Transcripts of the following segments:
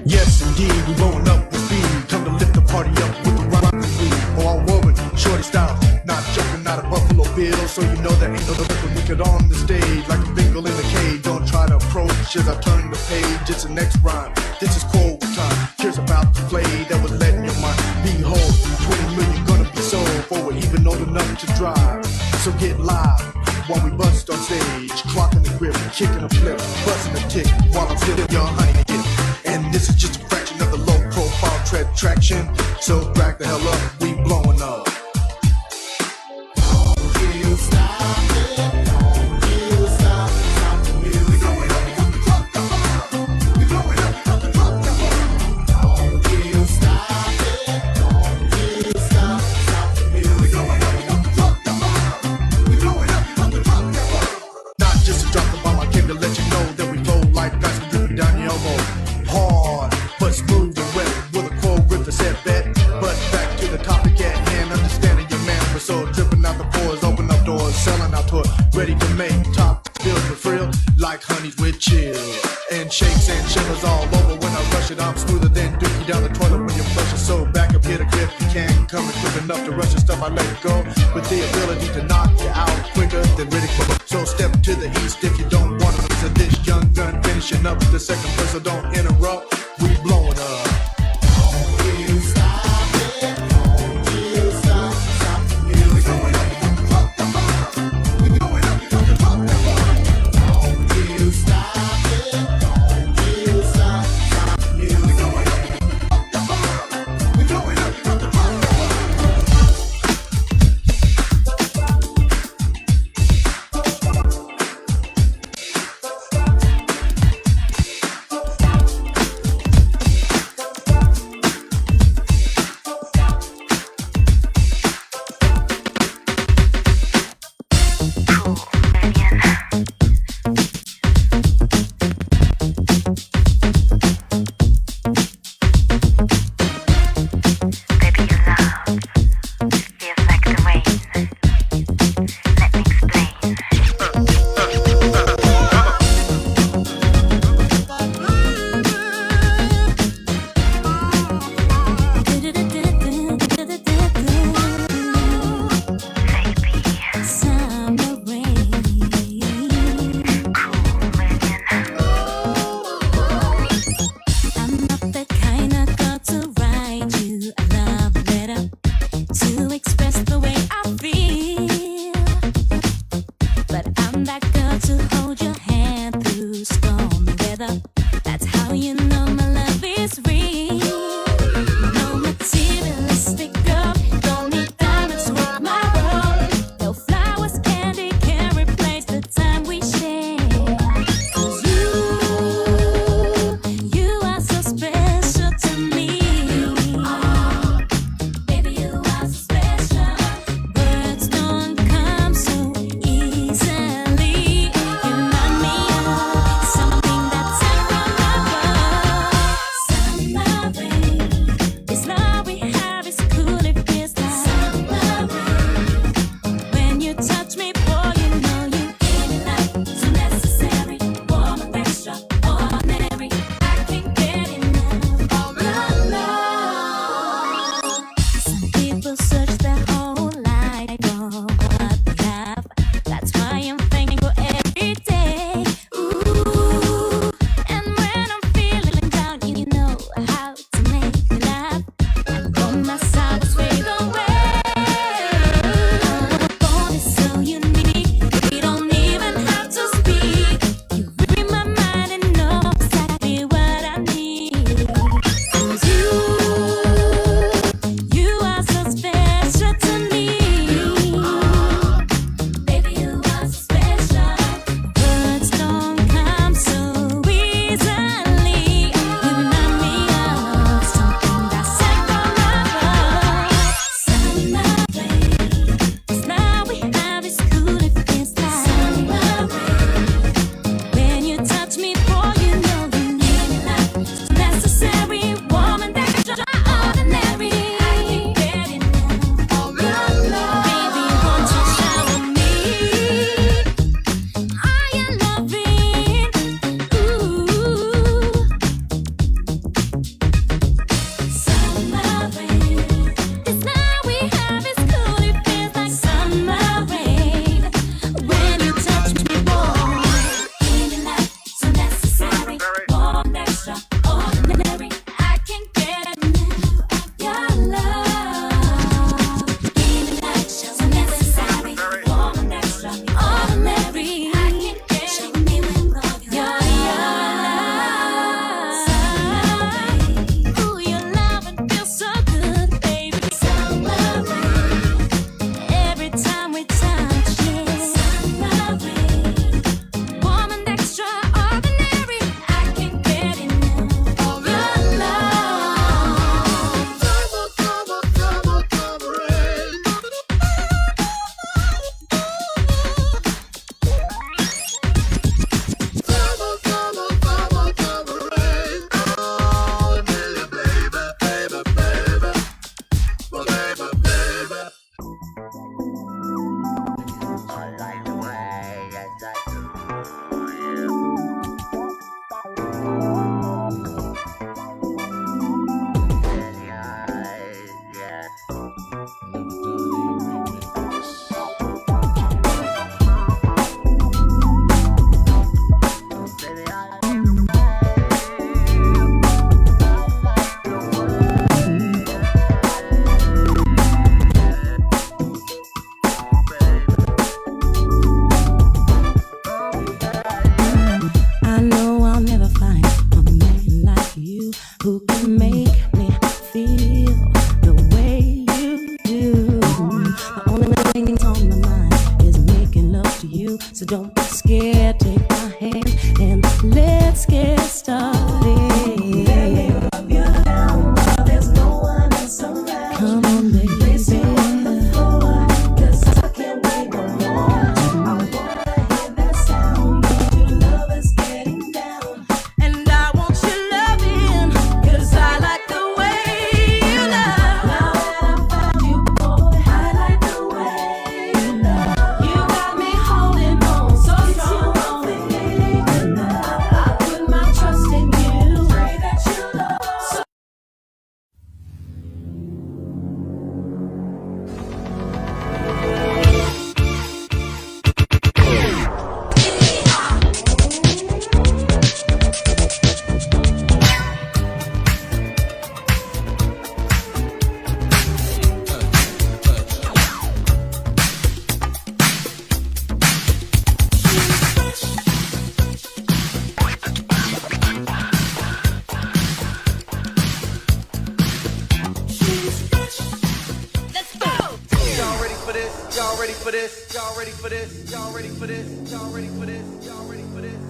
Yes, indeed, we rolling up with speed. Come to lift the party up with the rock and weed. All woman, shorty style, not jumping out of Buffalo Bill, so you know there ain't no wicked on the stage like a bingle in the cage. Don't try to approach as I turn the page. It's the next rhyme. This is cold time. Here's about the play that was letting your mind be whole. 20 million gonna be sold for we're even old enough to drive. So get live while we bust on stage, clocking the grip, kicking a flip, busting a tick while I'm still young honey dip. And this is just a fraction of the low profile tread traction. So back the hell up, we blowing up. Ready to make top filled with frill like honeys with chill. And shakes and shivers all over when I rush it. I'm smoother than Dookie down the toilet when you flush it. So back up here to grip, you can't come in quick enough to rush the stuff I let go. With the ability to knock you out quicker than ridicule. So step to the east if you don't want to. To this young gun finishing up the second verse, so don't interrupt. We blowing up. So don't be scared, take my hand and let's get started. Let me rub you down while there's no one else around. Come on, baby. Place you on the floor, 'cause I can't wait no more. I wanna hear that sound when your love is getting down. And I want your loving, 'cause I like the way you love. Now that I found you, boy, I like the way you love. You got me holding on so strong. I put my trust in you. Pray that you love. Let's go. Y'all ready for this? Y'all ready for this? Y'all ready for this? Y'all ready for this? Y'all ready for this? Y'all ready for this?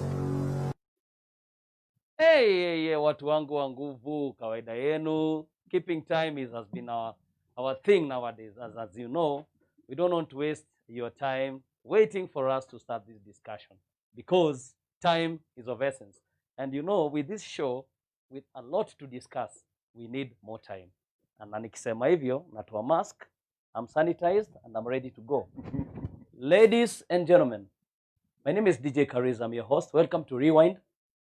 Hey, watu wangu wa nguvu, kawaida yenu. Keeping time has been our thing nowadays. As you know, we don't want to waste your time waiting for us to start this discussion because time is of essence. And you know, with this show, with a lot to discuss, we need more time. And nikisema hivyo, natoa mask, I'm sanitized, and I'm ready to go. Ladies and gentlemen, my name is DJ Kariz. I'm your host. Welcome to Rewind,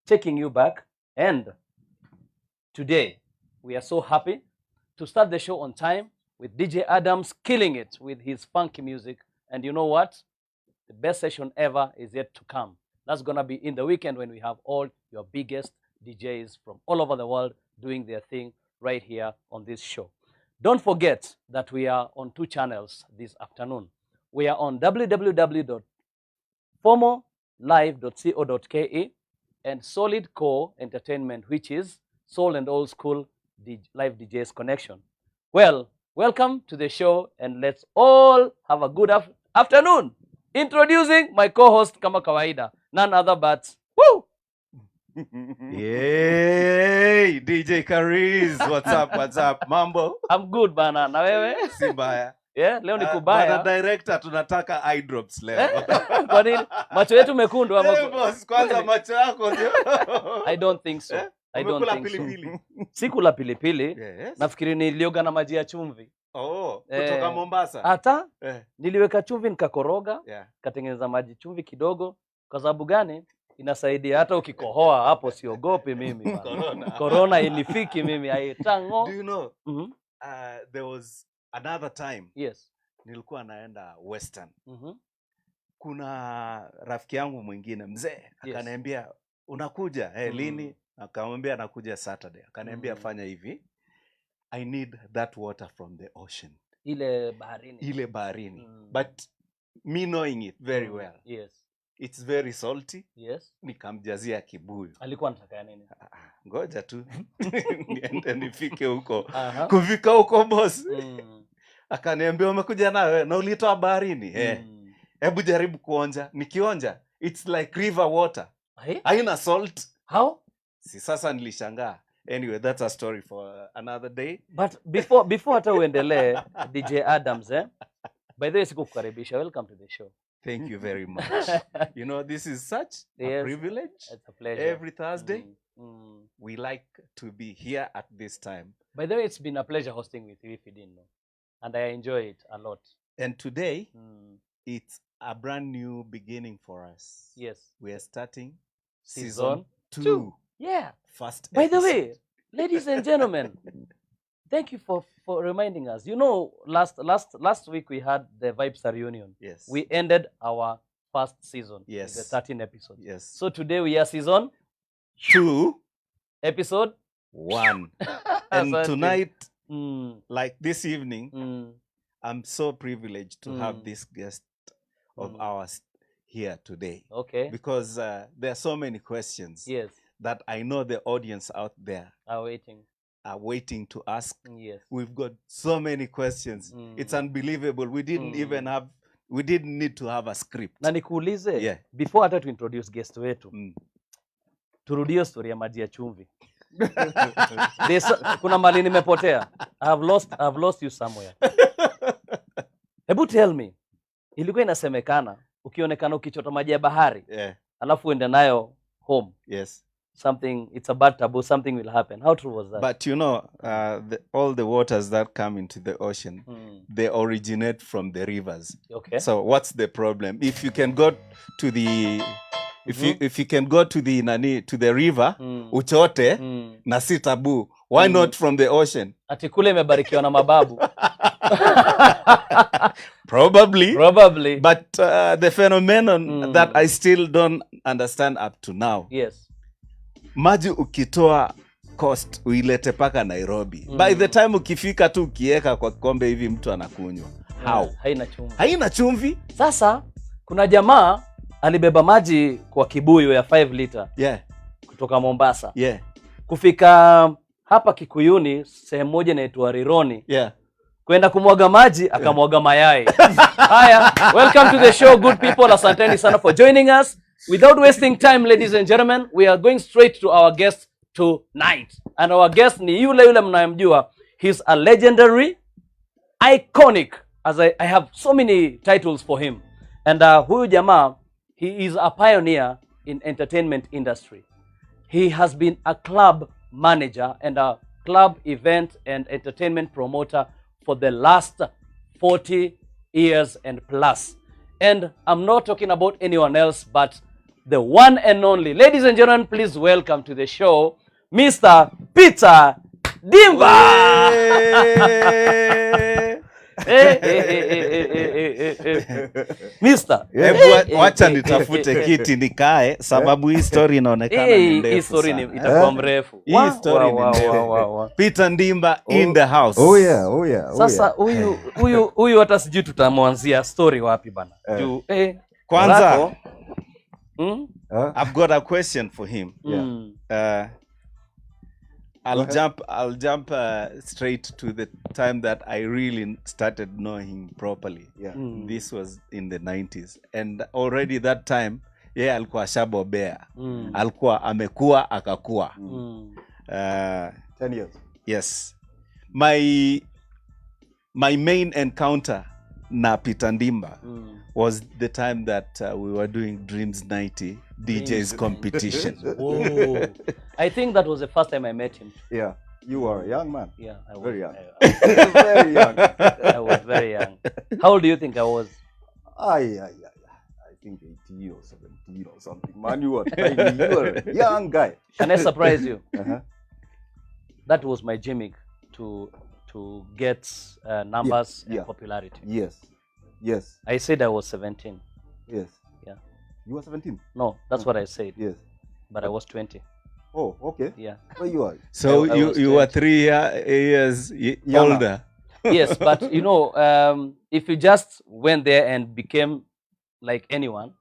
taking you back. And today, we are so happy to start the show on time with DJ Adams killing it with his funky music. And you know what? The best session ever is yet to come. That's going to be in the weekend when we have all your biggest DJs from all over the world doing their thing right here on this show. Don't forget that we are on 2 channels this afternoon. We are on www.formolive.co.ke and Solid Core Entertainment, which is Soul and Old School Live DJs Connection. Well, welcome to the show, and let's all have a good afternoon. Introducing my co-host kama kawaida, none other but woo! Yay, DJ Kariz, what's up, what's up, mambo? I'm good bana, na wewe? Si mbaya. Yeah, leo ni Bana kubaya. director, tunataka eye drops leo. Kwa nini? Macho yetu mekundu ama? Hey boss, kwanza macho yako ndio. I don't think so. I don't Umekula think pilipili. so. Sikula pilipili. Yes. Nafikiri nilioga na maji ya chumvi. Oh, kutoka Mombasa. Hata niliweka chumvi nikakoroga, Yeah. katengeneza maji chumvi kidogo. Kwa sababu gani? Inasaidia hata ukikohoa hapo siogopi mimi. Corona inifiki mimi aitango. Do you know? There was another time. Yes. Nilikuwa naenda Western. Kuna Rafiki yangu mwingine mzee akaniambia unakuja lini? Akamwambia nakuja Saturday. Akaniambia fanya hivi. I need that water from the ocean. Ile baharini. But me knowing it very well. Yes. It's very salty. Yes. Nikamjazia kibuyu. Alikuwa anataka nini? Ngoja tu. Niende nifike huko. Kufika huko boss. Akaniambia umekuja nawe na ulitoa baharini. Hebu jaribu kuonja. Nikionja, it's like river water. Haina salt. How? Si sasa nilishangaa. Anyway, that's a story for another day. But before hata uendelee, DJ Adams, by the way, sikukukaribisha. Welcome to the show. Thank you very much. You know, this is such a privilege. It's a pleasure. Every Thursday, we like to be here at this time. By the way, it's been a pleasure hosting with you if you didn't know. And I enjoy it a lot. And today, it's a brand new beginning for us. Yes. We are starting Season 2. Yeah. First By the episode. way, ladies and gentlemen, thank you for reminding us. You know, last week we had the Vibes reunion. Yes. We ended our first season. Yes. The 13 episodes. Yes. So today we are season 2, episode 1. And Asante. tonight, Mm, like this evening, mm, I'm so privileged to have Mm. this guest of Mm. ours here today. okay. Because there are so many questions Yes. that I know the audience out there I'm waiting. are waiting to ask. Yes. We've got so many questions. It's unbelievable. We didn't we didn't need to have a script. Na nikuulize, Yeah. before hata to introduce guest wetu, Mm. turudie story ya maji ya chumvi. Kuna mali nimepotea. I've lost you somewhere. Hebu tell me, ilikuwa inasemekana ukionekana ukichota maji ya bahari, Yeah. alafu uende nayo home, Yes. it's a bad taboo, something will happen. How true was that? But you know, all the waters that come into the ocean, they originate from the rivers. Okay. So what's the problem? If you can go to the if you can go to the river, uchote na si taboo. Why not from the ocean? Ati kule imebarikiwa na mababu. Probably. But the phenomenon that I still don't understand up to now. Yes. Maji ukitoa coast uilete paka Nairobi. By the time ukifika tu ukieka kwa kikombe hivi mtu anakunywa. How? Haina chumvi. Sasa kuna jamaa alibeba maji kwa kibuyu ya 5 liter. Yeah. Kutoka Mombasa. Yeah. Kufika hapa Kikuyuni, sehemu moja inaitwa Rironi. Yeah. Kwenda kumwaga maji, akamwaga mayai. Haya, welcome to the show, good people. Asanteni sana for joining us. Without wasting time, ladies and gentlemen, we are going straight to our guest tonight. And our guest ni yule mnayemjua. He's a legendary, iconic, as I have so many titles for him. And huyu jamaa, he is a pioneer in entertainment industry. He has been a club manager and a club event and entertainment promoter for the last 40 years and plus. And I'm not talking about anyone else but the one and only. Ladies and gentlemen, please welcome to the show, Mr. Peter Ndiba. Mister. Wacha nitafute kiti nikae sababu hii story inaonekana ni ndefu. Hii story itakuwa mrefu. Hii story ni ndefu. Peter Ndiba in the house. Oh yeah. Sasa huyu hata sijui tutamwanzia story wapi bana. Juu kwanza I've got a question for him. I'll jump straight to the time that I really started knowing him properly. This was in the 90s, and already that time alikuwa shabobea. Alikuwa amekuwa akakuwa. 10 years. Yes. My main encounter na Peter Ndiba was the time that we were doing Dreams 90 DJs competition. Oh, I think that was the first time I met him. Yeah, you were a young man. Yeah, I was very young. Very young. I was very young. How old do you think I was? I think 18 or 17 or something. Man, you were tiny. You were a young guy. Can I surprise you? That was my gimmick to get numbers and popularity. Yes. I said I was 17. Yes. Yeah. You were 17? No, that's what I said. Yes. But I was 20. Oh, okay. Yeah. Where you are? So you were 3 years older. Yes, but you know, if you just went there and became like anyone,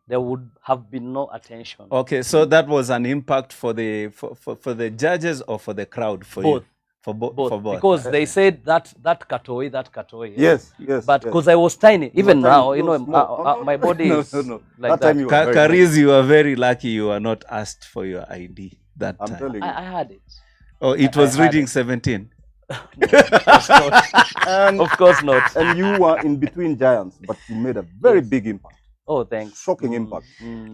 there would have been no attention. Okay, so that was an impact for the judges or for the crowd? For both. You? For both. Because they said that katoi. Yes. But because I was tiny, even now, you know, my body is no. like that. Time Kariz, you were very lucky you were not asked for your ID that I'm time. telling you. I had it. Oh, it was reading 17. Of course not. And you were in between giants, but you made a very big impact. Oh, thanks. Shocking impact.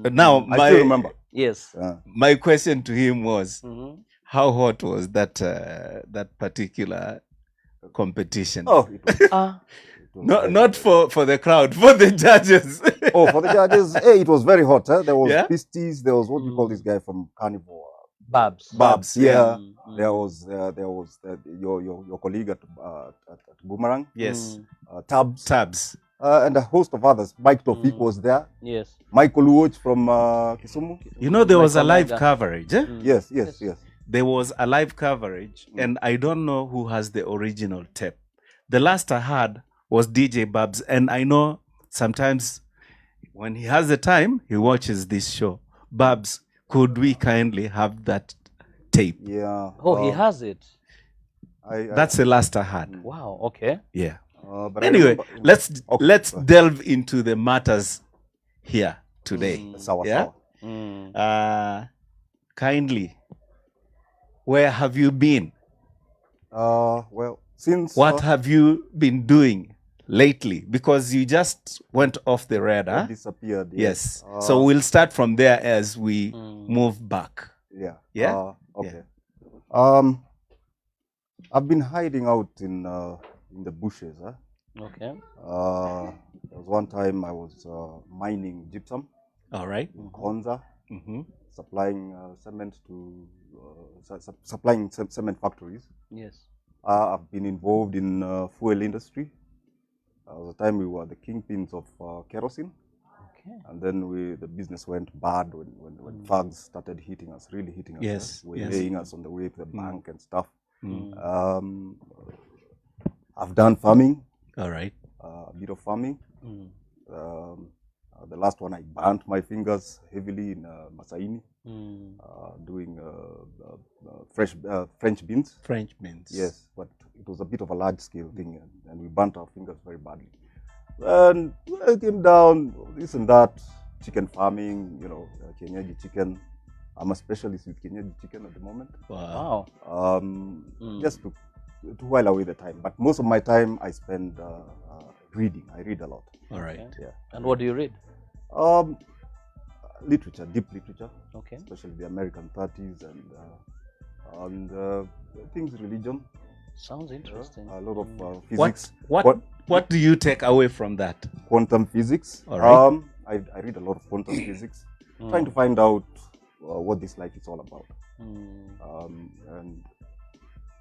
But now, I still remember. Yes. My question to him was, how hot was that particular competition? Oh, it was, not for the crowd, for the judges. Oh, for the judges, hey, it was very hot. There was Pisties, there was what you call this guy from Carnival. Babs. Babs, Yeah. Mm, There was your colleague at Boomerang, Yes. Tabs, Tabs. and a host of others. Mike Tofik was there. Yes. Michael Luoch from Kisumu. You know, there was a Michael live Naga. coverage. Eh? Yes, yes, yes. There was a live coverage, and I don't know who has the original tape. The last I heard was DJ Babs, and I know sometimes when he has the time, he watches this show. Babs, could we kindly have that tape? Yeah. Oh, he has it. That's the last I heard. Wow. Okay. Yeah. But I Anyway, remember- let's Okay. delve into the matters here today. Sawa, Yeah? sawa. Kindly, where have you been? Well, since What have you been doing lately? Because you just went off the radar. disappeared. Yes. So we'll start from there as we move back. Yeah. Yeah? Okay. I've been hiding out in the bushes. Okay. There was one time I was mining gypsum All right. in Konza, Mm-hmm. supplying cement to supplying cement factories. Yes. I've been involved in fuel industry. There was a time we were the kingpins of kerosene, Okay. and then the business went bad when thugs started hitting us, really hitting us. Yes, yes. Laying us on the way to the bank and stuff. I've done farming, All right. a bit of farming. The last one I burnt my fingers heavily in Masaini, doing French beans. French beans. Yes, but it was a bit of a large scale thing, and we burnt our fingers very badly. And I came down, this and that, chicken farming, Kenyaji chicken. I'm a specialist with Kenyaji chicken at the moment. Wow. Just to while away the time. But most of my time I spend reading. I read a lot. All right. Okay. Yeah. And what do you read? Literature, deep literature, Okay. especially the American 30s and things religion. Sounds interesting. A lot of physics. What do you take away from that? Quantum physics. All right. I read a lot of quantum physics, trying to find out what this life is all about. And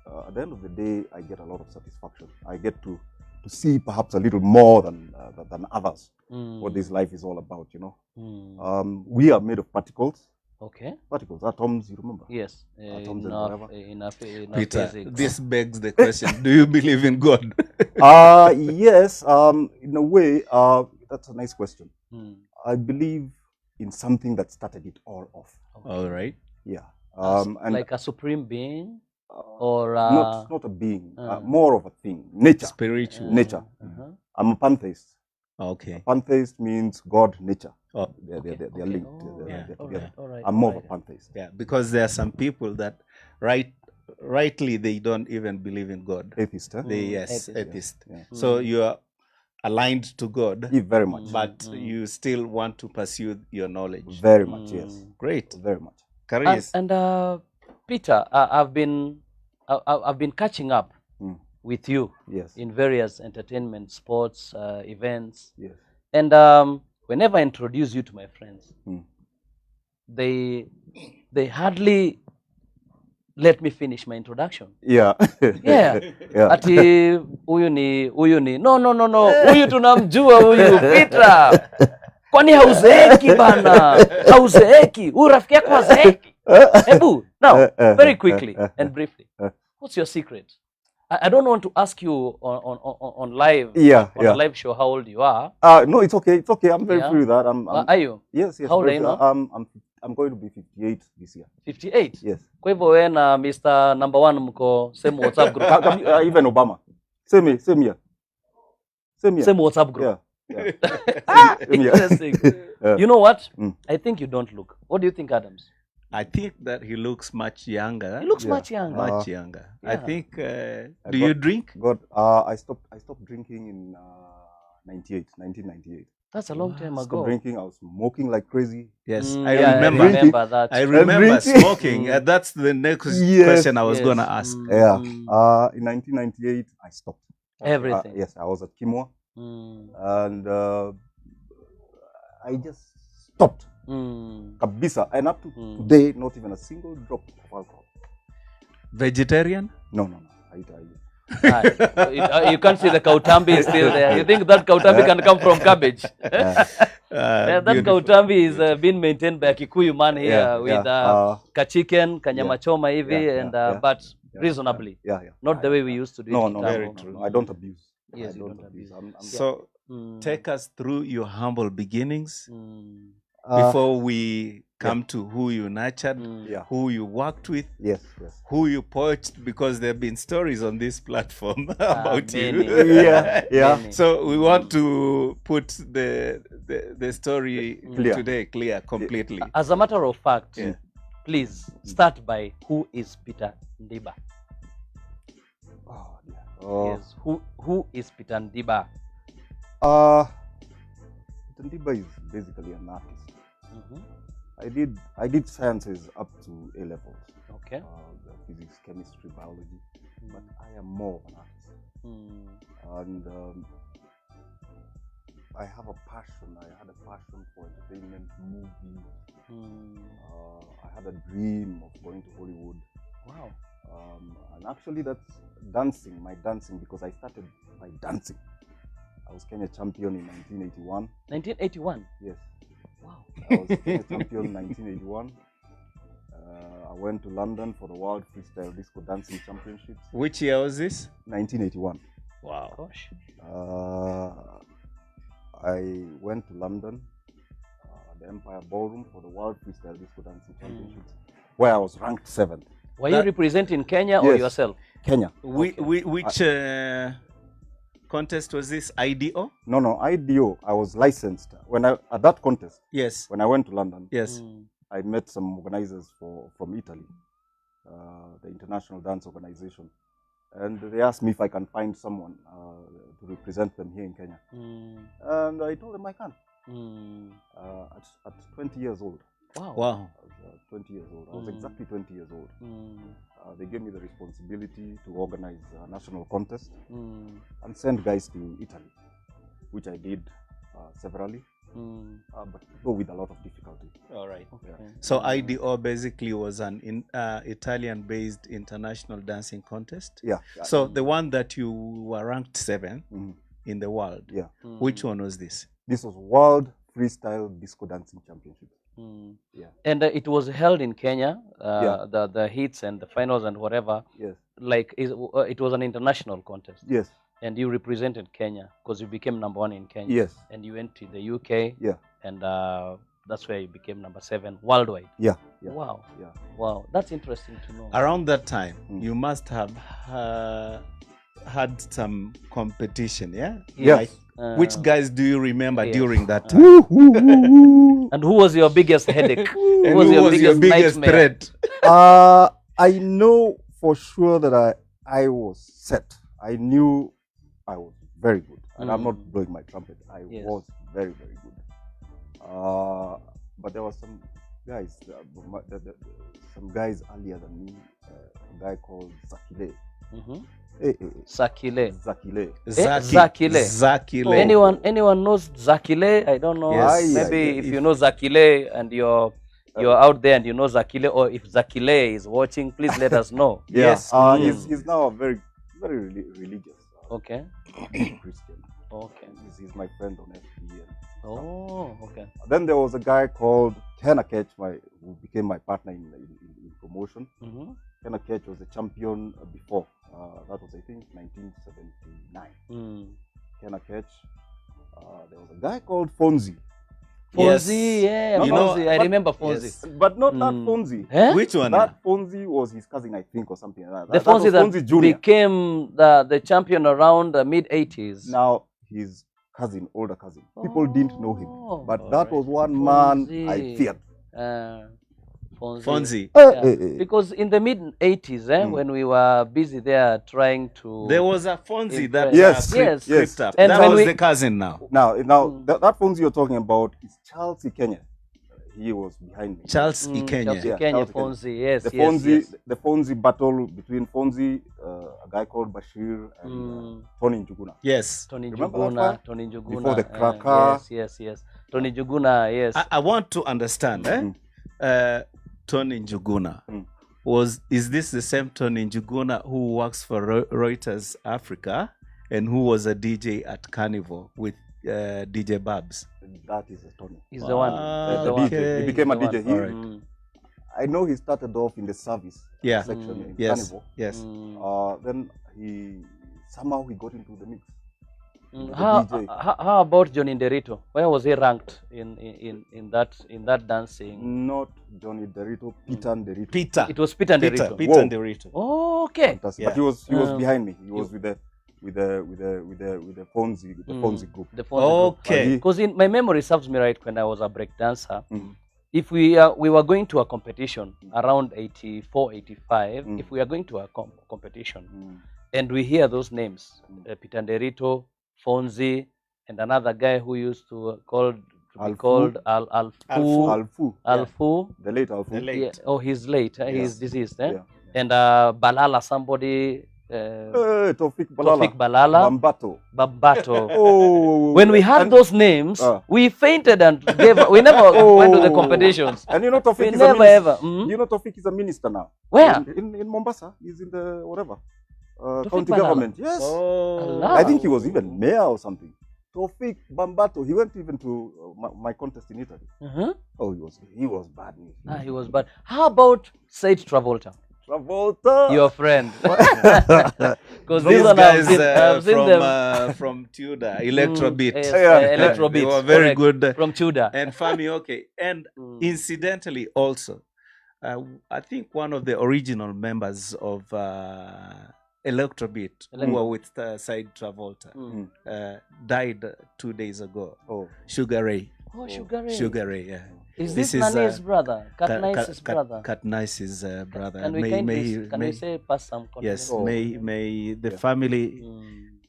at the end of the day, I get a lot of satisfaction. I get to see perhaps a little more than others what this life is all about. We are made of particles. Okay. Particles, atoms. You remember? Yes. Atoms and whatever. Enough Peter, physics. this begs the question: do you believe in God? Yes. In a way, that's a nice question. I believe in something that started it all off. All right. Yeah. And like a supreme being, or not a being, more of a thing. Nature. Spiritual. Nature. I'm a pantheist. Okay. Pantheist means God, nature. Oh, They're okay. linked. Oh, They're all together. right, all right, I'm more all of a pantheist. yeah. Because there are some people that, rightly, they don't even believe in God. Atheist, huh? Yes, Atheist. atheist. Yeah. So you are aligned to God, Yeah, very much. but you still want to pursue your knowledge. Very much, yes. Great. Very much. Careers. And Peter, I've been catching up with you Yes. in various entertainment, sports, events, Yes. and whenever I introduce you to my friends, they hardly let me finish my introduction. Yeah. Yeah. Yeah. Ati huyu ni no, huyu tunamjua huyu Peter. Kwani hauzeeki bana? Hauzeeki. Huyu rafiki yako hazeeki. Hebu now very quickly and briefly. What's your secret? I don't want to ask you on live Yeah. on a live show how old you are. No, it's okay. It's okay. I'm very Yeah. free with that. Are you Yes. How old are you very now? free. I'm going to be 58 this year. 58? Yes. Kwa hivyo wewe na Mr. Number 1 mko same WhatsApp group. Even Obama. Same here. Same WhatsApp group. Yeah. Interesting. Yeah. You know what? I think you don't look. What do you think, Adams? I think that he looks much younger. He looks much younger. Much younger. I yeah. think. Do you drink? God, I stopped drinking in 1998. That's a long time Stopped ago. drinking. I was smoking like crazy. Yes, Yeah, I remember. I remember that. I remember drinking. smoking. That's the next Yes. question I was Yes. gonna ask. Yeah. In 1998, I stopped. Everything. Yes, I was at Kimwa, Mm. and I just stopped. Kabisa. And up to today, not even a single drop of alcohol. Vegetarian? No. I You can't see the kautambi is still there. You think that kautambi can come from cabbage? That kautambi is being maintained by a Kikuyu man here with chicken, kanyama choma hivi, and but reasonably. Not the way we used to do it. No, very true. I don't abuse. Yes, I don't abuse. So take us through your humble beginnings before we come to who you nurtured, who you worked with, who you poached, because there have been stories on this platform about you. So we want to put the story today clear completely. As a matter of fact, please start by who is Peter Ndiba. Yes, who is Peter Ndiba? Peter Ndiba is basically an artist. I did sciences up to A levels. Okay. Physics, chemistry, biology, but I am more of an artist. And I have a passion. I had a passion for entertainment, movies. I had a dream of going to Hollywood. Wow. And actually, that's dancing. My dancing, because I started by dancing. I was Kenya champion in 1981. 1981. Yes. Wow. I was Kenya champion in 1981. I went to London for the World Freestyle Disco Dancing Championships. Which year was this? 1981. Wow. Gosh. I went to London, the Empire Ballroom, for the World Freestyle Disco Dancing Championships, where I was ranked 7th. Were you representing Kenya or yourself? Kenya. Which contest was this? IDO? No, IDO. I was licensed. At that contest, yes, when I went to London, yes, I met some organizers from Italy, the International Dance Organization, and they asked me if I can find someone to represent them here in Kenya, and I told them I can. At 20 years old. Wow. I was 20 years old. I was exactly 20 years old. They gave me the responsibility to organize a national contest and send guys to Italy, which I did severally, but though with a lot of difficulty. All right. So IDO basically was an Italian-based international dancing contest. Yeah. So the one that you were ranked 7th in the world. Yeah. Which one was this? This was World Freestyle Disco Dancing Championships. And it was held in Kenya, the hits and the finals and whatever. Yes. Like it was an international contest. Yes. And you represented Kenya because you became number 1 in Kenya. Yes. And you went to the UK. Yeah. And that's where you became number 7 worldwide. Yeah. Wow. Yeah. Wow. That's interesting to know. Around that time, you must have had some competition, yeah? Yes. Which guys do you remember during that time? And who was your biggest headache? Who was your biggest threat? I know for sure that I was set. I knew I was very good. And I'm not blowing my trumpet. I was very, very good. But there were some guys, some guys earlier than me, a guy called Zakile. Zakile. Zakile. Anyone knows Zakile? I don't know. Yes. Maybe if you know Zakile and you're out there and you know Zakile, or if Zakile is watching, please let us know. Yes. He's now a very, very religious. Okay. Christian. Okay. He's my friend on FB. Oh, okay. Then there was a guy called Kenakech, who became my partner in promotion. Kenakech was a champion before. That was, I think, 1979. Kenakech. There was a guy called Fonzie. Fonzie, yeah. Fonzie. I remember Fonzie. Yes, but not that Fonzie. Eh? Which one? That Fonzie was his cousin, I think, or something like that. The Fonzie that Fonzie Jr. became the champion around the mid-80s. Now, his cousin, older cousin. People didn't know him. But that was one Fonzie. man I feared. Fonzie. Fonzie. Because in the mid-80s, when we were busy there trying to... There was a Fonzie that Yes. creeped up. And that was we... the cousin now. Now that Fonzie you're talking about is Charles Ikenya. He was behind me. Charles Ikenya. Charles Yeah, Ikenya, Charles Fonzie, yes, The Fonzie battle between Fonzie, a guy called Bashir, and Tony Njuguna. Yes. Tony Remember that Njuguna, one? Tony Njuguna. Before the cracker. Yes. Tony Njuguna, yes. I want to understand, Tony Njuguna. Is this the same Tony Njuguna who works for Reuters Africa and who was a DJ at Carnival with DJ Babs? That is Tony. He's the one. The DJ. He became a the DJ. one. I know he started off in the service section in Carnival. Yes. Then somehow he got into the mix. How about Johnny Nderito? Where was he ranked in that dancing? Not Johnny Nderito, Peter Nderito. Peter. It was Peter Nderito. Peter Nderito. Oh, okay. Fantastic. Yeah. But he was behind me. He was with the Fonzie group. The Fonzie group. Okay. Because in my memory serves me right, when I was a break dancer, if we were going to a competition around 84, 85, if we are going to a competition and we hear those names, Peter Nderito, Fonzie, and another guy who used to be called Alfu. The late Alfu. Yeah. Oh, he's late. He's deceased. Yeah. And Balala, somebody. Tofik Balala. Bambato. Oh. When we heard those names, we fainted and we never went to the competitions. And you know Tofik we is never a ever. You know Tofik is a minister now. Where? In Mombasa. He's in the whatever. Tofik County Balala. government. Yes. Oh. I think he was even mayor or something. Tofik Bambato. He went even to my contest in Italy. Oh, he was bad. He was bad. How about Said Travolta? Travolta. Your friend. Because These these one guys I've seen them. from Tudor, Electrobeat. Yes, They Electrobeat. were very correct. good. From Tudor. And Fami, okay. And incidentally also, I think one of the original members of Electrobeat, who were with Said Travolta, died 2 days ago. Oh. Sugar Ray. Oh, Sugar Ray. Sugar Ray, yeah. Is this Nani's brother? Cat Nice's brother? Cat Nice's brother. Can we say pass some yes, confidence?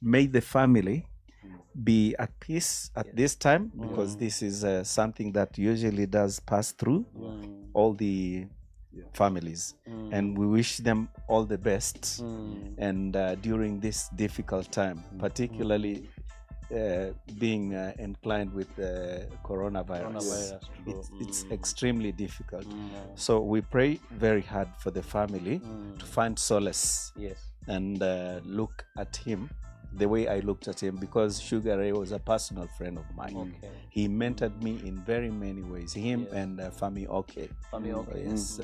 may the family be at peace at this time, because this is something that usually does pass through all the families, and we wish them all the best and during this difficult time, particularly being inclined with coronavirus. It's extremely difficult. So we pray very hard for the family to find solace and look at him the way I looked at him, because Sugar Ray was a personal friend of mine. He mentored me in very many ways. Him and Fami Oke. Yes,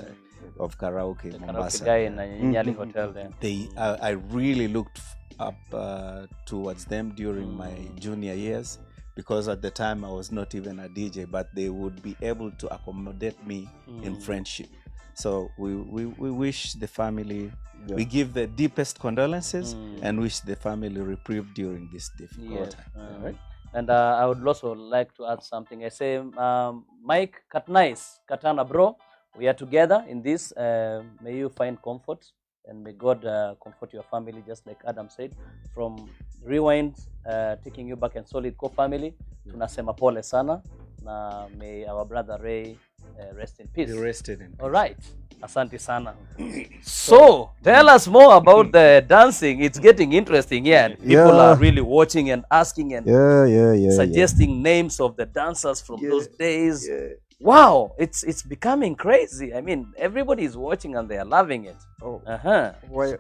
of Karaoke, Mombasa. Karaoke guy in Nyali Hotel there. I really looked up towards them during my junior years, because at the time I was not even a DJ, but they would be able to accommodate me in friendship. So we wish the family, we give the deepest condolences and wish the family reprieve during this difficult time. Right? And I would also like to add something. I say, Mike, Katana bro, we are together in this. May you find comfort, and may God comfort your family, just like Adam said. From Rewind, taking you back, and Solid Core family, tunasema pole sana, na may our brother Ray rest in peace. Be rested in peace. All right. Asante sana. So, tell us more about the dancing. It's getting interesting here. Yeah. People are really watching and asking and suggesting names of the dancers from those days. Wow, it's becoming crazy. I mean, everybody is watching and they are loving it. Well,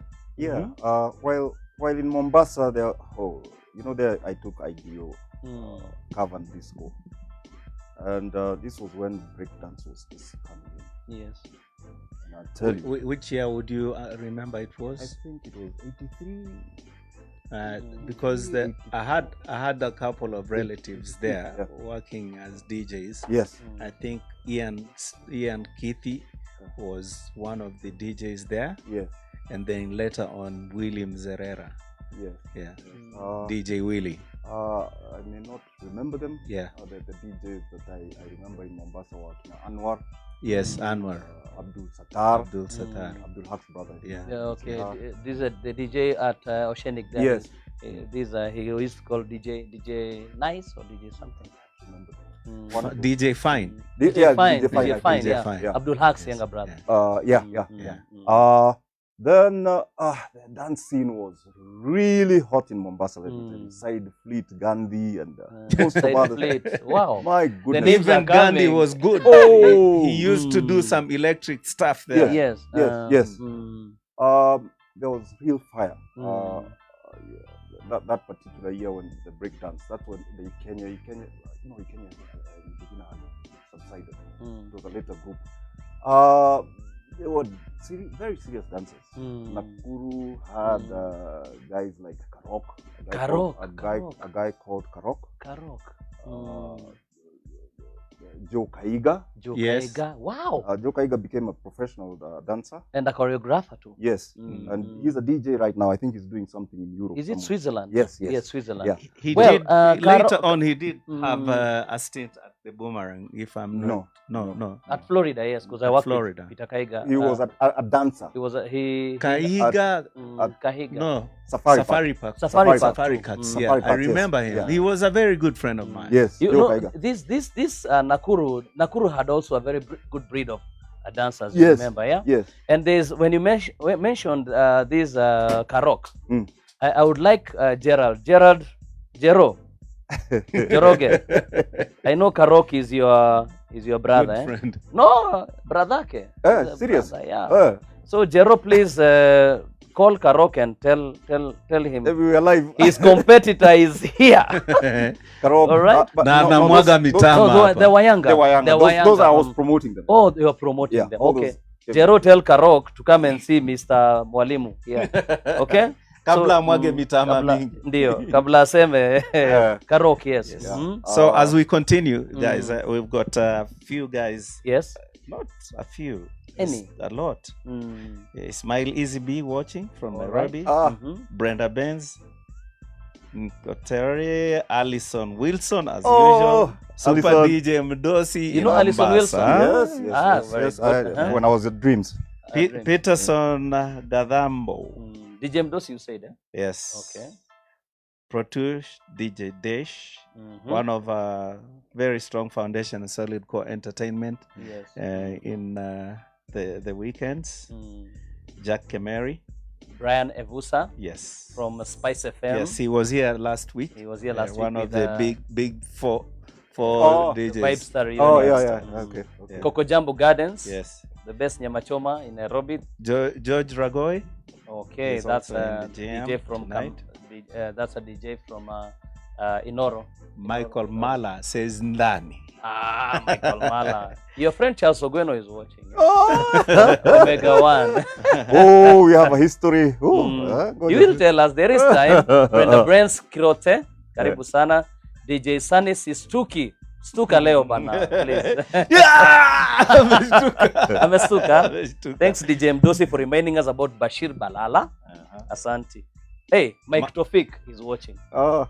while in Mombasa, there, I took IDO, Cavern Disco, and this was when breakdance was just coming in. Yes. And I'll tell you. Which year would you remember it was? I think it was 83. Because I had a couple of relatives there working as DJs. Yes. I think Ian Keithy was one of the DJs there. Yes. And then later on William Zerera. Yes. Yeah. DJ Willie. I may not remember them. Yeah. The DJs that I remember in Mombasa were Anwar. Yes, Anwar. Abdul Sattar. Abdul Hak's brother. Yeah. Okay. This is the DJ at Oceanic there. Yes. He is called DJ Nice or DJ something. DJ Fine. DJ Fine. DJ Fine. Abdul Hak's younger brother. Then the dance scene was really hot in Mombasa. Let me tell you. Side Fleet, Gandhi, and most of Side others. Fleet. Wow. My The goodness. names Even are Gandhi coming. was good. Oh. He used to do some electric stuff there. Yes. Yes. There was real fire. That particular year when the breakdance, that's when the Kenya subsided. It was a later group. They were very serious dancers. Nakuru had guys like Karok, a guy called Karok. Joe Kaiga. Yes. Wow. Joe Kaiga became a professional dancer. And a choreographer too. Yes. And he's a DJ right now. I think he's doing something in Europe. Is it somewhere. Switzerland? Yes. Yes, Switzerland. Yeah. He Well, did Karo- later on. He did have a stint at the Boomerang. If I'm not, no. At Florida, yes, because I At worked Florida. with Peter Kaiga. He was a dancer. He was Kaiga, Kahiga. no, Safari Park. Safari Park. Safari Cats. Safari Yeah, Park, I yes. remember him. Yeah. He was a very good friend of mine. Yes. You Joe know, Kaiga. this Nakuru had also a very good breed of dancers. You Yes. remember, yeah. Yes. And there's when you mentioned this Karok, I would like Jero. Jeroge. I know Karok is your brother. Good friend. No, brother ke. Serious? Brother, yeah. So Jero, please call Karok and tell him We were live. his competitor is here. Karok. All right. Na namwaga mitama No, hapa. they were younger. They were younger. Those I was promoting them. Oh, they were promoting Yeah, them. all Okay. those- yeah. Jero, tell Karok to come and see Mr. Mwalimu here. Okay? Kabla mwage mitama kabla, mingi. ndio, kabla aseme Karok, yes. So as we continue, guys, we've got a few guys. Yes. Not a few. Any? A lot. Ismail Easy B watching from Nairobi. Brenda Benz. Nkotere, Alison Wilson as usual. Super Alison. DJ Mdosi. You in know Alison Wilson? Mombasa. Yes. very Yes. good. When I was at Dreams. Peterson Gadhambo. DJ Mdosi, you said, eh? Yes. Okay. Protush, DJ Desh, one of a very strong foundation and solid core entertainment Yes. in the weekends. Jack Kemeri. Brian Evusa Yes. from Spice FM. Yes, he was here last week. He was here last week. One of with, the big four the DJs. Vibe Star Oh, Reunion. yeah. Okay. Yeah. Coco Jambo Gardens. Yes. The best Nyamachoma in Nairobi. George Ragoy. Okay, He's that's also in a the jam DJ from tonight. that's a DJ from Inoro. Michael Mala says Ndani. Michael Mala. Your friend Charles Ogweno is watching. Oh, Omega 1. oh, we have a history. Oh, You will tell us. There is time. Brenda Brains Kirote. Karibu sana. DJ Sunny Stuki. Stuka leo bana. Please. Amestuka. Thanks DJ Mdosi for reminding us about Bashir Balala. Asante. Hey, Mike Tofik is watching. Oh,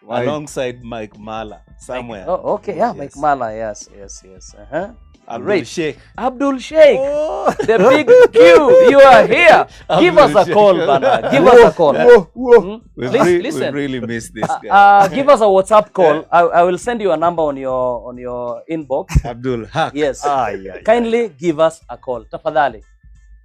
Alongside Mike Mala somewhere. Oh, okay. Yeah, Yes. Mike Mala. Yes. Abdul Great. Sheikh. Abdul Sheikh. The big Q. You are here. Give us a call, Bana. Give us a call. We've Listen. really missed this guy. Give us a WhatsApp call. I will send you a number on your inbox. Abdul Haq. Yes. Kindly give us a call. Tafadhali.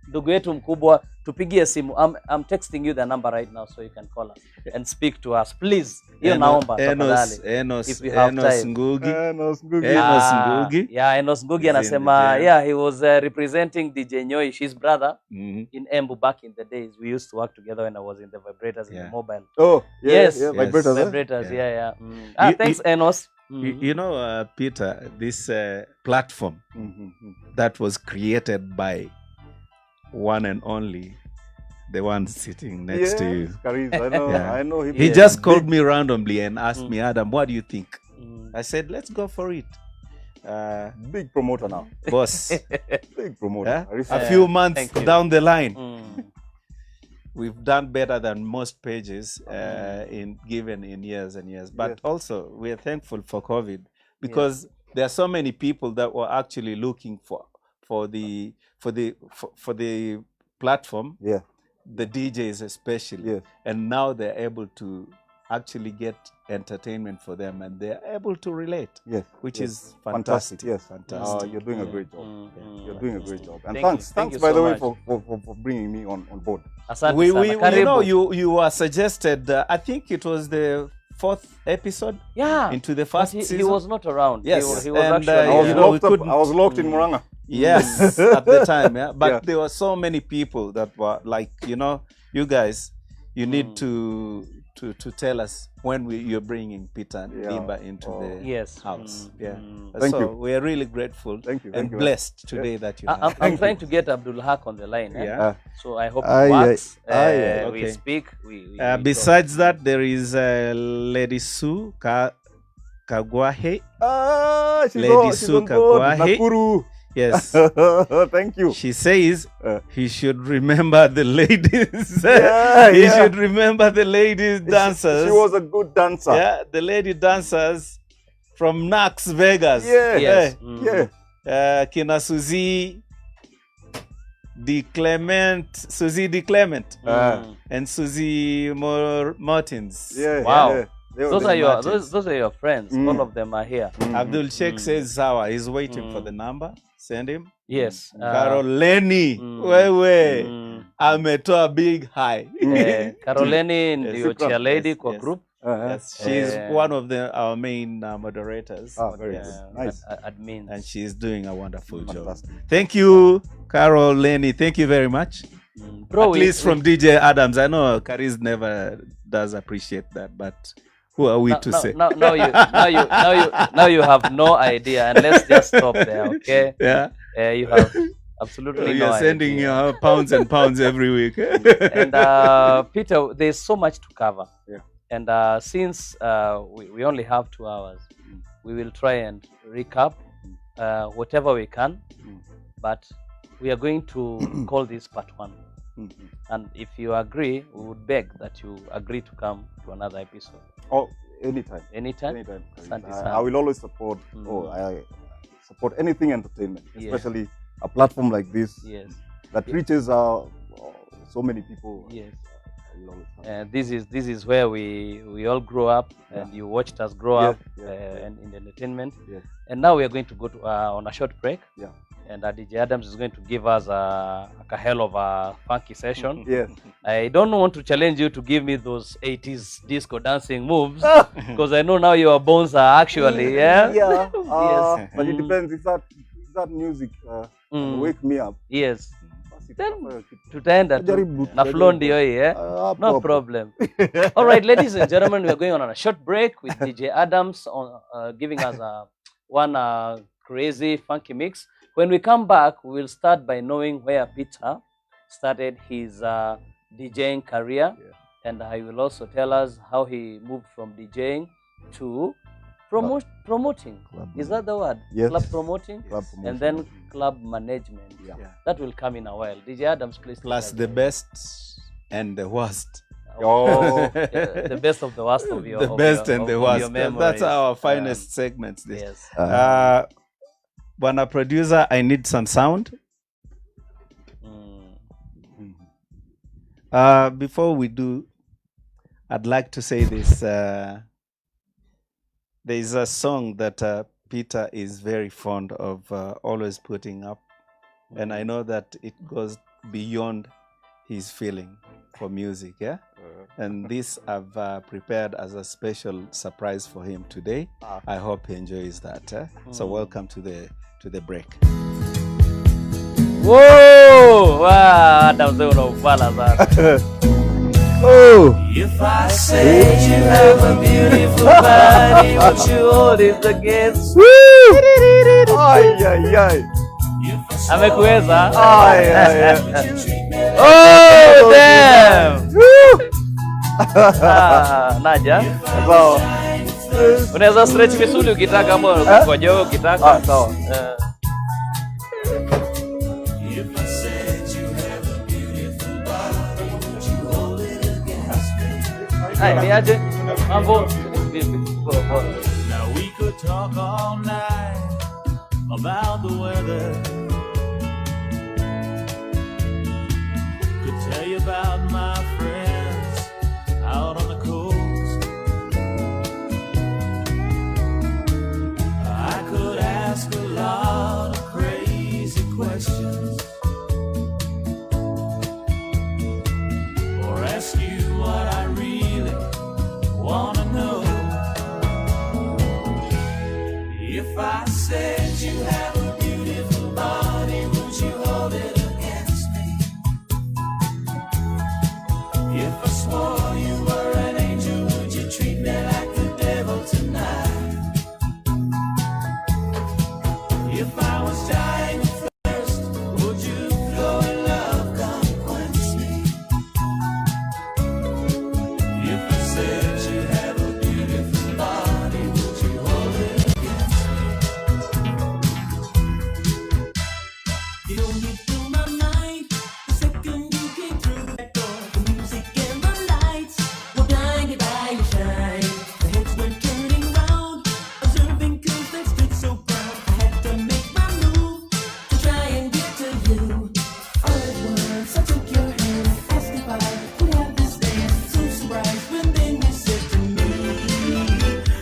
Ndugu yetu mkubwa, tupigie simu. I'm texting you the number right now so you can call us and speak to us. Please. Hiyo naomba tafadhali. If you have Enos time. Ngugi. Enos Ngugi. Enos Ngugi. Yeah, Enos Ngugi He's in anasema, the jam. yeah, he was representing DJ Nyoi, his brother, in Embu back in the days. We used to work together when I was in the Vibrators in the mobile. Oh, Yes. Yeah, Vibrators. Vibrators, Yeah. Thanks, Enos. You know, Peter, this platform that was created by one and only the one sitting next to you. Kariz, I know. Yeah. I know him. He just called me randomly and asked me, Adam, what do you think? I said, let's go for it. Big promoter now. Boss, Big promoter. a few months thank you. down the line, we've done better than most pages given in years and years. But also, we are thankful for COVID because there are so many people that were actually looking for the platform. Yeah. The DJs especially, Yes. and now they're able to actually get entertainment for them, and they're able to relate. Yes, which yes. is fantastic. Yes, fantastic. You're doing a great job. You're doing a great job. And Thank thanks you by so the way much. for bringing me on board. Asante We sana. you Karibu. know you were suggested. I think it was the 4th episode. Yeah. Into the But first he season. was not around. Yes, He was and, actually. I was locked in Muranga. Yes, at the time, yeah. But Yeah. there were so many people that were like, you guys, you need to tell us when you're bringing Peter and Ndiba into the Yes. house. Yeah. Thank so you. we are really grateful Thank you. and blessed today that you have. I'm trying to get Abdul Haq on the line. Eh? Yeah. So I hope Aye, it works. aye. We Okay. speak. We Besides that, there is Lady Sue Kagwahe. She's Lady on Suka board. Kwahe. Nakuru. Yes. Thank you. She says he should remember the ladies. Yeah, He yeah. should remember the ladies dancers. She was a good dancer. Yeah, the lady dancers from Nax Vegas. Yeah. Yes. Yeah. Kina Susie Di Clement, and Susie Martins. Yeah. Wow. Yeah. Those are your those are your friends. All of them are here. Abdul Sheikh says Sawa. He's waiting for the number. Send him. Yes. Caroleni, wewe ametoa big high. Caroleni ndio Yes. chairlady kwa Yes. group. Yes, she's one of our main moderators. Very Yes. good. Nice. Admins. And she's doing a wonderful job. Fantastic. Thank you, Carol Lenny. Thank you very much. Bro, At least from DJ Adams. I know Cariz never does appreciate that, but who are we to say? Now you have no idea, and let's just stop there, okay? Yeah. You have absolutely no You're sending idea. pounds and pounds every week. And Peter, there's so much to cover. Yeah. And since we only have 2 hours, we will try and recap whatever we can. But we are going to call this part 1. And if you agree, we would beg that you agree to come to another episode. Oh, anytime. Anytime? Anytime. Asante I will always support. I support anything entertainment, Yes. especially a platform like this Yes. that reaches so many people. Yes. I will always support. And this is where we all grow up, and you watched us grow up and in entertainment. Yes. And now we are going to go to on a short break. Yeah. And DJ Adams is going to give us a hell of a funky session. Yes. I don't want to challenge you to give me those 80s disco dancing moves, because I know now your bones are actually Yeah. Yes. But it depends. If that music wake me up. Yes. basi Then tutafanya kitu. tutaenda tu Jaribu, na flow ndio hii hapo, no hapo. problem. All right, ladies and gentlemen, we are going on a short break with DJ Adams on giving us one crazy funky mix. When we come back, we will start by knowing where Peter started his DJing career, and he will also tell us how he moved from DJing to promoting. Is that the word? Yes. Club promoting? Club promotion. And then club management. Yeah. That will come in a while. DJ Adams, please. Plus take the us. best and the worst. Oh. The best of the worst of your The best and the worst. your That's memories. our finest segments. This. Yes. Bwana producer, I need some sound. Before we do, I'd like to say this. There is a song that Peter is very fond of always putting up. And I know that it goes beyond his feeling for music, yeah? And this I've prepared as a special surprise for him today. I hope he enjoys that. So welcome to the break. Whoa! Wow, Adams unaufala sana. Oh. If I say you have a beautiful body, what you hold is against. Ay, ay, ay. Amekuweza? Ay, ay, ay. Oh, damn! Naja. Sawa. Unaweza stretch misuli ukitaka, ama kwa jogo ukitaka. Sawa. Hai, niaje? Mambo vipi? Now we could talk all night about the weather. Could tell you about my friends out on the coast. If I swore you were an angel, would you treat me like the devil tonight? If I was dying of thirst, would you flow in love, come quench me? If I said you have a beautiful body, would you hold it against me? You only fill my mind the second you came through that door. The music and the lights were blinded by your shine. The heads were turning round, observing 'cause they stood so proud. I had to make my move to try and get to you. All at once I took your hand, asked if I could have this dance. So surprised when then you said to me,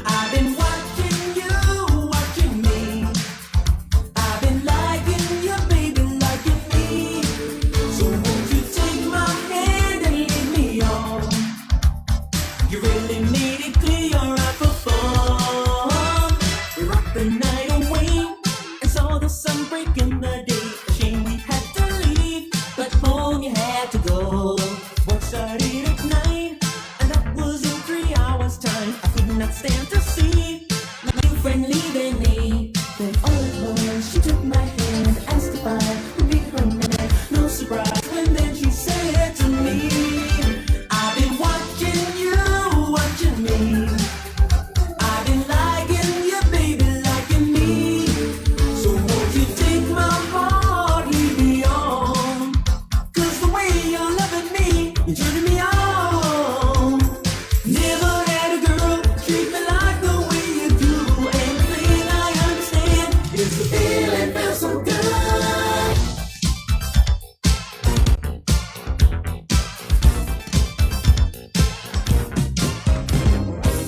I've been watching you, watching me. I've been liking you, baby, liking me. So won't you take my hand and lead me on? You really made it clear you're out for fun. We rocked the night away and saw the sun break in the day. A shame we had to leave, but home you had to go. Work started at 9, and that was in 3 hours' time. I could not stand to see my new friend leaving me. Then all at once she took my hand, asked if I would be her man. No surprise when then she said to me, I've been watching you, watching me. I've been liking you, baby, liking me. So won't you take my heart, lead me on? 'Cause the way you're loving me, you're turning me on. Never had a girl treat me like the way you do. And the thing I understand is the feeling feels so good.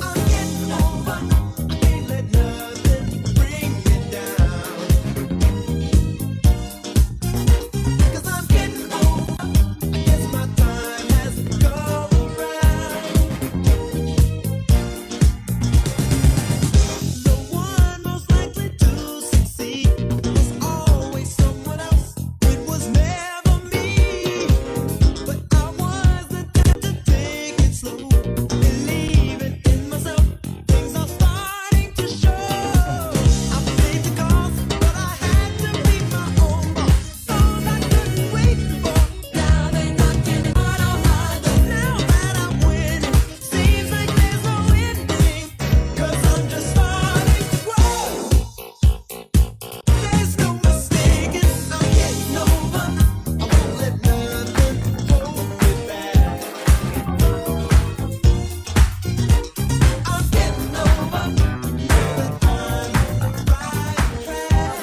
I'm getting over, can't let nothing bring me down. 'Cause I'm getting over, I guess my time has come around. The one most likely to succeed was always someone else. It was never me. But I was the type to take it slow, believe it in myself. Things are starting to show. I paid the cost, but I had to be my own boss. Those I couldn't wait for, now they're knocking on my door. Now that I'm winning, seems like there's no ending. 'Cause I'm just starting to grow. There's no mistaking, I'm getting over. I won't let nothing hold me back. I'm getting over, know that I'm on the right track.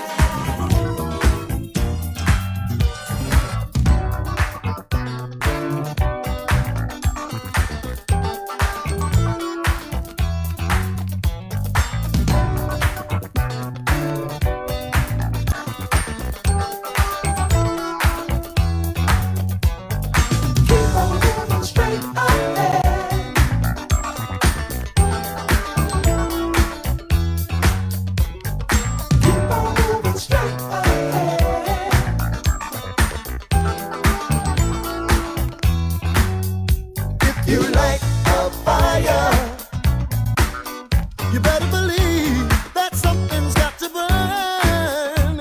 Keep on moving straight ahead. Keep on moving straight ahead. If you like a fire, you better believe that something's got to burn.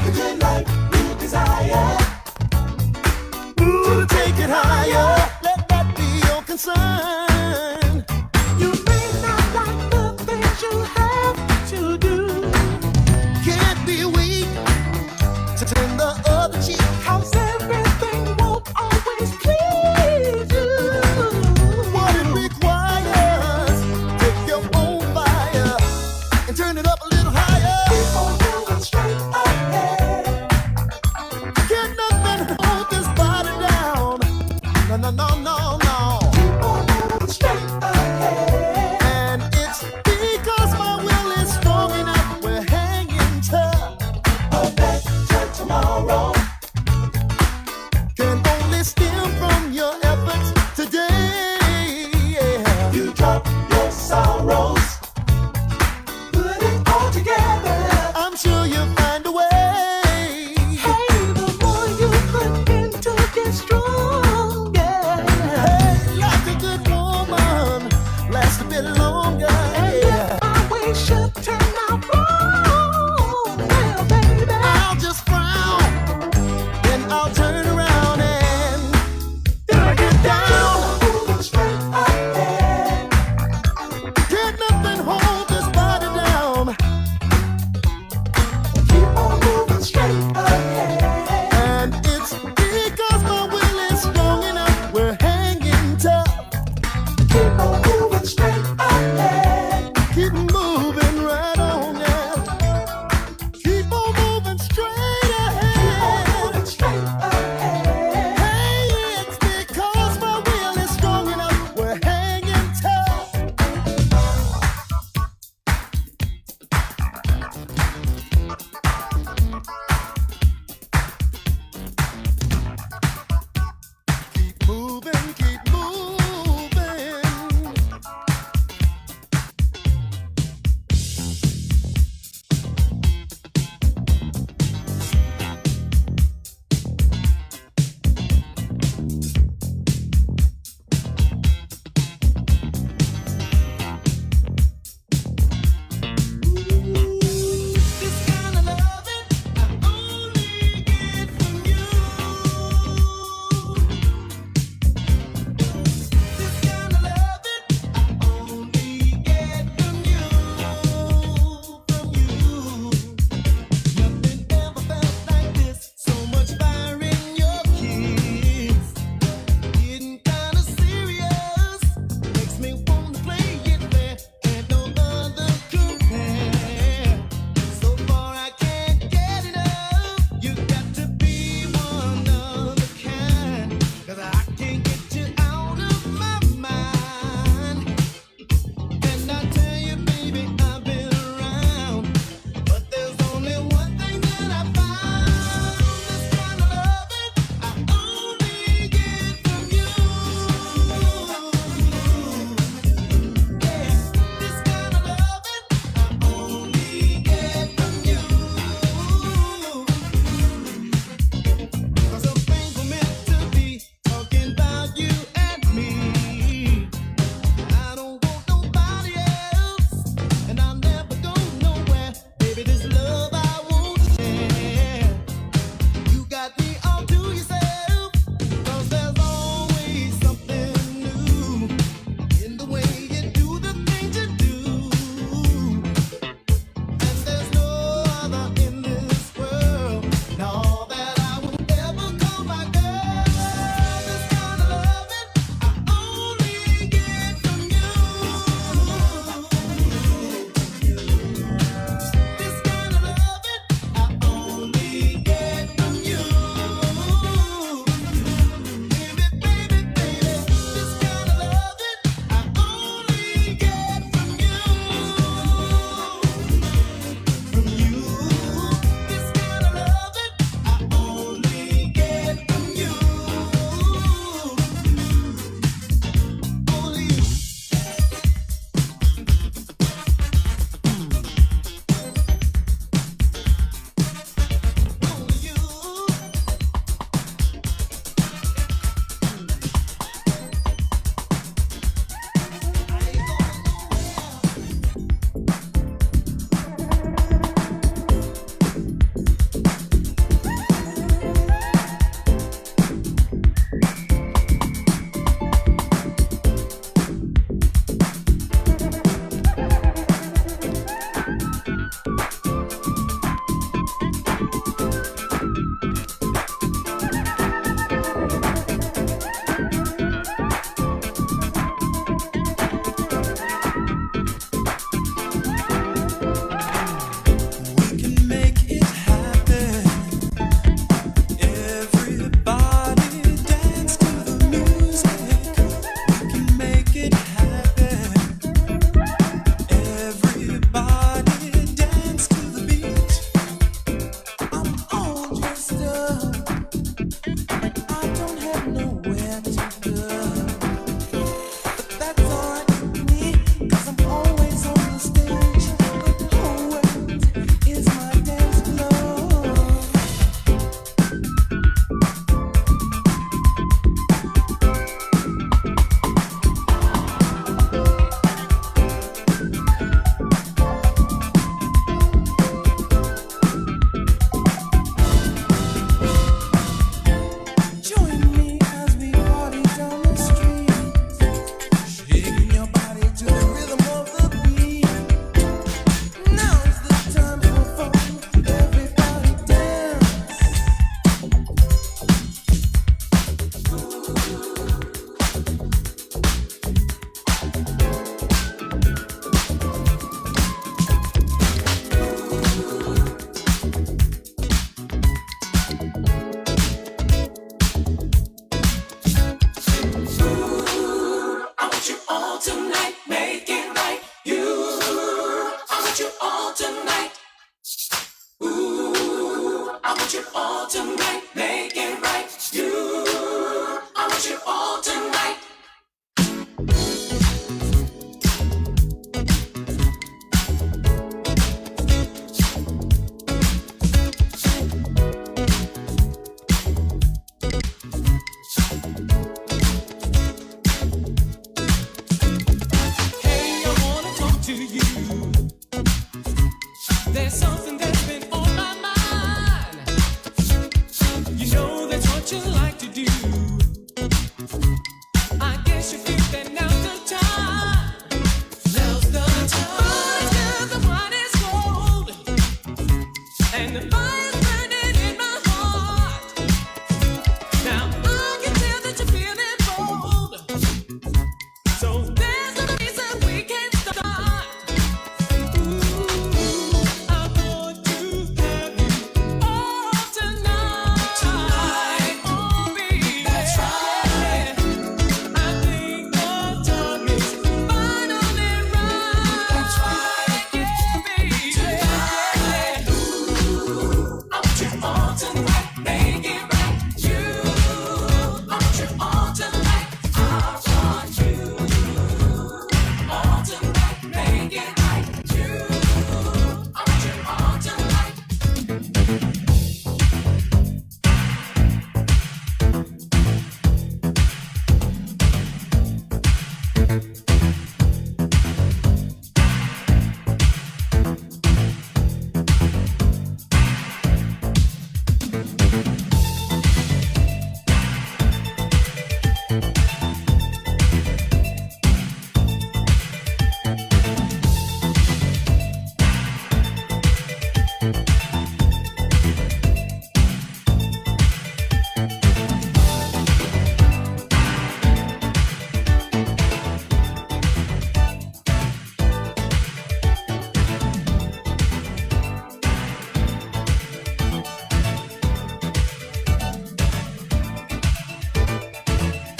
If you like new desire, to take it higher, let that be your concern. You may not like the things you have to do. Can't be weak to turn the other cheek. 'Cause everything won't always please you. What it requires, take your own fire and turn it up a little higher. Keep on moving straight ahead. Can't nothing hold this body down. No, no, no, no, no. Keep on moving straight ahead. And it's because my will is strong enough. We're hanging tough. A better tomorrow can only stem from your efforts today. Yeah. You drop your sorrows, put it all together. I'm sure you'll find a way. Hey, the more you put into get stronger. Hey,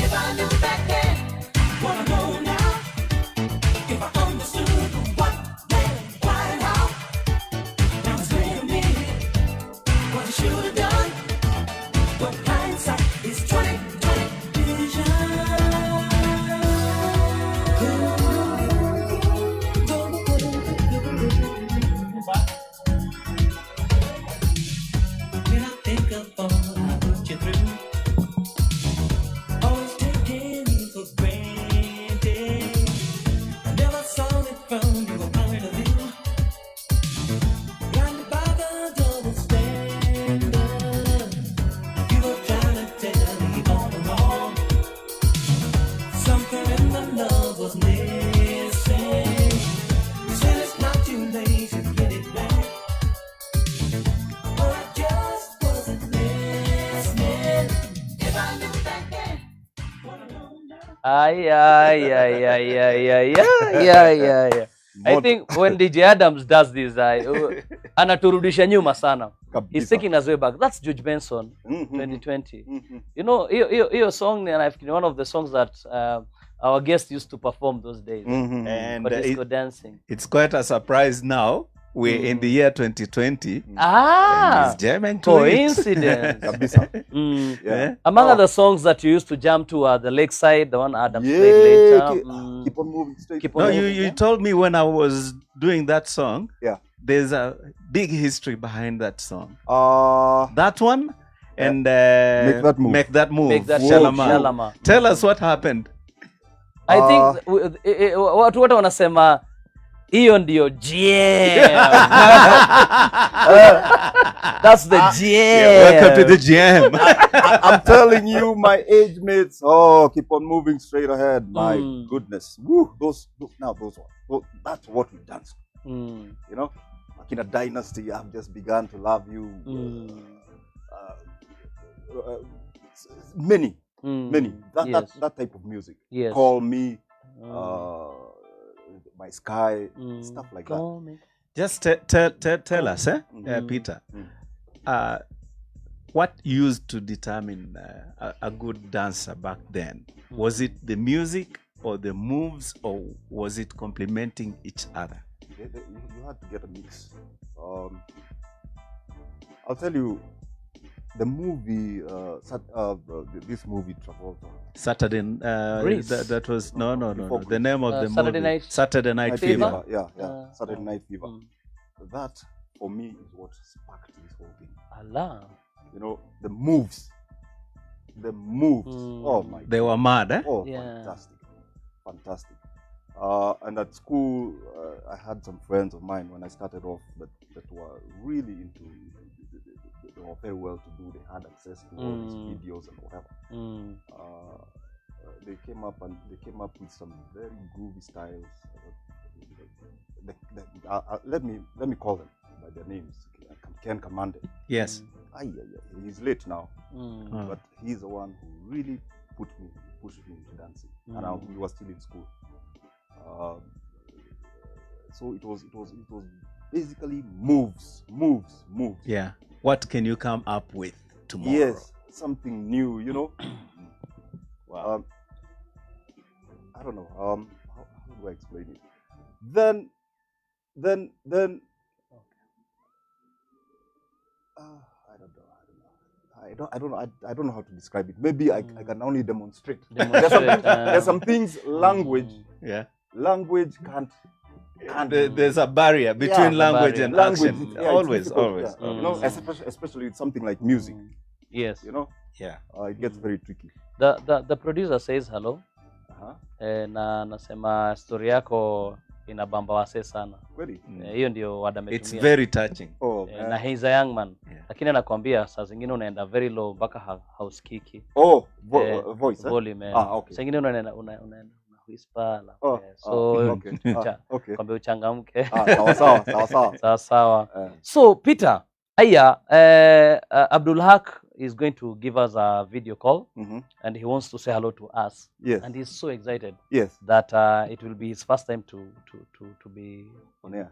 If I knew back then what I know now, if I understood what, when, why, and how, now it's clear to me what you should have done. But hindsight is 20/20 When I think of all I put you through, always taking you for granted. I never saw it from your point of view. Blinded by the double standard, you were trying to tell me all along. Something in the love was missing. You said it's not too late to get it back, but I just wasn't listening. If I knew back then what I know now. Yeah. I think when DJ Adams does this, anaturudisha nyuma sana. He's Kabisa. taking us way back. That's George Benson, 2020. You know, your song, and I've one of the songs that our guests used to perform those days. And For disco dancing. it's quite a surprise now. We're in the year 2020. Ah, He's jamming to it. coincidence. Kabisa. Yeah. Among other songs that you used to jam to are the Lakeside, the one Adams played Yeah, later. keep on moving straight. Keep on No, moving, you yeah. told me when I was doing that song, Yeah. there's a big history behind that song. Uh, That one and Make That Move. Make That Move. Make That Shalama. Shalama. Tell us what happened. I think watu wote wanasema hiyo ndio jam. That's the jam. Welcome to the jam. I'm telling you, my age mates. Oh, keep on moving straight ahead. My goodness. Woo, those that's what we dance. You know, Akina Dynasty, I've just begun to love you. Many. Yes. That type of music. Yes. Call Me, My Sky, stuff like that. Call me. Just tell us, Peter, what used to determine a good dancer back then? Was it the music or the moves, or was it complementing each other? You had to get a mix. I'll tell you, the movie, this movie Travolta. Saturday, Grease. that was no. Before The name of the Saturday movie, Night- Saturday Night Fever. Yeah. Saturday Night Fever. That for me is what sparked this whole thing. Allah. You know, the moves. Oh my They were mad, eh? Oh, Yeah. fantastic. And at school, I had some friends of mine when I started off that were really into. They were very well to do. They had access to all these videos and whatever. They came up with some very groovy styles. Let me call them by their names. Ken Commanded. Yes. He's late now, Oh. but he's the one who really pushed me into dancing, and we were still in school. So it was basically moves. Yeah. What can you come up with tomorrow? Yes, something new, you know. Wow. I don't know. How do I explain it? Then. I don't know how to describe it. Maybe I can only demonstrate. There's some things language can't. There's a barrier between language and action. Yeah, always. Yeah. You know, especially with something like music. Yes. You know, Yeah. it gets very tricky. The producer says hello. Na nasema story yako inabamba wase sana. Kweli? Hiyo ndio wada It's ametumia. very touching. Na he's a young man. Yeah. Lakini anakuambia saa zingine unaenda very low mpaka hausikiki. Voice. Volume. Okay. Saa zingine unaenda whisper. Kwambia uchangamke. Sawa. So Peter, Abdul Haq is going to give us a video call, and he wants to say hello to us. Yes. And he's so excited. Yes. That it will be his first time to be On air.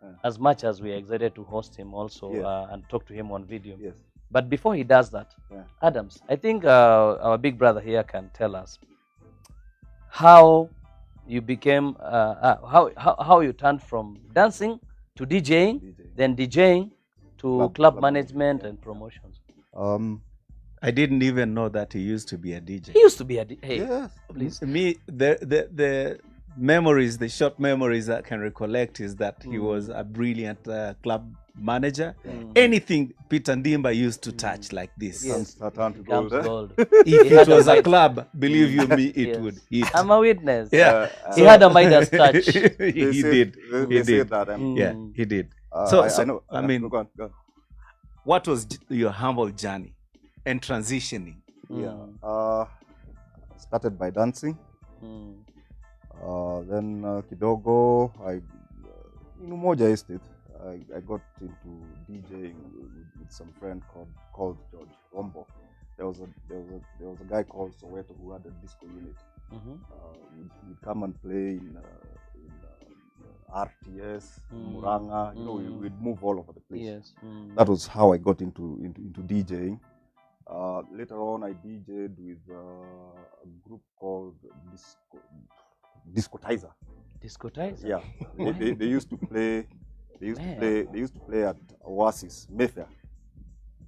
Yeah. As much as we are excited to host him also, Yes. and talk to him on video. Yes. But before he does that, Adams, I think our big brother here can tell us how you became, how you turned from dancing to DJing, then DJing to club management and promotions. I didn't even know that he used to be a DJ. He used to be a DJ. Hey, Yes. please. Me, the memories, the short memories I can recollect is that he was a brilliant club manager. Anything Peter Ndiba used to touch like this. Yes. Comes Gold. gold. If He it had was a Midas. club, believe you me, it Yes. would hit. I'm a witness. Yeah. He had a Midas touch. he did. They said that. Yeah, he did. I know. I mean, go on. what was your humble journey and transitioning? Yeah. Started by dancing. Then kidogo, Moja Estate, I got into DJing with some friend called George Wombo. There was a guy called Soweto who had a disco unit. We'd come and play in RTS, Muranga. We'd move all over the place. Yes. That was how I got into DJing. Later on, I DJed with a group called Discotizer. Discotizer? Yeah, they used to play. They used to play at Oasis, Mayfair,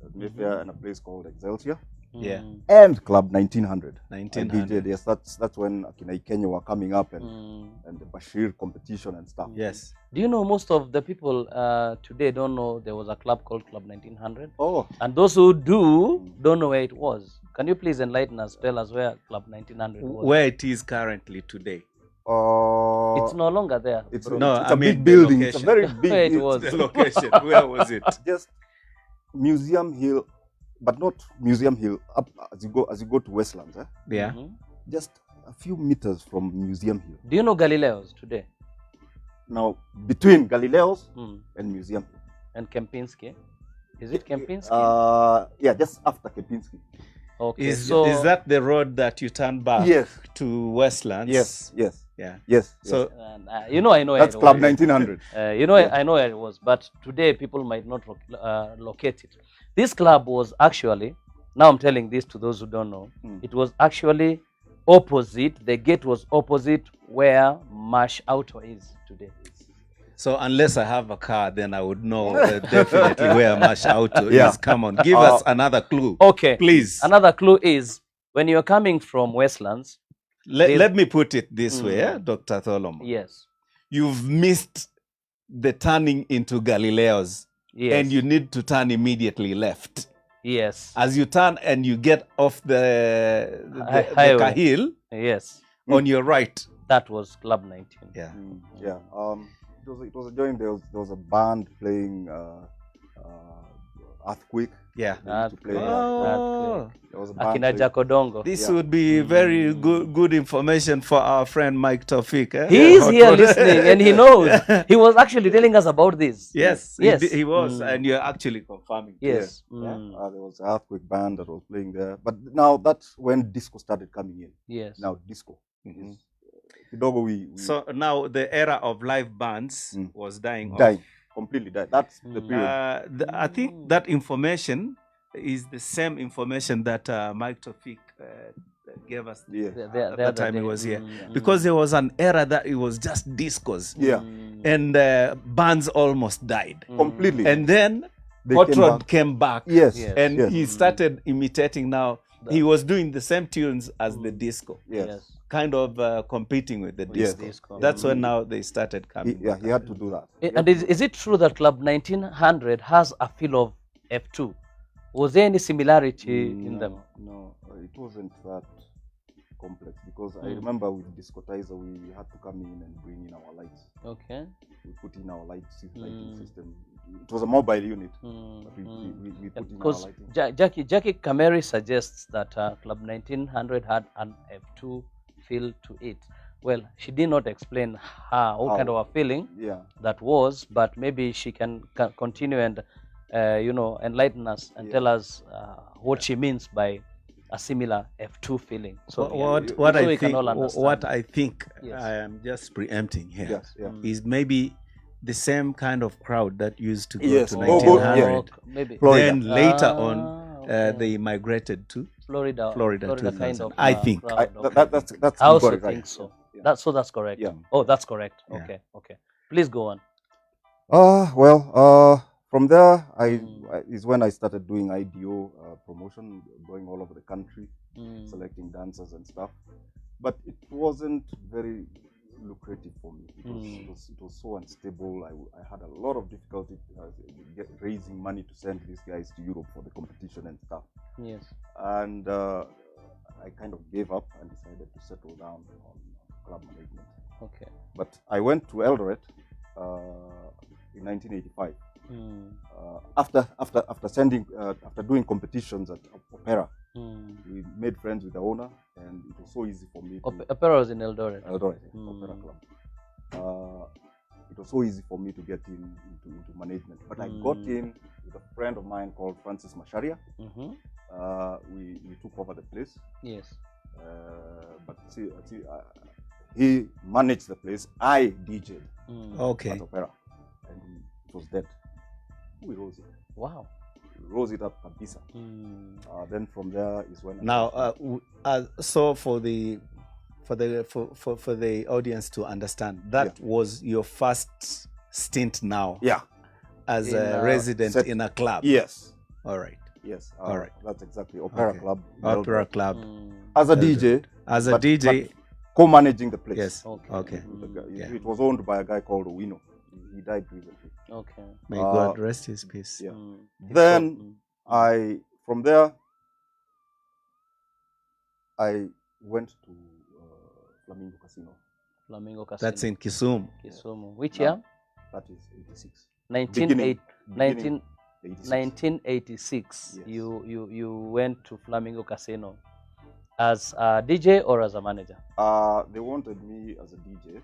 and a place called Excelsior. Yeah. And Club 1900. 1900. Yes, that's when Akina Kenya were coming up and the Bashir competition and stuff. Yes. Do you know most of the people today don't know there was a club called Club 1900? Oh. And those who do don't know where it was. Can you please enlighten us, tell us where Club 1900 was? Where it is currently today? It's no longer there. It's bro. a big building. It's a very big. Where it was. The location. Where was it? Just Museum Hill, but not Museum Hill. Up as you go to Westlands. Yeah. Just a few meters from Museum Hill. Do you know Galileo's today? Now between Galileo's and Museum Hill. And Kempinski? Is it Kempinski? Yeah, just after Kempinski. Okay. Is that the road that you turn back to Westlands? Yes. Yeah. Yes. So I know that's Club 1900. I know where it was, but today people might not locate it. This club was actually, now I'm telling this to those who don't know, it was actually opposite, the gate was opposite where Mash Auto is today. So unless I have a car, then I would know definitely where Mash Auto is. Come on, give us another clue. Okay. Please. Another clue is, when you're coming from Westlands. Let me put it this way, Dr. Tholomo. Yes. You've missed the turning into Galileo's. Yes. And you need to turn immediately left. Yes. As you turn and you get off the Kahil, yes, on your right. That was Club 19. Yeah. Yeah. It was a joint. There was a band playing Earthquake. Yeah. Earthquake. There was a band Akina Jakodongo. This would be very good information for our friend Mike Taufik. He is here listening and he knows. He was actually telling us about this. Yes. Yes. He was. And you're actually confirming. Yes. There was an Earthquake band that was playing there. But now that's when disco started coming in. Yes. Now disco. So now the era of live bands was dying off. Completely died. That's the period. I think that information is the same information that Mike Taufik gave us at the time he was here. Because there was an era that it was just discos. Yeah. And bands almost died. Completely. And then Hot Rod came back. Yes. And he started imitating now. He was doing the same tunes as the disco. Yes. Kind of competing with the disco. Yes. That's when now they started coming. He had to do that. And is it true that Club 1900 has a feel of F2? Was there any similarity in them? No, it wasn't that complex because I remember with Discotizer we had to come in and bring in our lights. Okay. We put in our lighting system. It was a mobile unit, but we put in our Because lighting. Jackie Kameri suggests that Club 1900 had an F2 feel to it. Well, she did not explain what kind of a feeling that was, but maybe she can continue and enlighten us and tell us what she means by a similar F2 feeling. So what I think Yes. I am just preempting here is Yes, maybe the same kind of crowd that used to go Yes. to Oh, 1900. maybe Florida. Then later on, okay. they migrated to Florida 2000. kind of I think. crowd, okay. That's I you also got it right. think so. Yeah. That's correct. Yeah. Oh, that's correct. Yeah. Okay. Please go on. From there, is when I started doing IDO promotion, going all over the country, selecting dancers and stuff. But it wasn't very lucrative for me. It was so unstable. I had a lot of difficulty raising money to send these guys to Europe for the competition and stuff. Yes. And I kind of gave up and decided to settle down on club management. Okay. But I went to Eldoret in 1985. After doing competitions at Opera, we made friends with the owner, and it was so easy for me. Opera was in Eldoret. Opera Club. It was so easy for me to get into management. But I got in with a friend of mine called Francis Masharia. We took over the place. Yes. But he managed the place. I DJ'd Okay. at Opera, and it was dead. We rose it. Wow. We rose it up kabisa. Then from there is when So for the audience to understand, that was your first stint now. Yeah. As a resident in a club. Yes. All right. Yes. All right. That's exactly Opera Club. Opera Club. As a DJ. As a DJ. But co-managing the place. Yes. Okay. It was owned by a guy called Owino. He died recently. Okay. May God rest his peace. Yeah. Then from there, I went to Flamingo Casino. Flamingo Casino. That's in Kisumu. Kisumu. Which year? That is 86. 1986. Yes. You went to Flamingo Casino as a DJ or as a manager? They wanted me as a DJ,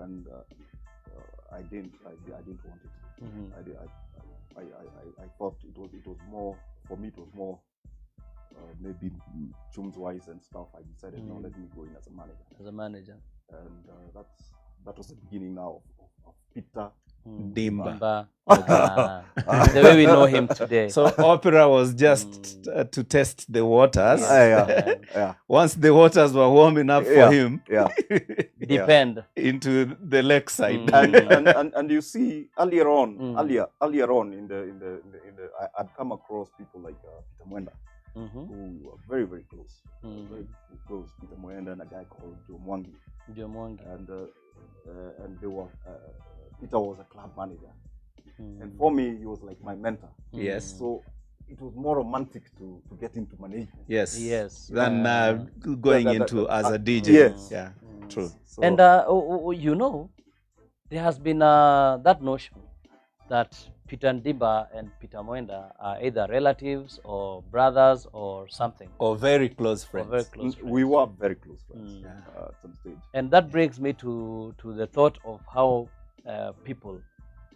and I didn't want it. I thought it was more for me. It was more maybe tunes wise and stuff. I decided no, let me go in as a manager. As a manager, and that was the beginning now of Peter Ndiba. The way we know him today. So Opera was just to test the waters. Yeah. Once the waters were warm enough for him, Depend into the lakeside. And you see earlier on in the I'd come across people like Peter Mwenda, who were very, very close. Very close. Peter Mwenda and a guy called Joe Mwangi. And they were Peter was a club manager, and for me he was like my mentor. Yes. So it was more romantic to get into management. Yes. Than going into as a DJ. Yes. Yeah. True. So, and there has been that notion that Peter Ndiba and Peter Mwenda are either relatives or brothers or something. Or very close friends. we were very close friends at some stage. And that brings me to the thought of how people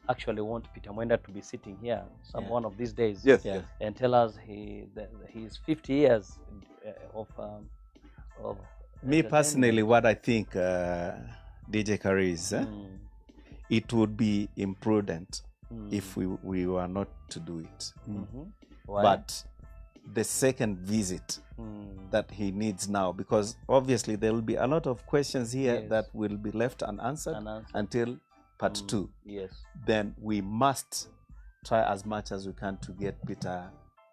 actually want Peter Mwenda to be sitting here one of these days. Yes. And tell us he's 50 years of Me personally, what I think, DJ Kari, is it would be imprudent if we were not to do it. But the second visit that he needs now, because obviously there will be a lot of questions here that will be left unanswered until part 2. Yes. Then we must try as much as we can to get Peter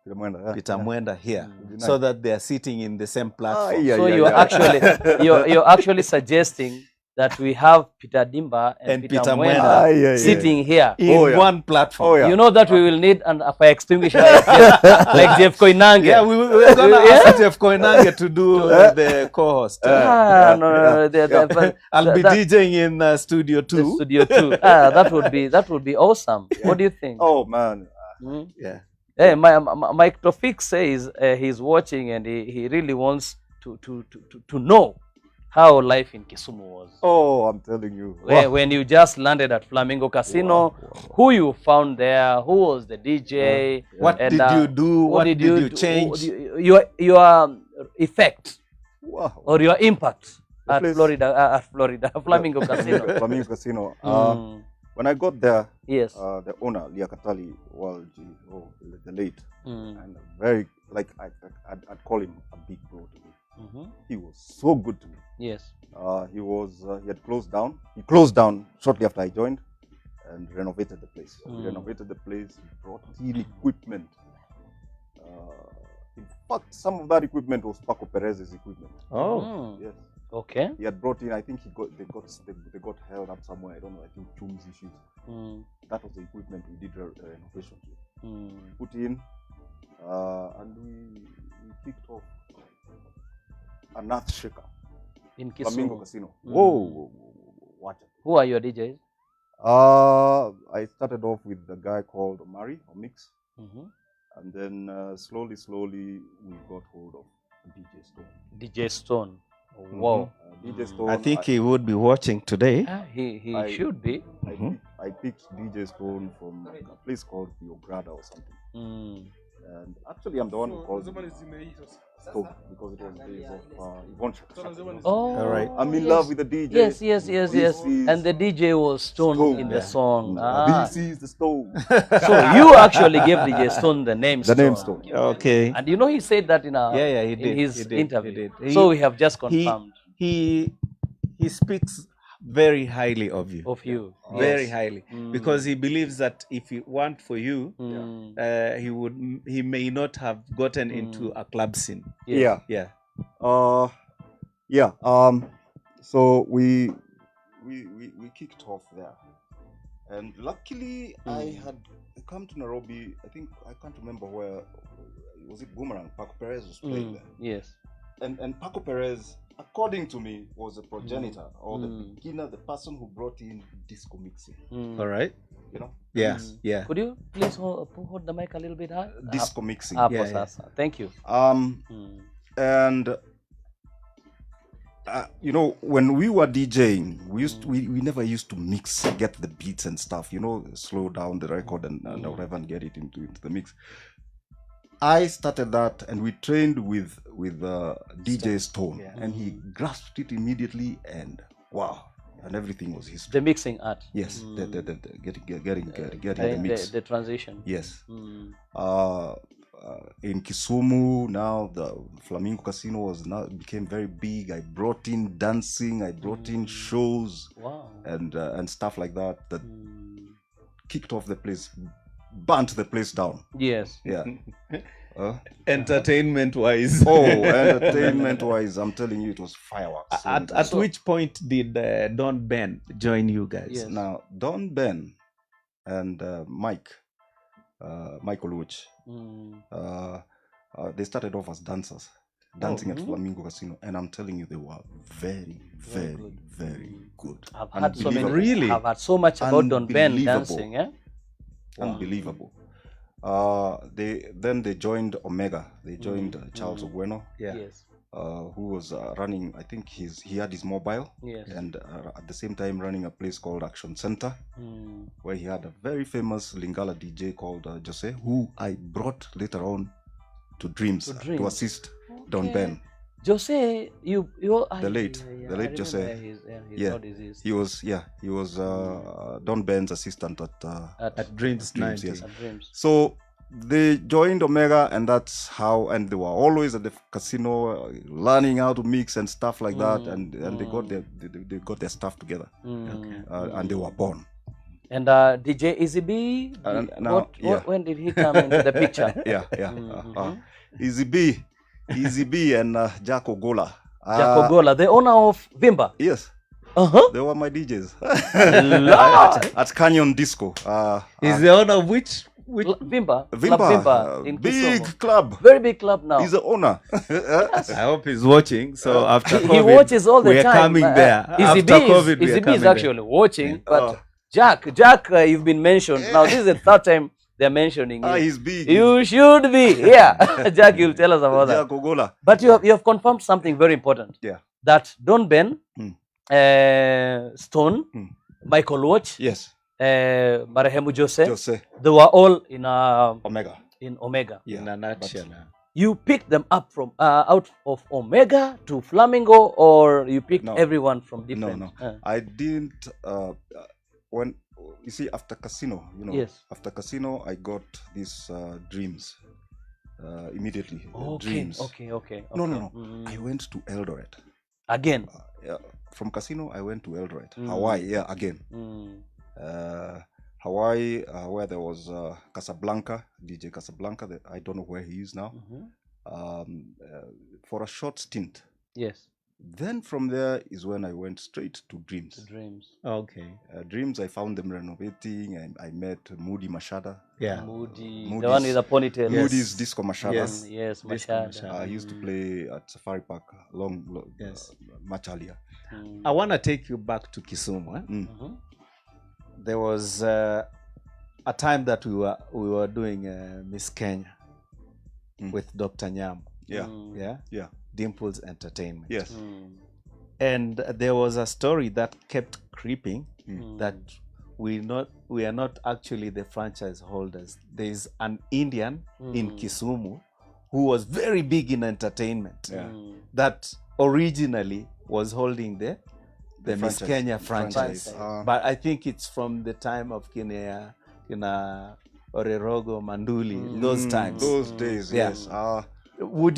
Mwenda here, so that they are sitting in the same platform. You're actually suggesting that we have Peter Dimba and, And Peter Peter Mwenda Mwenda. Yeah. sitting here. in one platform. Oh, yeah. You know that we will need a fire extinguisher like Jeff Koinange. Yeah, we're gonna ask Jeff Koinange to do the co-host. No. I'll be DJing in Studio 2. Studio 2. That would be awesome. What do you think? Oh man. Mm? Yeah. Hey, Mike Tofik says he's watching and he really wants to know how life in Kisumu was. Oh, I'm telling you. When you just landed at Flamingo Casino, who you found there, who was the DJ, What and, did you do? What did you do? change? Your effect Wow. or your impact at place- Florida, Flamingo Casino. Flamingo Casino. Mm. When I got there, Yes. the owner, Liakatali, the late, Mm. and very, like, I'd call him a big bro to me. Mhm. He was so good to me. Yes. He had closed down. He closed down shortly after I joined and renovated the place. He renovated the place, he brought in equipment. In fact, some of that equipment was Paco Perez's equipment. Oh. Mm. Yes. Okay. He had brought in, I think they got held up somewhere, I don't know, I think Chum's issues. Mm. That was the equipment we did renovations with. Mm. Put in, and we kicked off an earth shaker. In Flamingo Kisumu. Casino. Mm. Whoa, watch it. Who are your DJs? I started off with the guy called Mari or Mix, Mhm. and then slowly we got hold of DJ Stone. DJ Stone. Wow. DJ Stone. I think he would be watching today. He I- should be. I picked DJ Stone from a place called Biograda or something. Mm. And actually, I'm the one who called him Stone because it was the days of Yvonne Shaka. Oh. All right. I'm in yes. love with the DJ. Yes. This is And the DJ was Stone in the song. This is the Stone. So you actually gave DJ Stone the name The Stone. name Stone. Okay. And you know he said that in he did. in his He did. interview. He did. So we have just confirmed He speaks very highly of you. of you. Very Yes. highly, Mm. because he believes that if he weren't for you, Mm. he may not have gotten into a club scene. Yes. Yeah. Yeah. So we kicked off there, and luckily I had come to Nairobi. I think I can't remember where was it. Boomerang. Paco Perez was playing there, Yes. and Paco Perez, according to me, was a progenitor or the beginner, the person who brought in disco mixing. Mm. All right. You know, Yeah. Yeah. Could you please hold the mic a little bit high? disco mixing. Hapo Yeah, yeah. sasa. Thank you. Mm. And you know, when we were DJing, we never used to get the beats and stuff, you know, slow down the record and whatever and get it into the mix. I started that, and we trained with DJ Stone, and he grasped it immediately, and wow, and everything was history. The mixing art. Yes, the getting the mix. The transition. Yes. Mm. In Kisumu now, the Flamingo Casino became very big. I brought in dancing, I brought in shows, Wow. and stuff like that kicked off the place, burnt the place down. Yes. Yeah. Entertainment wise. Entertainment wise, I'm telling you, it was fireworks. At which point did Don Ben join you guys? Yes. Now, Don Ben and Michael Wuch, they started off as dancers, dancing at Flamingo Casino, and I'm telling you, they were very, very, very good. I've heard so many. Unbelievable. Really? I've heard so much about Don Ben Unbelievable. dancing. Eh? Unbelievable. They joined Omega. They joined Charles Ogueno, Yeah. Yes. who was running. I think he had his mobile, Yes. and at the same time running a place called Action Center, Mm. where he had a very famous Lingala DJ called Jose, who I brought later on to Dreams to Dreams. assist Don Ben. Jose, you The late I Jose. remember his Yeah. how disease. He was Don Ben's assistant at At Dreams Dreams, 90. yes. At Dreams. So they joined Omega, and that's how, and they were always at the casino learning how to mix and stuff like that, and they got their stuff together, and they were born. And DJ Easy B, now, when did he come into the picture? Easy B and Jack Ogola. Jacob Gola, the owner of Vimba. Yes. They were my DJs Lord. at Canyon Disco. Is the owner of which? Vimba. Club Vimba, Vimba in big Kisumu. club. Very big club now. He's the owner. I hope he's watching. So after He COVID, watches all the we are time. coming there. Easy After B COVID, we are is coming actually watching. Yeah. But Jack, you've been mentioned. Now this is the third time they're mentioning you. He's big. You should be. Yeah. Jack, you'll tell us about that. Jack Ogola. But you have confirmed something very important. Yeah. That Don Ben, Mm. Stone, Michael Watch, Yes. Marehemu Jose, Jose. they were all in Omega. Omega. Yeah. In a nutshell. You picked them up from out of Omega to Flamingo, or you picked No. everyone from different? No. I didn't. When you see after Casino, Yes. After Casino, I got these dreams immediately. Dreams. Okay. No. I went to Eldoret. Again. From Casino, I went to Eldoret, Hawaii. Yeah, again. Hawaii, where there was Casablanca, DJ Casablanca. I don't know where he is now. For a short stint. Yes. Then from there is when I went straight to Dreams. Okay. Dreams, I found them renovating, and I met Moody Mashada. Yeah. Moody, Moody's- the one with the ponytail. Yes. Moody's Disco Mashada. Yes, Disco Mashada. Mashada. I used to play at Safari Park Yes. much earlier. I want to take you back to Kisumu. There was a time that we were doing Miss Kenya with Dr. Nyam. Yeah. Yeah. Dimples Entertainment. Yes. And there was a story that kept creeping that we are not actually the franchise holders. There is an Indian in Kisumu who was very big in entertainment that originally was holding the Miss franchise. Kenya franchise. But But I think it's from the time of Kina Orerogo, Manduli, those times. those days, Yeah. yes. Would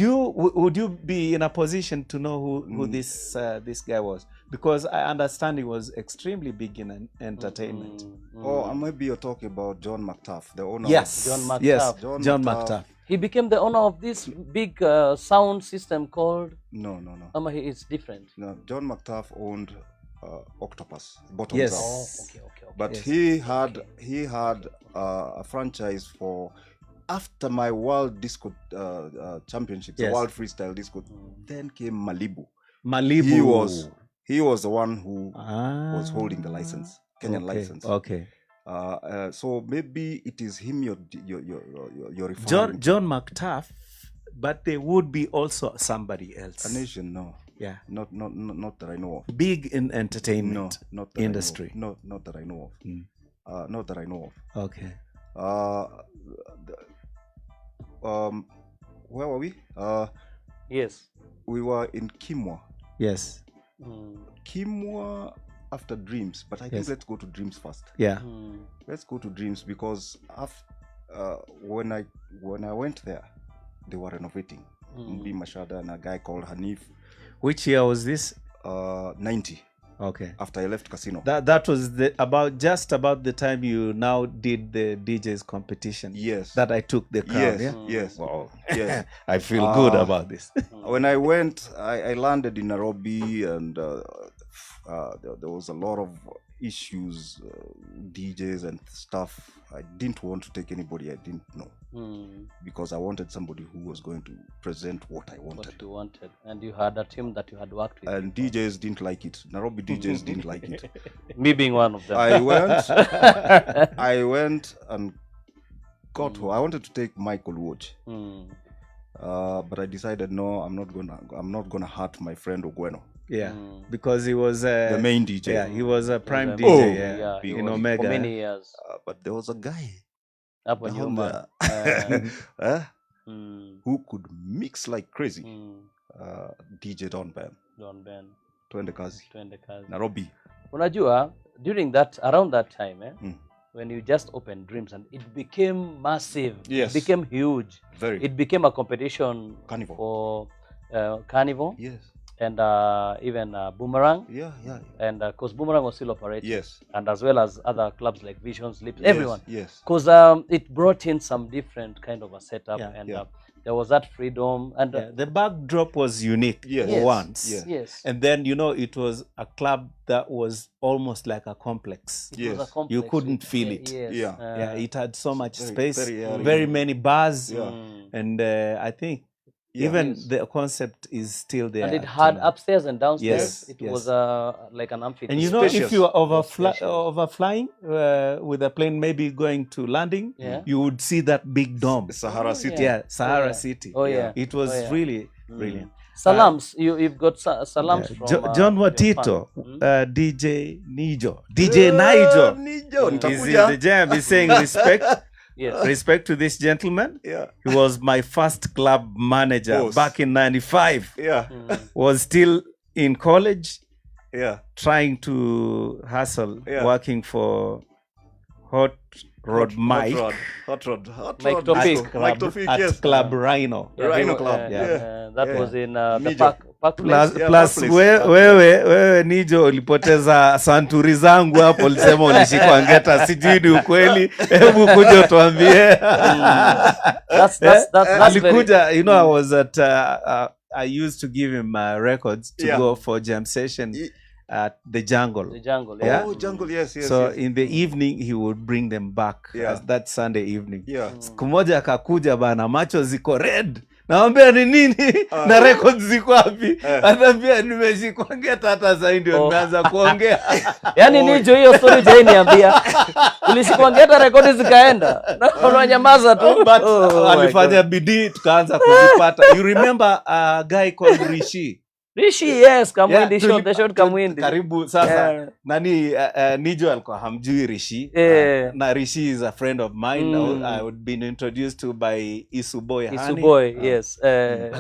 you be in a position to know who this guy was? Because I understand he was extremely big in entertainment. Or maybe you're talking about John McTuff, the owner. Yes, John McTuff. yes, John John McTuff. McTuff. He became the owner of this big sound system called. No. It's different. No, John McTuff owned Octopus. Bottoms Yes. Up. Okay. But Yes. he had a franchise for after my World Disco Championships, Yes. the World Freestyle Disco. Then came Malibu. Malibu. He was the one who was holding the license, Kenyan license. Okay. So maybe it is him you're referring to. John McTuff, but there would be also somebody else. A nation, no. Yeah. Not that I know of. Big in entertainment Not that industry. I know of. Not that I know of. Not that I know of. Okay. Where were we? Yes. We were in Kimwa. Yes. Kimwa after Dreams, but I think Yes. let's go to Dreams first. Yeah. Let's go to Dreams because when I went there, they were renovating. Mbi Mashada and a guy called Hanif. Which year was this? 90 Okay. after I left Casino. That was just about the time you now did the DJs competition. Yes. That I took the crown. Yes. Yeah. Yes. Wow. Yes. I feel good about this. When I went, I landed in Nairobi, and there was a lot of issues, DJs and stuff. I didn't want to take anybody I didn't know because I wanted somebody who was going to present what I wanted. What you wanted, and you had a team that you had worked with. And DJs didn't like it. Nairobi DJs didn't like it. Me being one of them. I went and got who I wanted to take Michael Watch. But I decided no, I'm not gonna hurt my friend Ogweno. Yeah. Because he was The main DJ. Yeah, he was a prime Oh, DJ. yeah, he in was Omega. for many years. But there was a guy Up on down your there who could mix like crazy. DJ Don Ben. Don Ben. Twende kazi. Twende kazi. Nairobi. Unajua, around that time, when you just opened Dreams and it became massive, Yes. it became huge. Very. It became a competition Carnival. for Carnival Yes. and even Boomerang. Yeah. And because Boomerang was still operating. Yes. And as well as other clubs like Vision, Sleeps, everyone. Yes. Because it brought in some different kind of a setup, Yeah, and yeah. There was that freedom, and The backdrop was unique Yes. once. Yeah. yes, And then, it was a club that was almost like a complex. it was a Yes. complex. You couldn't feel it. Yes. Yeah. Yeah, it had so much Very- space, very airy. very many bars, Yeah. and I think Yeah. even Yes. the concept is still there. And it till had now. upstairs and downstairs. Yes, It yes. was like an amphitheater. And if Spacious. you are Spacious. overflying with a plane, maybe going to landing, Yeah. you would see that big dome. Sahara City. Yeah, Sahara yeah. City. Oh, yeah. It was Oh, yeah. really brilliant. Salams, you've got salams from John your Watito, fan. DJ Nijo, DJ Nijo. Nijo, He's in nitakuja. the jam. He's saying respect. Yes. Respect to this gentleman. Yeah. He was my first club manager Boss. back in 95. Yeah. Was still in college, Yeah. trying to hustle, Yeah. working for Hot Rod Mike Hot Rod. Mike Tofik. Mike Tofik, at yes. Club Rhino. Yeah, Rhino Rhino, Club, yeah. That Yeah. was in the Nijo. park Plus, place. Yeah, plus that place. wewe Nijo ulipoteza santuri zangu hapo, ulisema ulishikwa ngeta, sijui ni ukweli. Hebu kuja tuambie. That's very, Alikuja, I was at I used to give him records to Yeah. go for jam session at the jungle. the jungle. Yeah. Oh, jungle, yes, yes. So yes. in the evening he would bring them back. Yeah. That Sunday evening. Yeah. Siku moja akakuja bana, macho ziko red. Naambia ni nini? Na records ziko wapi? Anambia nimeshikwa ngeta, hata sasa ndio nimeanza kuongea. Yaani Nijo, hiyo story je niambia. Ulishikwa ngeta, rekodi zikaenda. Na unanyamaza tu. But Oh my alifanya God. bidii tukaanza kuzipata. You remember a guy called Rishi? Rishi, yes, Kamwindi Yeah, shot, the shot Kamwindi. Karibu sasa. Yeah. Nani Nijo alikuwa hamjui Rishi. Na Rishi is a friend of mine. I would been introduced to by Isu Boy Hani. Isu Boy, yes.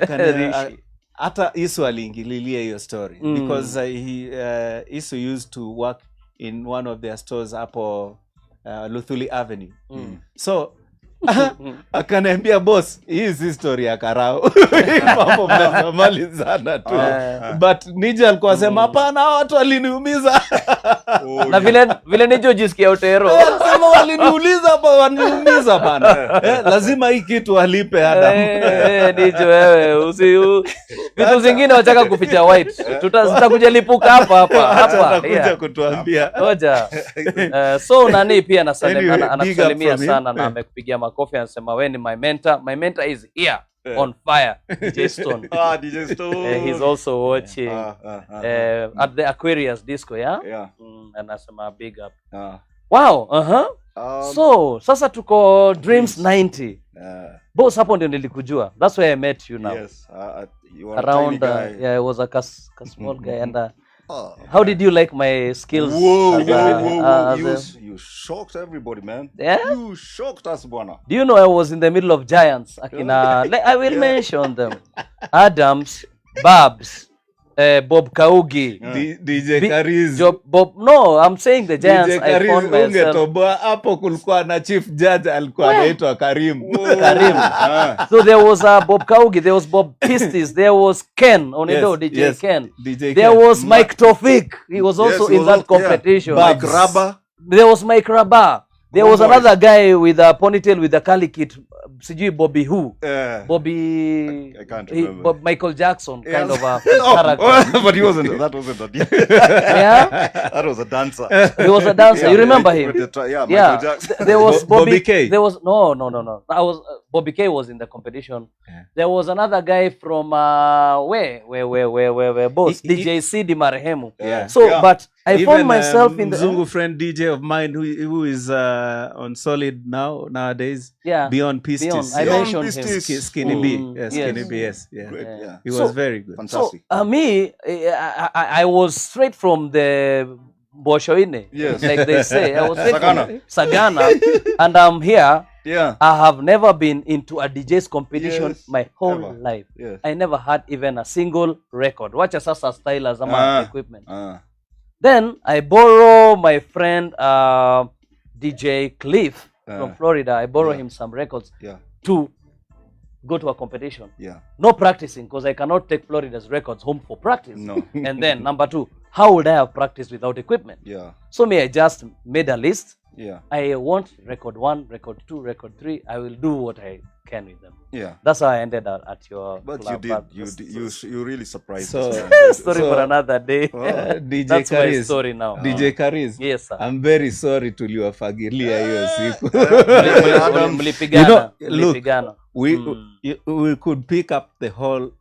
Rishi. Hata Isu aliingililia hiyo story because Isu used to work in one of their stores hapo Luthuli Avenue. So akaniambia boss, hii si story ya karao. Mambo mnamalizana tu. But Nijo alikuwa sema hapana, watu waliniumiza. Na vile Nijo jisikia utero. Sema waliniumiza bana. Lazima hii kitu walipe Adam. Nijo wewe, vitu zingine wataka kuficha white. Tutakuja lipuka hapa. Atakuja kutuambia. Ngoja. So nani pia Anyway, anakusalimia big up from sana him. na amekupigia makofi, anasema wewe ni my mentor. My mentor is here on fire. DJ Stone. DJ Stone. He's also watching at the Aquarius Disco, yeah? Yeah. Anasema big up. Ah. Wow, so sasa tuko Dreams 90. Boss, hapo ndio nilikujua. That's where I met you now. Yes. You are Around a tiny guy. I was a small guy, and how did you like my skills? Whoa. as You shocked everybody, man. Yeah? You shocked us, bwana. do you know I was in the middle of giants? Akina, I will mention them. Adams, Babs, Bob Kaugi. DJ Kariz. No, I'm saying the giants. DJ I found Kariz myself. ungetoboa hapo, kulikuwa na chief judge alikuwa anaitwa Karim. Karim. So there was Bob Kaugi, there was Bob Pistis, there was Ken Onido, Yes, DJ yes, Ken. DJ There Ken. was Mike Tofik. He was also Yes, he in was that also- competition. Yeah. Mike Raba. There was Mike Rabah. There was boys. another guy with a ponytail with a curly kit. Sijui Bobby who? Bobby. I can't remember. Michael Jackson kind Yes. of a character. But he wasn't. That wasn't that. Yeah, That was a dancer. he was a dancer. Yeah, You remember with him? Yeah, Michael Yeah. Jackson. There was Bobby K. There was no. That was Bobby K was in the competition. Yeah. There was another guy from where boss DJ CD Marehemu. Yeah. So, Yeah. but I Even, found myself in the Mzungu friend DJ of mine who is on Solid nowadays. yeah. Beyond Pistis. Beyond. I Beyond mentioned him. Pistis. Skinny B. Mm, Yeah, Skinny yes. B. Yes. Yeah. Great, Yeah. yeah. He So- was very good. Fantastic. So me, I was straight from the Boshoine. Yes. Like they say. I was straight Sagana. from Sagana. And I'm here. Yeah. I have never been into a DJ's competition Yes, my whole ever. life. Yes. I never had even a single record. Wacha sasa stylers ama equipment. Then I borrow my friend DJ Cliff from Florida. I borrow him some records Yeah. to go to a competition. Yeah. No practicing, because I cannot take Florida's records home for practice. No. And then number two, how would I have practiced without equipment? Yeah. So me, I just made a list. Yeah. I want record 1, record 2, record 3. I will do what I can with them. Yeah. That's how I ended up at your But club. you really surprised So- us, man. Story for another day. DJ That's my Karis, story now. DJ Karis, Yes, sir. I'm very sorry tuliwafagilia hiyo siku. Mlipigana. look, Mlipigana. we could pick up the whole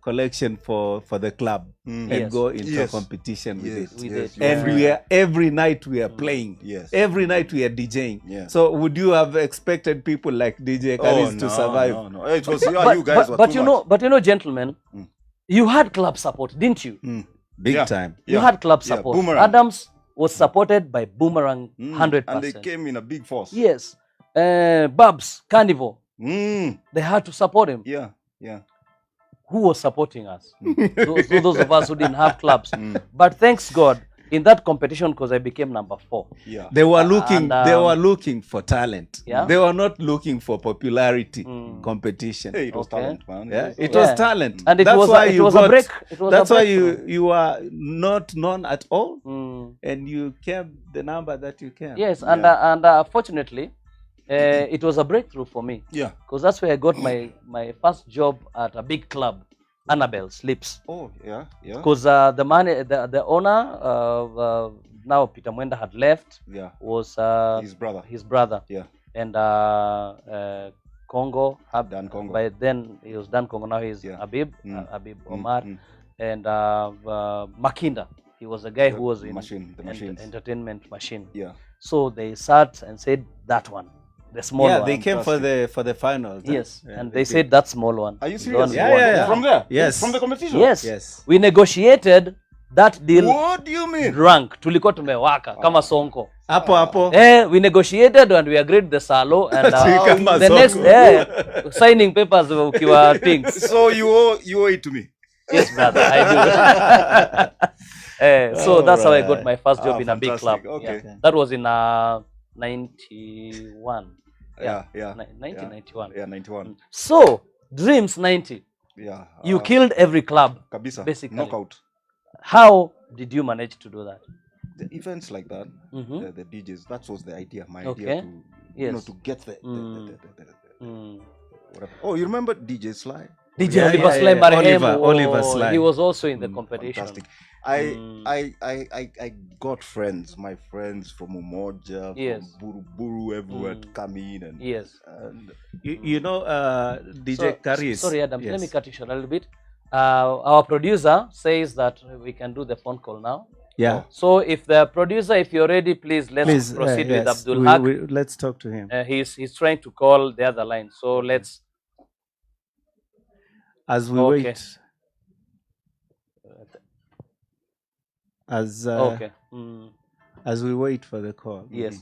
collection for the club and Yes. go into Yes. competition with it. We Yes, did. you're And free. we are every night we are playing. Yes. Every night we are DJing. Yeah. So would you have expected people like DJ Karis to survive? No. It was you guys were but too you much. know, gentlemen, you had club support, didn't you? Big Yeah. time. You Yeah. had club Yeah, support. Boomerang. Adams was supported by Boomerang 100%. And they came in a big force. Yes. Babs, Carnival, Mm. they had to support him. Yeah. Who was supporting us? those of us who didn't have clubs. But thanks God, in that competition, because I became number 4. Yeah. They were looking. And, they were looking for talent. Yeah. They were not looking for popularity competition. Hey, it was Okay. talent, man. Yeah, it Yeah. was talent, And it that's was why it you was got, a break. It was That's a why breakthrough. you are not known at all, Mm. and you came the number that you came. Yes, and fortunately, it was a breakthrough for me. Yeah. Because that's where I got my first job at a big club, Annabelle's Lips. Oh, yeah. Because the owner, now Peter Mwenda had left, Yeah. was His brother. Yeah. Yeah. And Congo. Dan Congo. By then he was Dan Congo. Now he's Yeah. Habib, Mm. Habib Omar, Mm. and Makinda. He was a guy who was in machine, the machines. entertainment machine. Yeah. So they sat and said that one, the small Yeah, one. they came for the finals. Yes, Yeah, and they they did. said that small one. Are you is the one serious? we Yeah, want. yeah, yeah. From there? Yes. From the competition? Yes. Yes. We negotiated that deal What do you mean? drunk. Tulikuwa tumewaka kama sonko. Hapo. We negotiated and we agreed the salo and Kama the next sonko. signing papers ukiwa things. So you owe it to me. Yes, brother, I do. So that's how I got Alright. my first job in a big club. fantastic. Okay. Yeah. That was in 91. Yeah. 1991. Yeah, 91. So, Dreams 90. Yeah. You killed every club. Kabisa. basically. Knockout. How did you manage to do that? The events like that, Mhm. the DJs, that was the idea. My Okay. idea to, Yes. to get the Mm. whatever. Oh, you remember DJ Sly? DJ Yeah, Oliver yeah, Sly yeah. Marehemu, Oliver Sly. he was also in the competition. Fantastic. Mm. I got friends, my friends from Umoja, Yes. from Buru, everywhere to come in and Yes. You know, DJ Karis. Sorry, Adam, Yes. let me cut you short a little bit. Our producer says that we can do the phone call now. Yeah. So if the producer, if you're ready, please let's proceed with yes. Abdul Haq. Let's talk to him. He's trying to call the other line. So let's. As we Okay. wait. As Okay. as we wait for the call. Yes.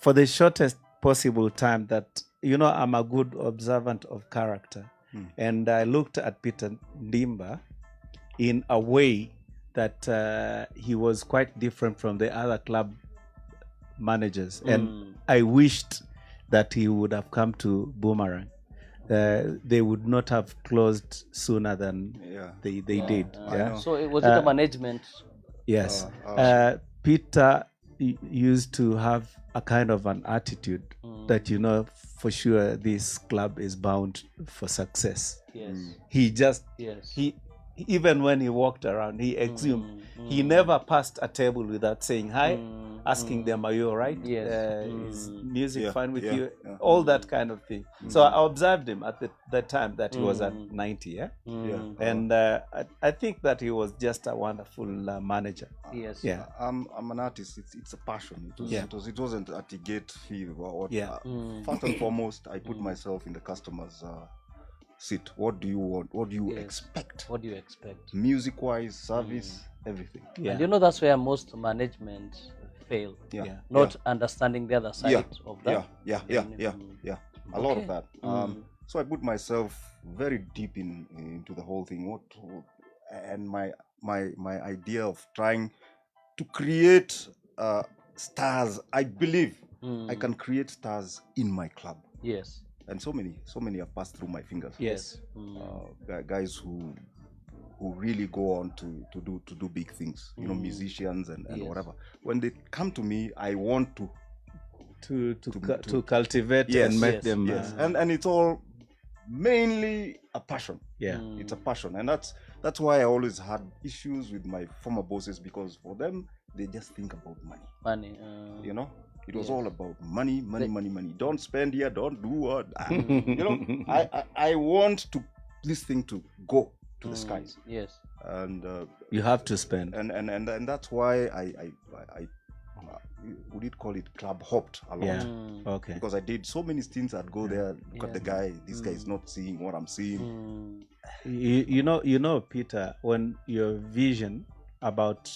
For the shortest possible time that I'm a good observant of character. And I looked at Peter Ndiba in a way that he was quite different from the other club managers. And I wished that he would have come to Boomerang. They would not have closed sooner than they did. Yeah. So was it a management? Yes. Peter used to have a kind of an attitude that, for sure this club is bound for success. Yes. He just, Yes. even when he walked around, he exhumed. He never passed a table without saying hi, asking them, "Are you all right? Yes. Is music fine with yeah, you?" yeah. All that kind of thing. So I observed him at that time that he was at 90. Yeah. And I think that he was just a wonderful manager. Yes. Yeah. I'm an artist. It's a passion. It wasn't at a gate fee or what. Yeah. First and foremost, I put myself in the customer's seat. What do you want? What do you Yes. expect? What do you expect? Music-wise, service, everything. Yeah. And that's where most management fail. Yeah. Not understanding the other side of that. Yeah. A lot of that. So I put myself very deep into the whole thing. And my idea of trying to create stars. I believe I can create stars in my club. Yes. And so many have passed through my fingers. Yes. Guys who who really go on to do big things. You know, musicians and Yes. whatever. When they come to me, I want to to cultivate Yes, and make yes, them yes, and it's all mainly a passion. yeah. It's a passion, and that's why I always had issues with my former bosses, because for them they just think about money. Money. You know, it was Yes. all about money, money. Don't spend here, don't do what. You know, I want to this thing to go to the skies, Yes. and You have to spend. and that's why I would it call it club hopped a lot. Yeah. Okay. Because I did so many stints. I'd go there, look at the guy. This guy is not seeing what I'm seeing. You know, Peter, when your vision about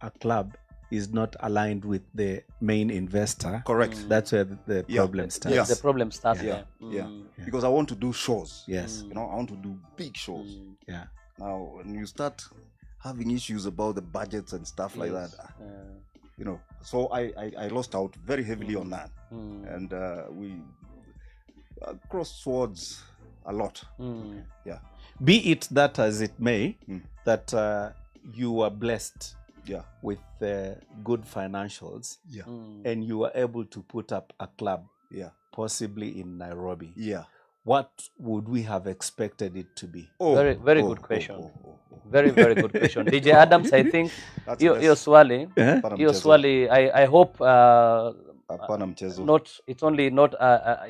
a club is not aligned with the main investor, Correct. that's where the Yeah. problem starts. Yeah. The problem starts Yeah. there. Yeah. Because I want to do shows. Yes. You know, I want to do big shows. Yeah. Now, when you start having issues about the budgets and stuff like that, you know, so I lost out very heavily on that, and we crossed swords a lot. Yeah. Be it that as it may, that you were blessed Yeah. with good financials, Yeah. and you were able to put up a club, Yeah. possibly in Nairobi. Yeah. What would we have expected it to be? Very good question. Very good question. DJ Adams, I think That's hiyo swali, Hapana hiyo mchezo. swali, I hope Hapana mchezo. not, it's only not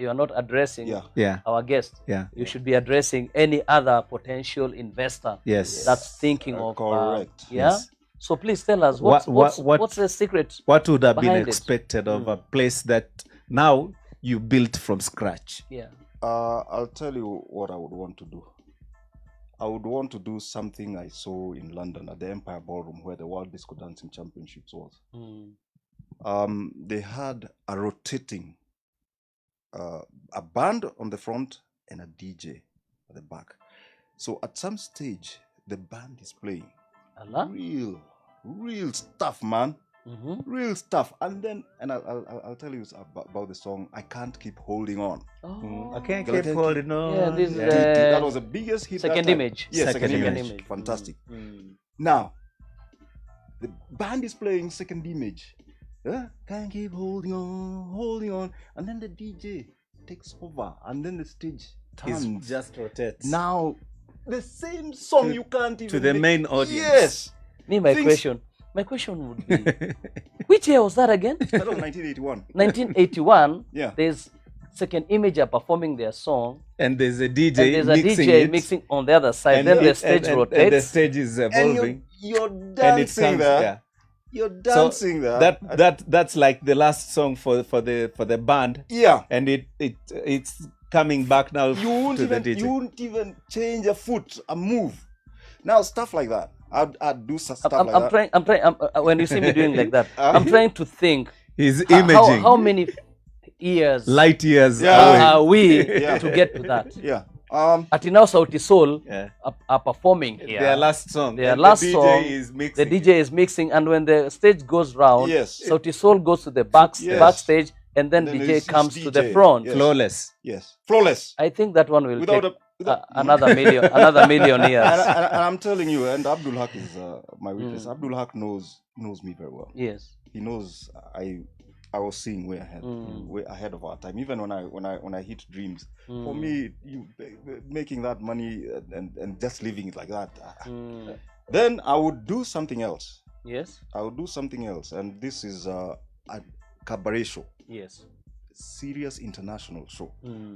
you are not addressing Yeah. Yeah. our guest. Yeah. You should be addressing any other potential investor Yes. that's thinking of correct. yeah. Yes. So please tell us What- what's the secret? What would have been behind it? expected of a place that now you built from scratch? Yeah. I'll tell you what I would want to do. I would want to do something I saw in London at the Empire Ballroom, where the World Disco Dancing Championships was. They had a rotating, a band on the front and a DJ at the back. So at some stage, the band is playing Allah? real stuff, man. Real stuff. And then, and I'll tell you about the song I Can't Keep Holding On. Oh. I can't Keep keep holding on. Yeah, this is That was the biggest hit. Second that time. Image. Yes, Second second, Image. image. Fantastic. Now, the band is playing Second Image. Can't keep holding on. And then the DJ takes over. And then the stage turns. It just rotates. Now, the same song To- you can't even... to the main audience. Yes. My question would be, which year was that again? That was 1981. 1981. Yeah. There's Second Image are performing their song, And there's a DJ and there's a mixing DJ it, mixing on the other side. and Then the it- stage and rotates. the stage is And evolving. you're And it dancing comes, there. yeah. You're dancing there. That's like the last song for the band, Yeah. and it's coming back now You won't to the DJ. even change a foot, a move. Now stuff like that. I'd do stuff like I'm that. trying. When you see me doing like that, I'm trying to think. He's imaging How many years light years Yeah. away. are we Yeah. to get to that? Yeah. Ati now Sauti Soul Yeah. are performing here. Their last song. Their and last the DJ song, is the mixing. DJ is mixing, and when the stage goes round, Yes. Sauti Soul goes to the backstage, and then Then DJ there's comes this to the DJ. front. Yes. Flawless. Yes. Flawless. I think that one will Without take without- another million years. and I'm telling you, and Abdul Haq is my witness. Abdul Haq knows me very well. Yes. He knows I was seeing way ahead of our time. Even when I hit dreams, for me, making that money and just living it like that, then I would do something else. Yes. I would do something else, and this is a cabaret show, Yes. serious international show,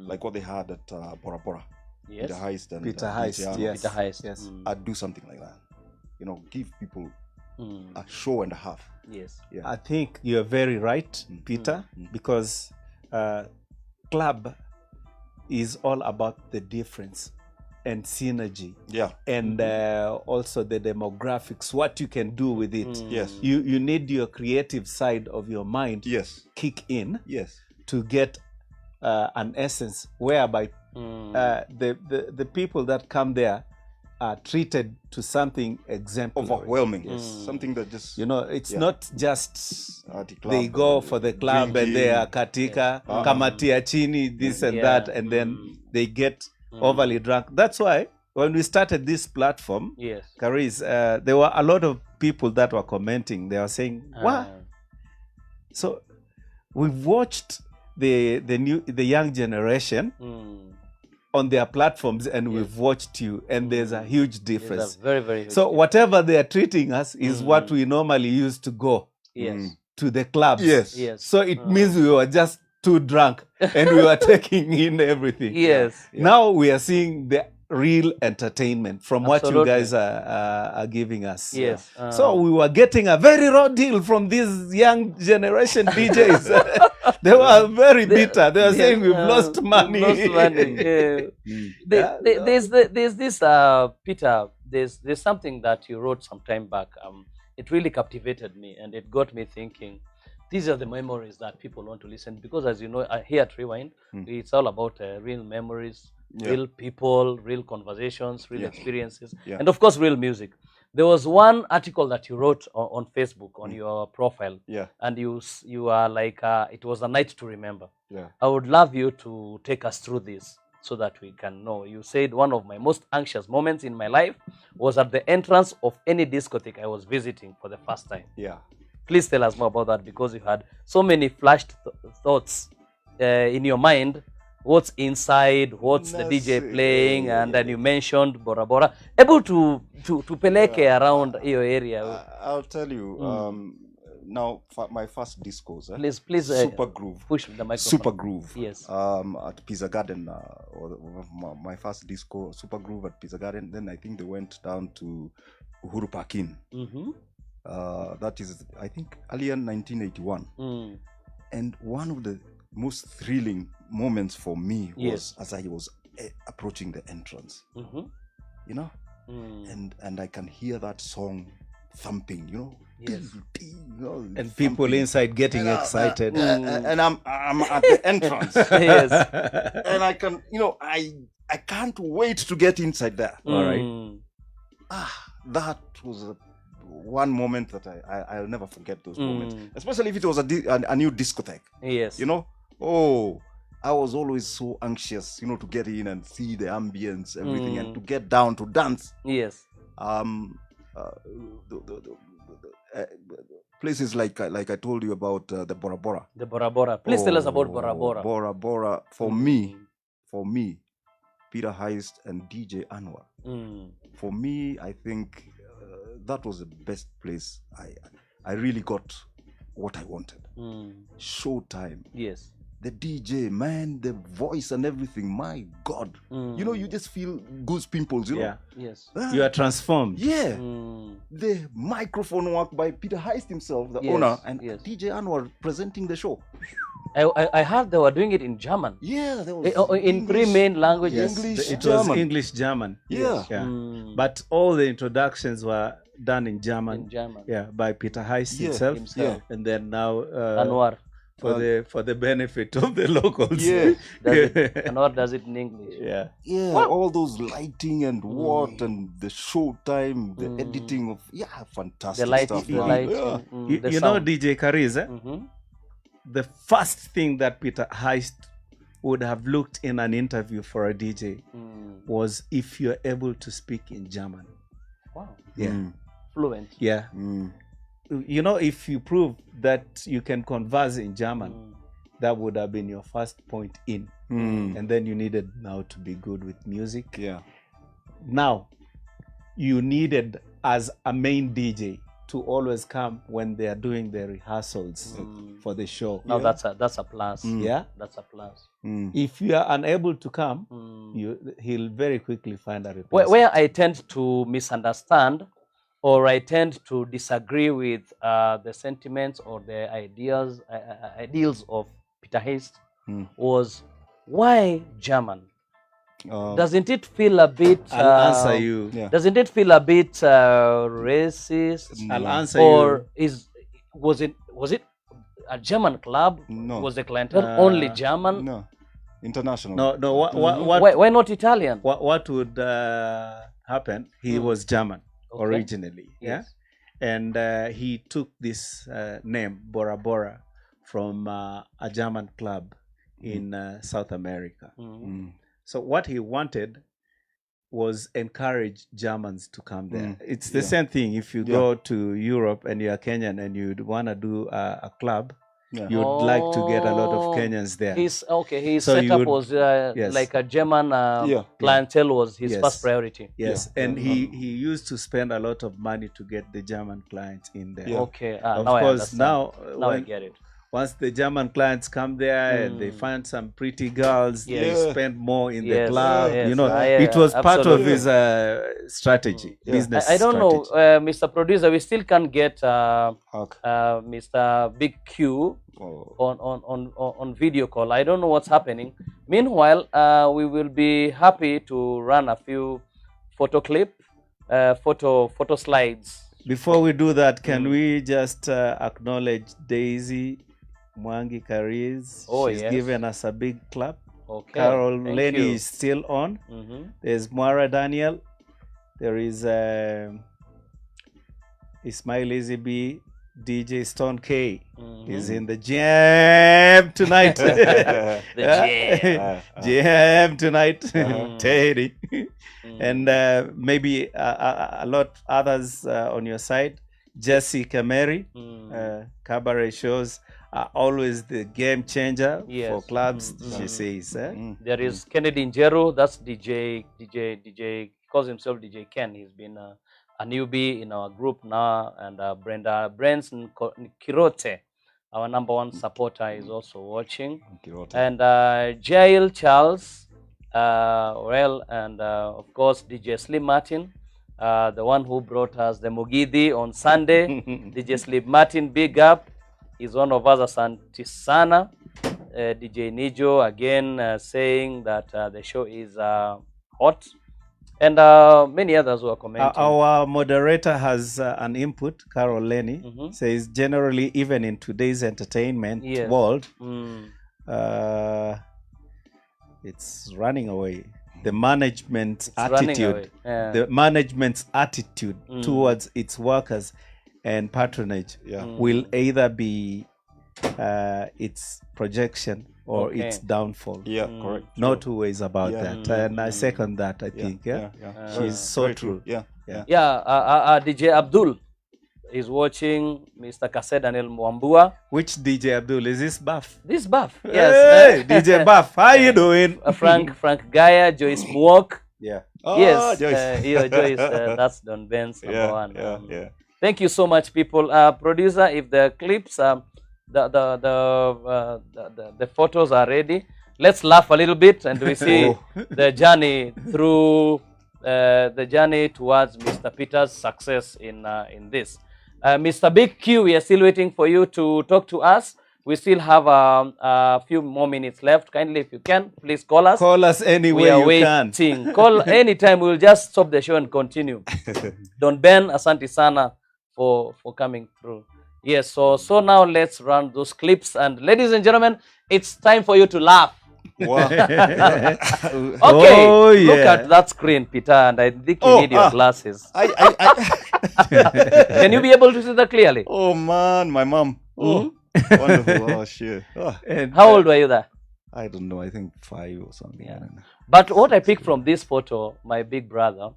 like what they had at Bora Bora, Yes. Peter Heist and Peter Heist. Luciano. Yes. Peter Heist. Yes. I'd do something like that. You know, give people a show and a half. Yes. Yeah. I think you're very right, Peter, because club is all about the difference and synergy, Yeah. and also the demographics, what you can do with it. Yes. You need your creative side of your mind Yes. kick in Yes. to get an essence whereby the people that come there are treated to something exemplary. Overwhelming. Yes. Something that just It's not just Party they club go and for the club and they are katika kamatia chini this and Yeah. that, and then they get overly drunk. That's why when we started this platform, Yes. Caris, there were a lot of people that were commenting. They were saying, "What?" So we've watched the young generation on their platforms, and we've watched you, and there's a huge difference. There's a very, very huge so difference. whatever they are treating us is what we normally used to go Yes. to the clubs. Yes. Yes. So it means we were just too drunk and we were taking in everything. Yes. Now we are seeing the real entertainment from what you Absolutely. guys are giving us. Yes. So we were getting a very raw deal from these young generation DJs. They were very bitter. They were saying we've lost money. Lost money. There's this Peter. There's something that you wrote some time back. It really captivated me, and it got me thinking. These are the memories that people want to listen, because, as you know, here at Rewind, it's all about real memories, real people, real conversations, real experiences, and of course, real music. There was one article that you wrote on Facebook on your profile, and you are like, it was a night to remember. I would love you to take us through this so that we can know. You said one of my most anxious moments in my life was at the entrance of any discotheque I was visiting for the first time. Please tell us more about that, because you had so many flashed thoughts in your mind. What's inside? What's the DJ playing? And then you mentioned Bora Bora. Able to peleke around your area. I'll tell you. Now, my first discos. Please. Super Groove. Push the microphone. Super Groove. Yes. At Pizza Garden. My first disco, Super Groove at Pizza Garden. Then I think they went down to Uhuru Park Inn. That is, I think, earlier 1981. And one of the most thrilling moments for me was as I was approaching the entrance. You know, and I can hear that song thumping. You know, and people inside getting excited. And I'm at the entrance. And I can, I can't wait to get inside there. All right. That was one moment that I'll never forget those moments, especially if it was a new discotheque. Yes. I was always so anxious, to get in and see the ambience, everything, and to get down to dance. Yes. Places like I told you about the Bora Bora. The Bora Bora. Please tell us about Bora Bora. Bora Bora, for me, Peter Heist and DJ Anwar. For me, I think that was the best place. I really got what I wanted. Showtime. Yes. The DJ, man, the voice and everything. My God, you just feel goose pimples. Yeah. Yes. You are transformed. Yeah. The microphone work by Peter Heist himself, the owner, and DJ Anwar presenting the show. I heard they were doing it in German. Yeah, there was in three main languages. English, It German. was English, German. Yeah. But all the introductions were done in German. In German. Yeah, by Peter Heist himself. Yeah. And then now Anwar. for the benefit of the locals. Yeah. Anwar does it in English. Yeah. Yeah, all those lighting and and the showtime, the editing of fantastic The light, stuff. the man. light. Yeah. You know, DJ Caris, the first thing that Peter Heist would have looked in an interview for a DJ was if you're able to speak in German. Wow. Yeah. Fluent. Yeah. If you prove that you can converse in German, that would have been your first point in. And then you needed now to be good with music. Yeah. Now, you needed, as a main DJ, to always come when they are doing the rehearsals for the show. Now that's a plus. Yeah. That's a plus. If you are unable to come, he'll very quickly find a replacement. Where I tend to misunderstand, or I tend to disagree with the sentiments or the ideals of Peter Heist was, why German? Doesn't it feel a bit? I'll answer you. Yeah. Doesn't it feel a bit racist? I'll answer or you. Was it a German club? No. Was the clientele only German? No. International. No. Why not Italian? What would happen? He was German originally. Yes. Yeah. And he took this name Bora Bora from a German club in South America. So what he wanted was encourage Germans to come there. It's the same thing. If you go to Europe and you're Kenyan and you'd want to do a club, you'd like to get a lot of Kenyans there. His So setup you'd- was yes. like a German clientele was his Yes. first priority. Yes, and he used to spend a lot of money to get the German clients in there. Okay, Of now I course, understand. now Now I when- get it. once the German clients come there and they find some pretty girls, they spend more in the Yes, club. yes, You know, it was part of absolutely. his strategy, business I don't know, strategy. Mr. Producer, we still can't get Mr. Big Q on video call. I don't know what's happening. Meanwhile, we will be happy to run a few photo slides. Before we do that, can we just acknowledge Daisy Mwangi Kariz? Oh, She's yes. given us a big clap. Okay. Carol thank Lenny you. is still on. Mhm. There's Moira Daniel. There is Ismail Easy, DJ Stone K is in the jam tonight. The jam. Jam tonight, Teddy. And maybe a lot others on your side. Jessica Mary, cabaret shows are always the game changer for Yes. clubs, she says. There is Kennedy Njeru, that's DJ, he calls himself DJ Ken. He's been a newbie in our group now, and Brenda Branson Kirote, our #1 supporter, is also watching. And Jail Charles, and of course DJ Slim Martin, the one who brought us the Mugidi on Sunday. DJ Slim Martin, big up. He's one of us, Asante Sana. DJ Nijo again saying that the show is hot, and many others who are commenting. Our moderator has an input, Carol Lenny, says generally, even in today's entertainment world, it's running away. The management's attitude, the management's attitude towards its workers and patronage will either be its projection or its downfall. Correct. No two ways about that. And I second that, I think. She's so true. DJ Abdul is watching Mr. Kase Daniel Mwambua. Which DJ Abdul? Is this Buff? This Buff, Hey, yes. DJ Buff, how you doing? Frank Gaia, Joyce Muok. Yes, Joyce. Joyce, that's Don Ben's #1. Yeah. Thank you so much, people. Producer, if the clips, the photos are ready, let's laugh a little bit and we see the journey through the journey towards Mr. Peter's success in this. Mr. Big Q, we are still waiting for you to talk to us. We still have a few more minutes left. Kindly, if you can, please call us. Call us We anywhere are you can. waiting. Call anytime. We'll just stop the show and continue. Don Ben, Asante Sana for coming through. Yes, so now let's run those clips. And ladies and gentlemen, it's time for you to laugh. Wow. Okay, Oh, look yeah. at that screen, Peter, and I think you need your glasses. I Can you be able to see that clearly? Oh man, my mom. Oh, wonderful. Oh shit. Oh, And, How old were you there? I don't know. I think 5 or something. I don't know. But what I picked from this photo, my big brother,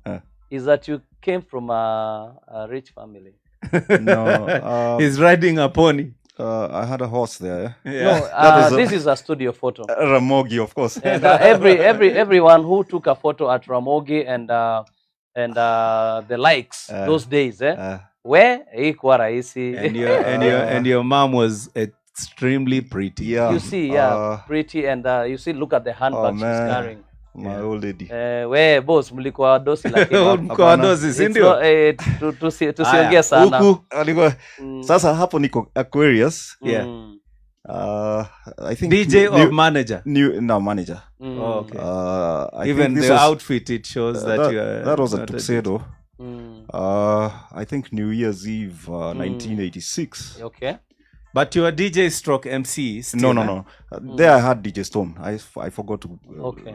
is that you came from a rich family. No. he's riding a pony. I had a horse there. No, was this is a studio photo. Ramogi, of course. And everyone who took a photo at Ramogi and the likes those days, where haikuwa rahisi. And your mom was extremely pretty. Yeah. You see, pretty, and you see, look at the handbag she's man. carrying. My old lady. We boss mlikuwa wadosi lakini Mkoa dozi, si it's ndio? not, tusiongee sana. Huku alikuwa sasa hapo niko Aquarius. Yeah. I think DJ or manager? No, manager. Oh, okay. I Even think this the was, outfit, it shows that you are. that was a not tuxedo. I think New Year's Eve, 1986. Okay. But you are DJ stroke MC. Still, No. There I had DJ Stone. I forgot to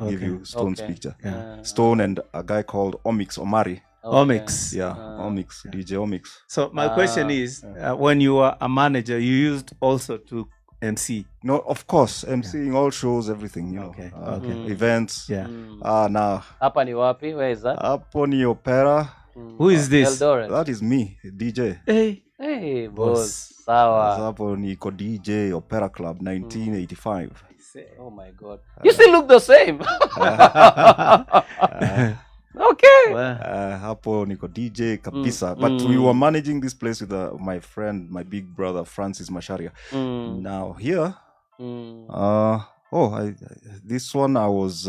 give you Stone's Okay. picture. Stone and a guy called Omari. Omics. Yeah, DJ Omix. So my question is, when you were a manager, you used also to MC. No, of course, emceeing all shows, everything, you know. Okay, Events. Yeah. Now, Hapa ni wapi? Where is that? up on your opera, Who is this? Eldoret. that is me, DJ. Hey. Hey, Boss. boss. Sawa. Hapo niko DJ Opera Club 1985. Oh my God. You still look the same. Okay. Hapo niko DJ kabisa. But we were managing this place with my friend, my big brother Francis Masharia. Now here, this one I was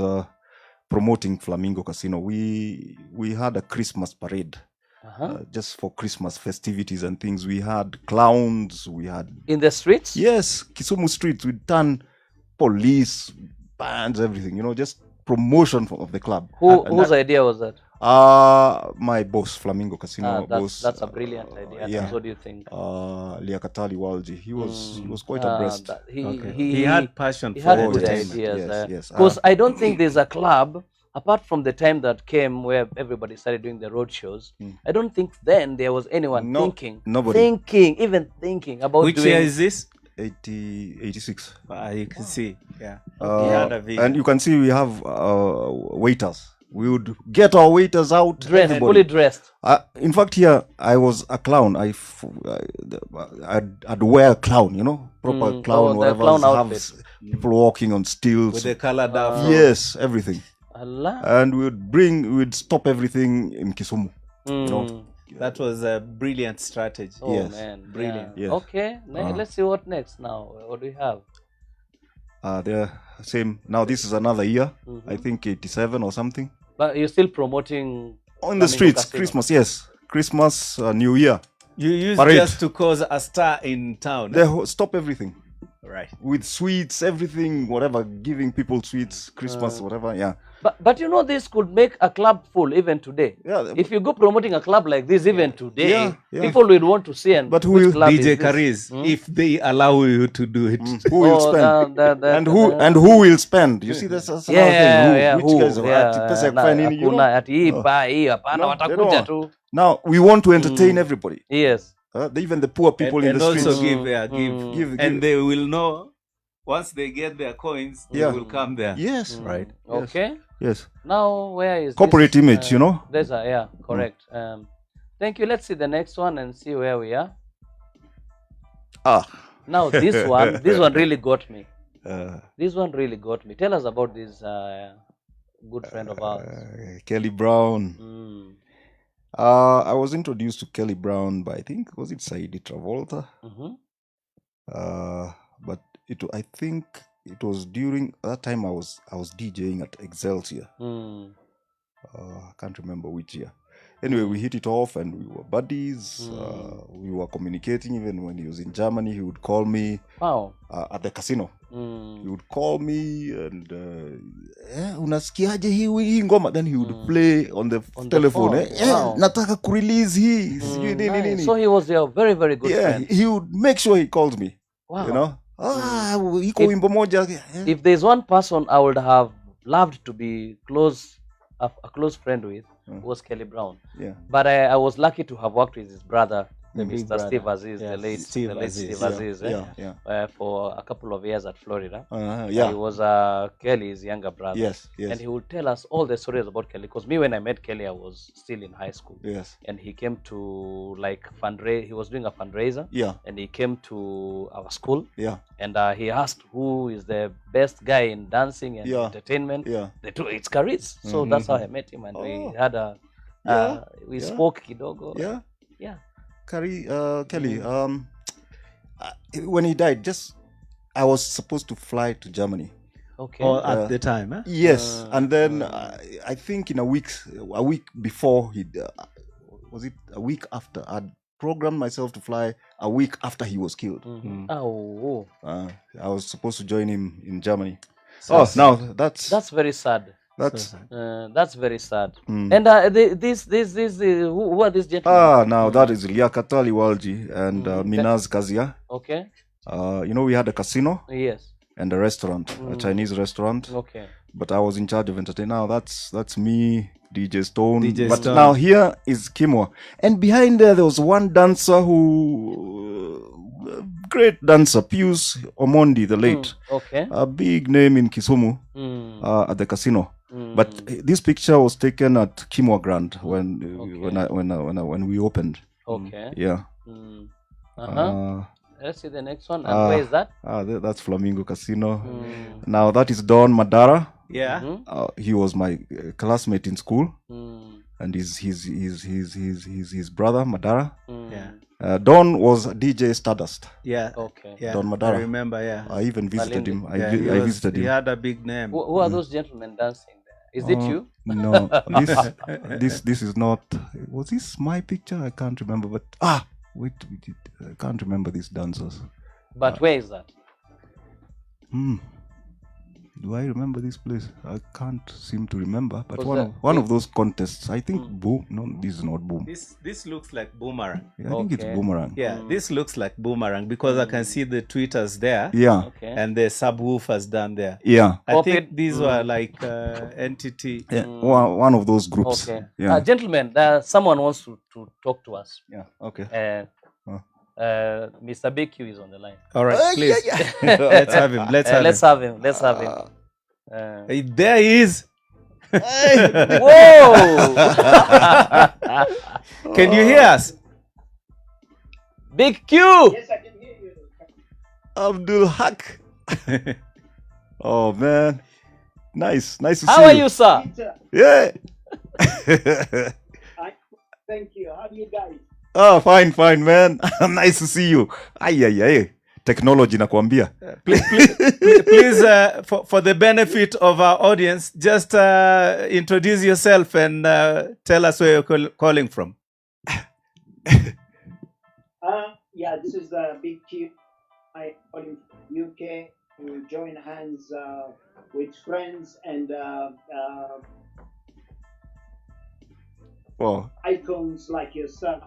promoting Flamingo Casino. We had a Christmas parade. Just for Christmas festivities and things. We had clowns, we had... In the streets? Yes, Kisumu streets. We'd turn police, bands, everything, you know, just promotion of the club. Whose idea was that? My boss, Flamingo Casino boss. That's a brilliant idea. Yeah. What do you think? Liakatali Walji. He was quite abreast. He had passion He for had Oh, good yes. ideas. Yes. Because I don't think there's a club, apart from the time that came where everybody started doing the road shows, I don't think then there was anyone nobody. even thinking about Which doing... year is this? 86. You can see. Yeah. He had a vision. And you can see we have waiters. We would get our waiters out. dressed, everybody. fully dressed. In fact, here I was a clown. I'd wear a clown, you know, proper clown, the whatever. clown have outfit. people walking on stilts. With the colored afro. Yes, everything. Allah. And we'd stop everything in Kisumu. You know? That was a brilliant strategy. Oh Yes. man, Brilliant. Yes. Okay, let's see what next now. What do we have? They're same. Now this is another year. I think 87 or something. But you're still promoting On the Flamingo streets, Casino. Christmas, yes. Christmas, New Year. You used Parade. just to cause a star in town. They stop everything. Right. With sweets, everything, whatever, giving people sweets, Christmas, whatever, yeah. But you know, this could make a club full even today. Yeah. If you go promoting a club like this even today, Yeah. people will want to see. And But who which will- club DJ is this? Karis, if they allow you to do it. Who will Oh, spend? and who will spend? You see, that's another thing. Which guys are pesa ya kufanya nini, you know? ati hii ba hii hapana No, they watakuja don't. tu. Now, we want to entertain everybody. Yes. Even the poor people in and the also streets. give. And they will know once they get their coins, Yeah. they will come there. Yes. Right. Okay. Yes. Now where is Corporate this, image, you know? There's a correct. Thank you. Let's see the next one and see where we are. Now this one really got me. This one really got me. Tell us about this good friend of ours. Kelly Brown. I was introduced to Kelly Brown by, I think, was it Saidi Travolta? But I think it was during that time I was DJing at Excelsior. I can't remember which year. Anyway, we hit it off and we were buddies. We were communicating. Even when he was in Germany, he would call me at the casino. He would call me and unasikiaje hii ngoma, then he would play on the telephone. Nataka kurelease hii. Sijui nini nini. So he was your very, very good friend. He would make sure he calls me. Wow. You know? Iko wimbo moja. If there's one person I would have loved to be a close friend with, was Kelly Brown. Yeah. But I was lucky to have worked with his brother, The big Mr. brother. Steve Aziz, Yes, the late Steve Steve Aziz. Aziz, for a couple of years at Florida. Yeah. He was Kelly's younger brother. Yes. And he would tell us all the stories about Kelly. Because me, when I met Kelly, I was still in high school. Yes. And he came to he was doing a fundraiser. Yeah. And he came to our school. Yeah. And he asked who is the best guy in dancing and entertainment. Yeah. It's Karis. So that's how I met him. And we had we spoke kidogo. Yeah. Yeah. Kelly, when he died, I was supposed to fly to Germany. Okay. Or at the time, huh? Yes, and then I think in a week before was it a week after? I'd programmed myself to fly a week after he was killed. Oh. I was supposed to join him in Germany. So That's very sad. That's very sad. And who are these gentlemen? Now that is Liakatali Walji and Minaz Kazia. Okay. We had a casino. Yes. And a restaurant, a Chinese restaurant. Okay. But I was in charge of entertainment. Now that's me, DJ Stone. But Stone. now here is Kimwa. And behind there was one dancer who great dancer, Pius Omondi, the late. Okay. A big name in Kisumu at the casino. But this picture was taken at Kimwa Grand when we opened. Okay. Yeah. Let's see the next one. And where is that? That's Flamingo Casino. Now that is Don Madara. Yeah. He was my classmate in school, and his brother Madara. Yeah. Don was DJ Stardust. Yeah. Okay. Yeah. Don Madara. I remember, yeah. I even visited him. I Yeah, visited he him. had a big name. Who are those gentlemen dancing there? Is it you? No, this is not. Was this my picture? I can't remember. But wait, I can't remember these dancers. But where is that? Do I remember this place? I can't seem to remember. But Was one of those contests. I think Boom. No, this is not Boom. This looks like Boomerang. Yeah, I think it's Okay. Boomerang. Yeah, this looks like Boomerang because I can see the tweeters there Yeah. Okay. and the subwoofers down there. Yeah. I Pop think it. these were like entity. Yeah. One of those groups. Okay. Yeah. Gentlemen, someone wants to talk to us. Yeah. Okay. Mr. BQ is on the line. All right, please. Let's have him. Let's have him. Let's have him. Hey, there he is. Whoa! Can you hear us? Big Q! Yes, I can hear you. Abdul Haq. Oh man, nice to see you. How are you, sir? Peter, Yeah. thank you. How are you guys? Oh, fine, man. Nice to see you. Ay. Technology nakwambia. Please, for the benefit of our audience, just introduce yourself and tell us where you're calling from. Yeah, this is Big Q. I calling from UK to join hands with friends and Oh. icons like yourself,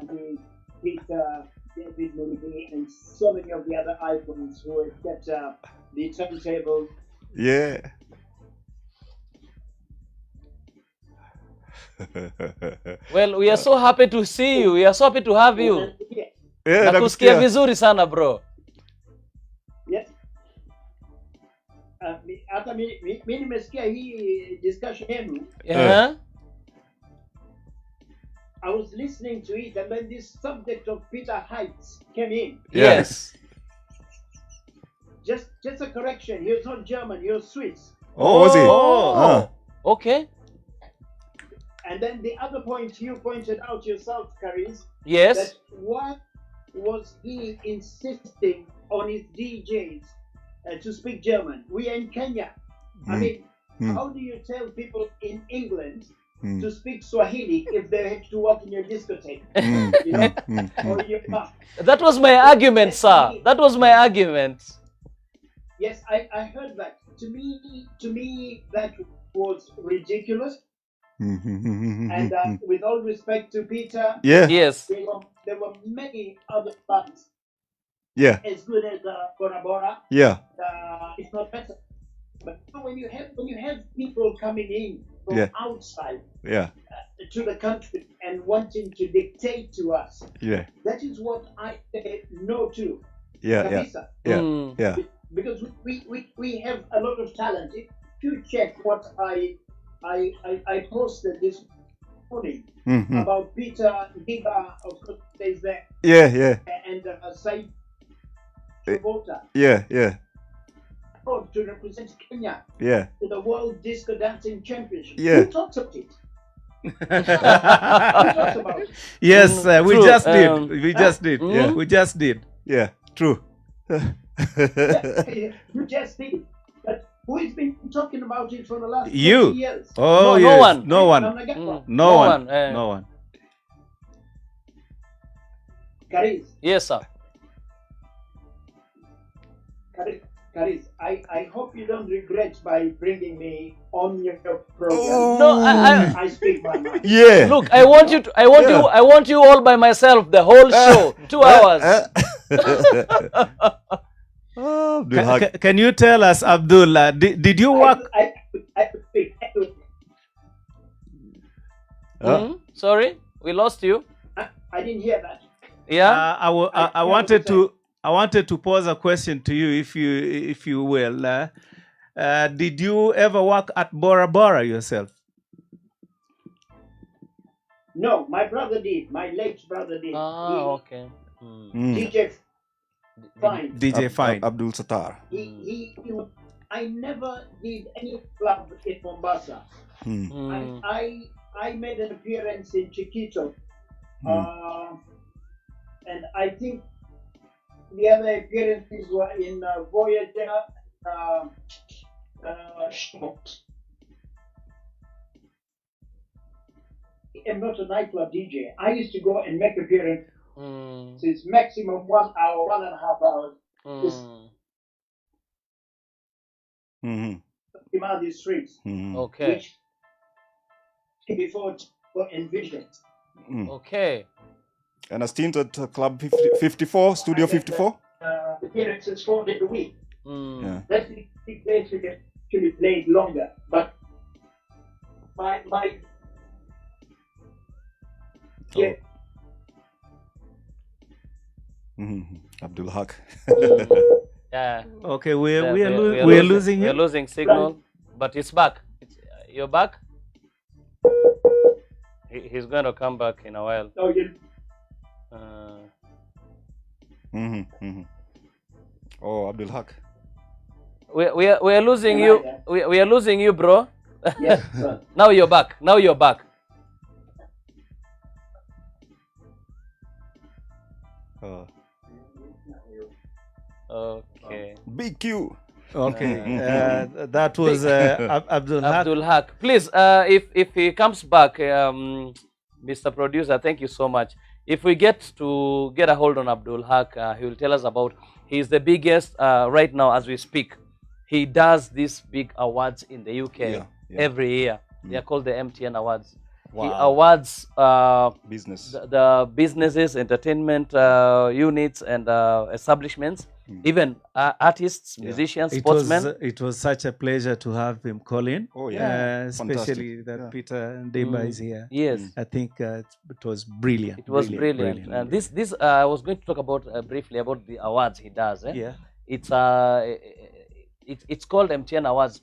Peter, David Murigi, and so many of the other icons who have kept the turntable. Yeah. Well, we are so happy to see you. We are so happy to have you. Yeah, Nakusikia nakusikia. vizuri sana, bro. Yes. Hata mi nimesikia hii discussion yenu. Yeah. I was listening to it, and then this subject of Peter Heights came in. Yes. Just a correction. He was not German. He was Swiss. Oh, was he? Oh. Okay. And then the other point you pointed out yourself, Caris, Yes. that why was he insisting on his DJs to speak German? We are in Kenya. I mean, how do you tell people in England to speak Swahili if they have to work in your discotheque? You know? Or your bar? That was my argument, sir. That was my argument. Yes, I heard that. To me, that was ridiculous. And with all respect to Peter, Yeah. Yes. there were many other bands Yeah. as good as Bora. Yeah. It's not better. But when you have people coming in from Yeah. outside Yeah. to the country and wanting to dictate to us, Yeah. that is what I say no to. Yeah. Yeah. Kabisa. Yeah. Yeah. Because we have a lot of talent. If you check what I posted this morning about Peter Ndiba, of course, stays there, Yeah. Yeah. and Said Shibota, Yeah. Yeah. to represent Kenya Yeah. to the World Disco Dancing Championship. Yeah. Who talks about it? Who talks about it? Yes, we True. just did. We just did. Yeah. We just did. Yeah. True. You just did. But who has been talking about it for the last 20 You. years? Oh, No yes. one. No one. Namnagakwa. No No one. one, No one. Caris, Yes, sir. Caris, I hope you don't regret by bringing me on your program. No, I speak my mind. Yeah. look, I want you all by myself, the whole show, 2 hours. Oh, Abdul Haq. Can you tell us, Abdullah, did you work? I speak. Sorry, we lost you. I didn't hear that. Yeah. I wanted to I wanted to pose a question to you, if you will. Did you ever work at Bora Bora yourself? No, my brother did. My late brother did. Okay. DJ Fine. DJ Fine. Abdul Sattar. I never did any club in Mombasa. I made an appearance in Chiquito. And I think the other appearances were in Voyager. I'm not a nightclub DJ. I used to go and make appearances. It's maximum 1 hour, 1.5 hours. In these streets. Okay. Which before were envisioned. Okay. And a stint at Club 54, Studio 54? Appearances 4 days a week. Yeah. That's the place we can actually play longer. But my yeah. Abdul Haq. Yeah. Okay, we are losing We're you. losing signal, but it's back. You're back? He's going to come back in a while. Oh, yeah. Oh, Abdul Haq. We are losing you. We are losing you, bro. Yes, sir. Now you're back. Now you're back. Okay. Big Q. Okay, that was Abdul Haq. Abdul Haq. Please, if he comes back, Mr. Producer, thank you so much. If we get a hold on Abdul Haq, he will tell us about. He's the biggest right now as we speak. He does these big awards in the UK every year. They are called the MTN Awards. Wow. He awards Business. the businesses, entertainment units, and establishments, even artists, musicians, sportsmen. It was such a pleasure to have him call in. Oh, yeah. Especially that Peter Ndiba is here. Yes. I think it was brilliant. It was brilliant. And this I was going to talk about briefly about the awards he does. Yeah. It's called MTN Awards.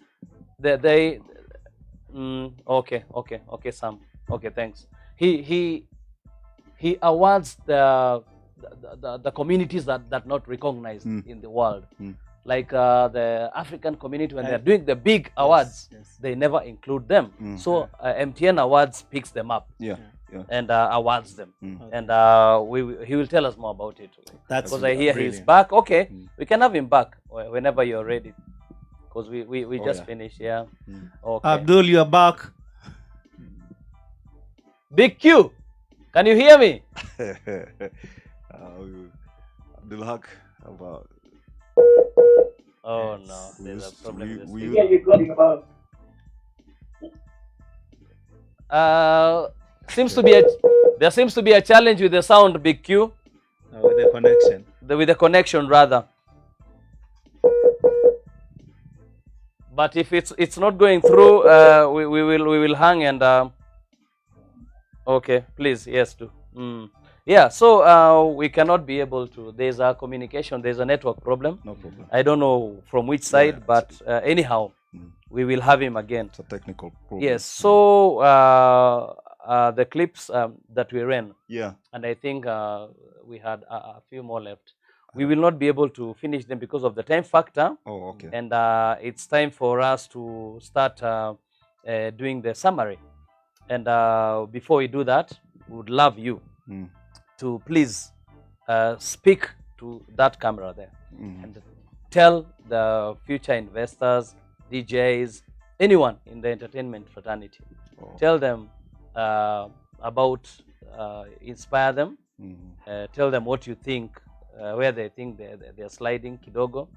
Okay, Sam. Okay, thanks. He awards the communities that not recognized in the world, like the African community. When they're doing the big awards, they never include them. So MTN Awards picks them up. And awards them. And he will tell us more about it. That's because I hear brilliant. he's back. Okay, we can have him back whenever you're ready. Because we just finished. Yeah. Okay. Abdul, you're back. Big Q, can you hear me? Abdul Haq about. Oh no, there's a problem with this. Yeah, you're talking about. There seems to be a challenge with the sound, Big Q. With the connection. With the connection, rather. But if it's not going through, we will hang and. Okay, please, yes, do. Yeah, so we cannot be able to. There's a communication. There's a network problem. No problem. I don't know from which side, but anyhow, we will have him again. It's a technical problem. Yes. So the clips that we ran. Yeah. And I think we had a few more left. We will not be able to finish them because of the time factor. Oh, okay. And it's time for us to start doing the summary. And before we do that, we would love you to please speak to that camera there and tell the future investors, DJs, anyone in the entertainment fraternity. Tell them about, inspire them, tell them what you think, where they think they're sliding kidogo,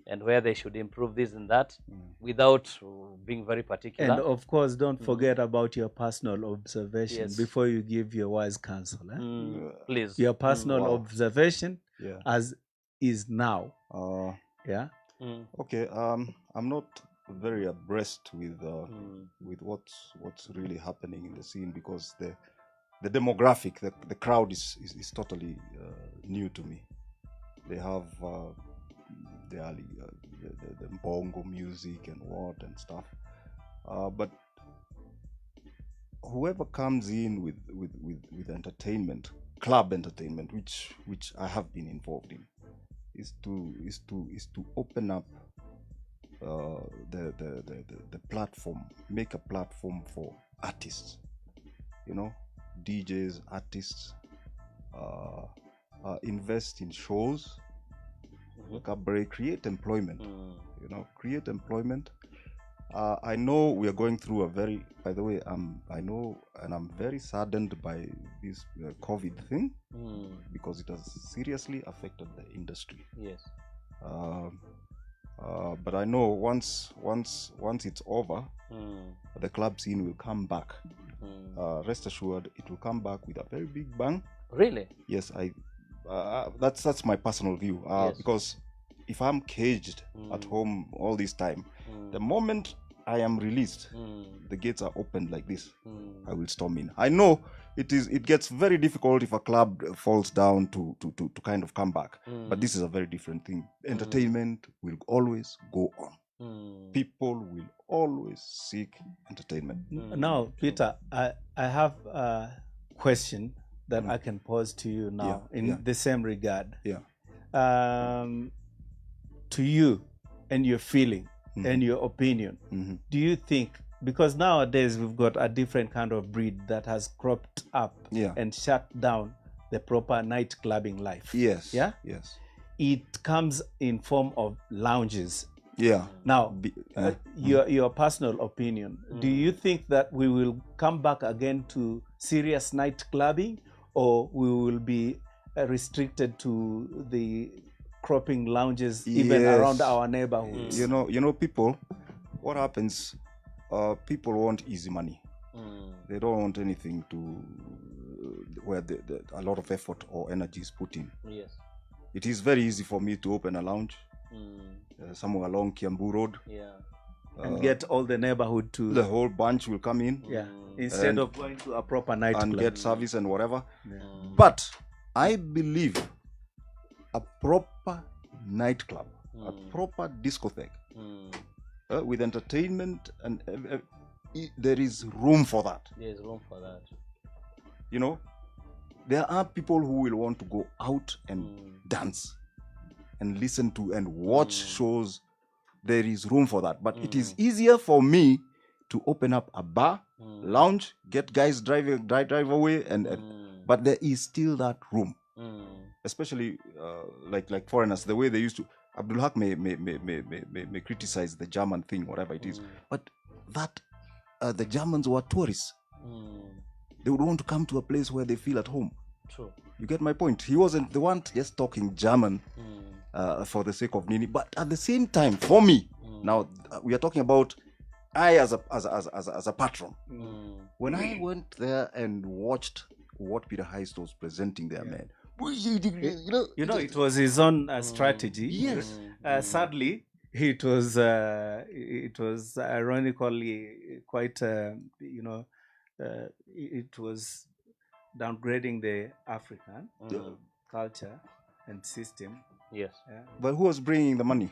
and where they should improve this and that without being very particular. And of course, don't forget about your personal observation before you give your wise counsel. Please. Your personal observation as is now. Yeah. Okay. I'm not very abreast with what's really happening in the scene because the demographic, the crowd is totally new to me. They have the early, the bongo music and what and stuff. But whoever comes in with entertainment, club entertainment, which I have been involved in, is to open up the platform, make a platform for artists, you know, DJs, artists, invest in shows, create employment, you know, create employment. I know we are going through a very, by the way, I know, and I'm very saddened by this COVID thing, because it has seriously affected the industry. Yes. But I know once it's over, the club scene will come back. Rest assured, it will come back with a very big bang. Really? Yes, that's my personal view. Yes. Because if I'm caged at home all this time, the moment I am released, the gates are opened like this. I will storm in. I know it gets very difficult if a club falls down to kind of come back. But this is a very different thing. Entertainment will always go on. People will always seek entertainment. Now, Peter, I have a question that I can pose to you now in the same regard. Yeah. To you and your feeling and your opinion, do you think, because nowadays we've got a different kind of breed that has cropped up and shut down the proper night clubbing life? Yes. Yeah? Yes. It comes in form of lounges. Yeah. Now, your personal opinion, do you think that we will come back again to serious night clubbing, or we will be restricted to the cropping lounges even around our neighborhoods? You know, people, what happens, people want easy money. They don't want anything to where a lot of effort or energy is put in. Yes. It is very easy for me to open a lounge somewhere along Kiambu Road. Yeah. And get all the neighborhood to... The whole bunch will come in. Yeah. Instead of going to a proper night club. And get service and whatever. Yeah. But I believe a proper nightclub, a proper discotheque, with entertainment, and there is room for that. There's room for that. You know, there are people who will want to go out and dance and listen to and watch shows. There is room for that. But it is easier for me to open up a bar, lounge, get guys drive away, but there is still that room. Especially like foreigners, the way they used to. Abdul Haq may criticize the German thing, whatever it is, but that the Germans were tourists. They would want to come to a place where they feel at home. True. You get my point? He wasn't the one just talking German for the sake of Nini, but at the same time, for me, now we are talking about I as a patron. When I went there and watched what Peter Heist was presenting there, man. You know, it was his own strategy. Yes. Sadly, it was ironically quite, it was downgrading the African culture and system. Yes. But who was bringing the money?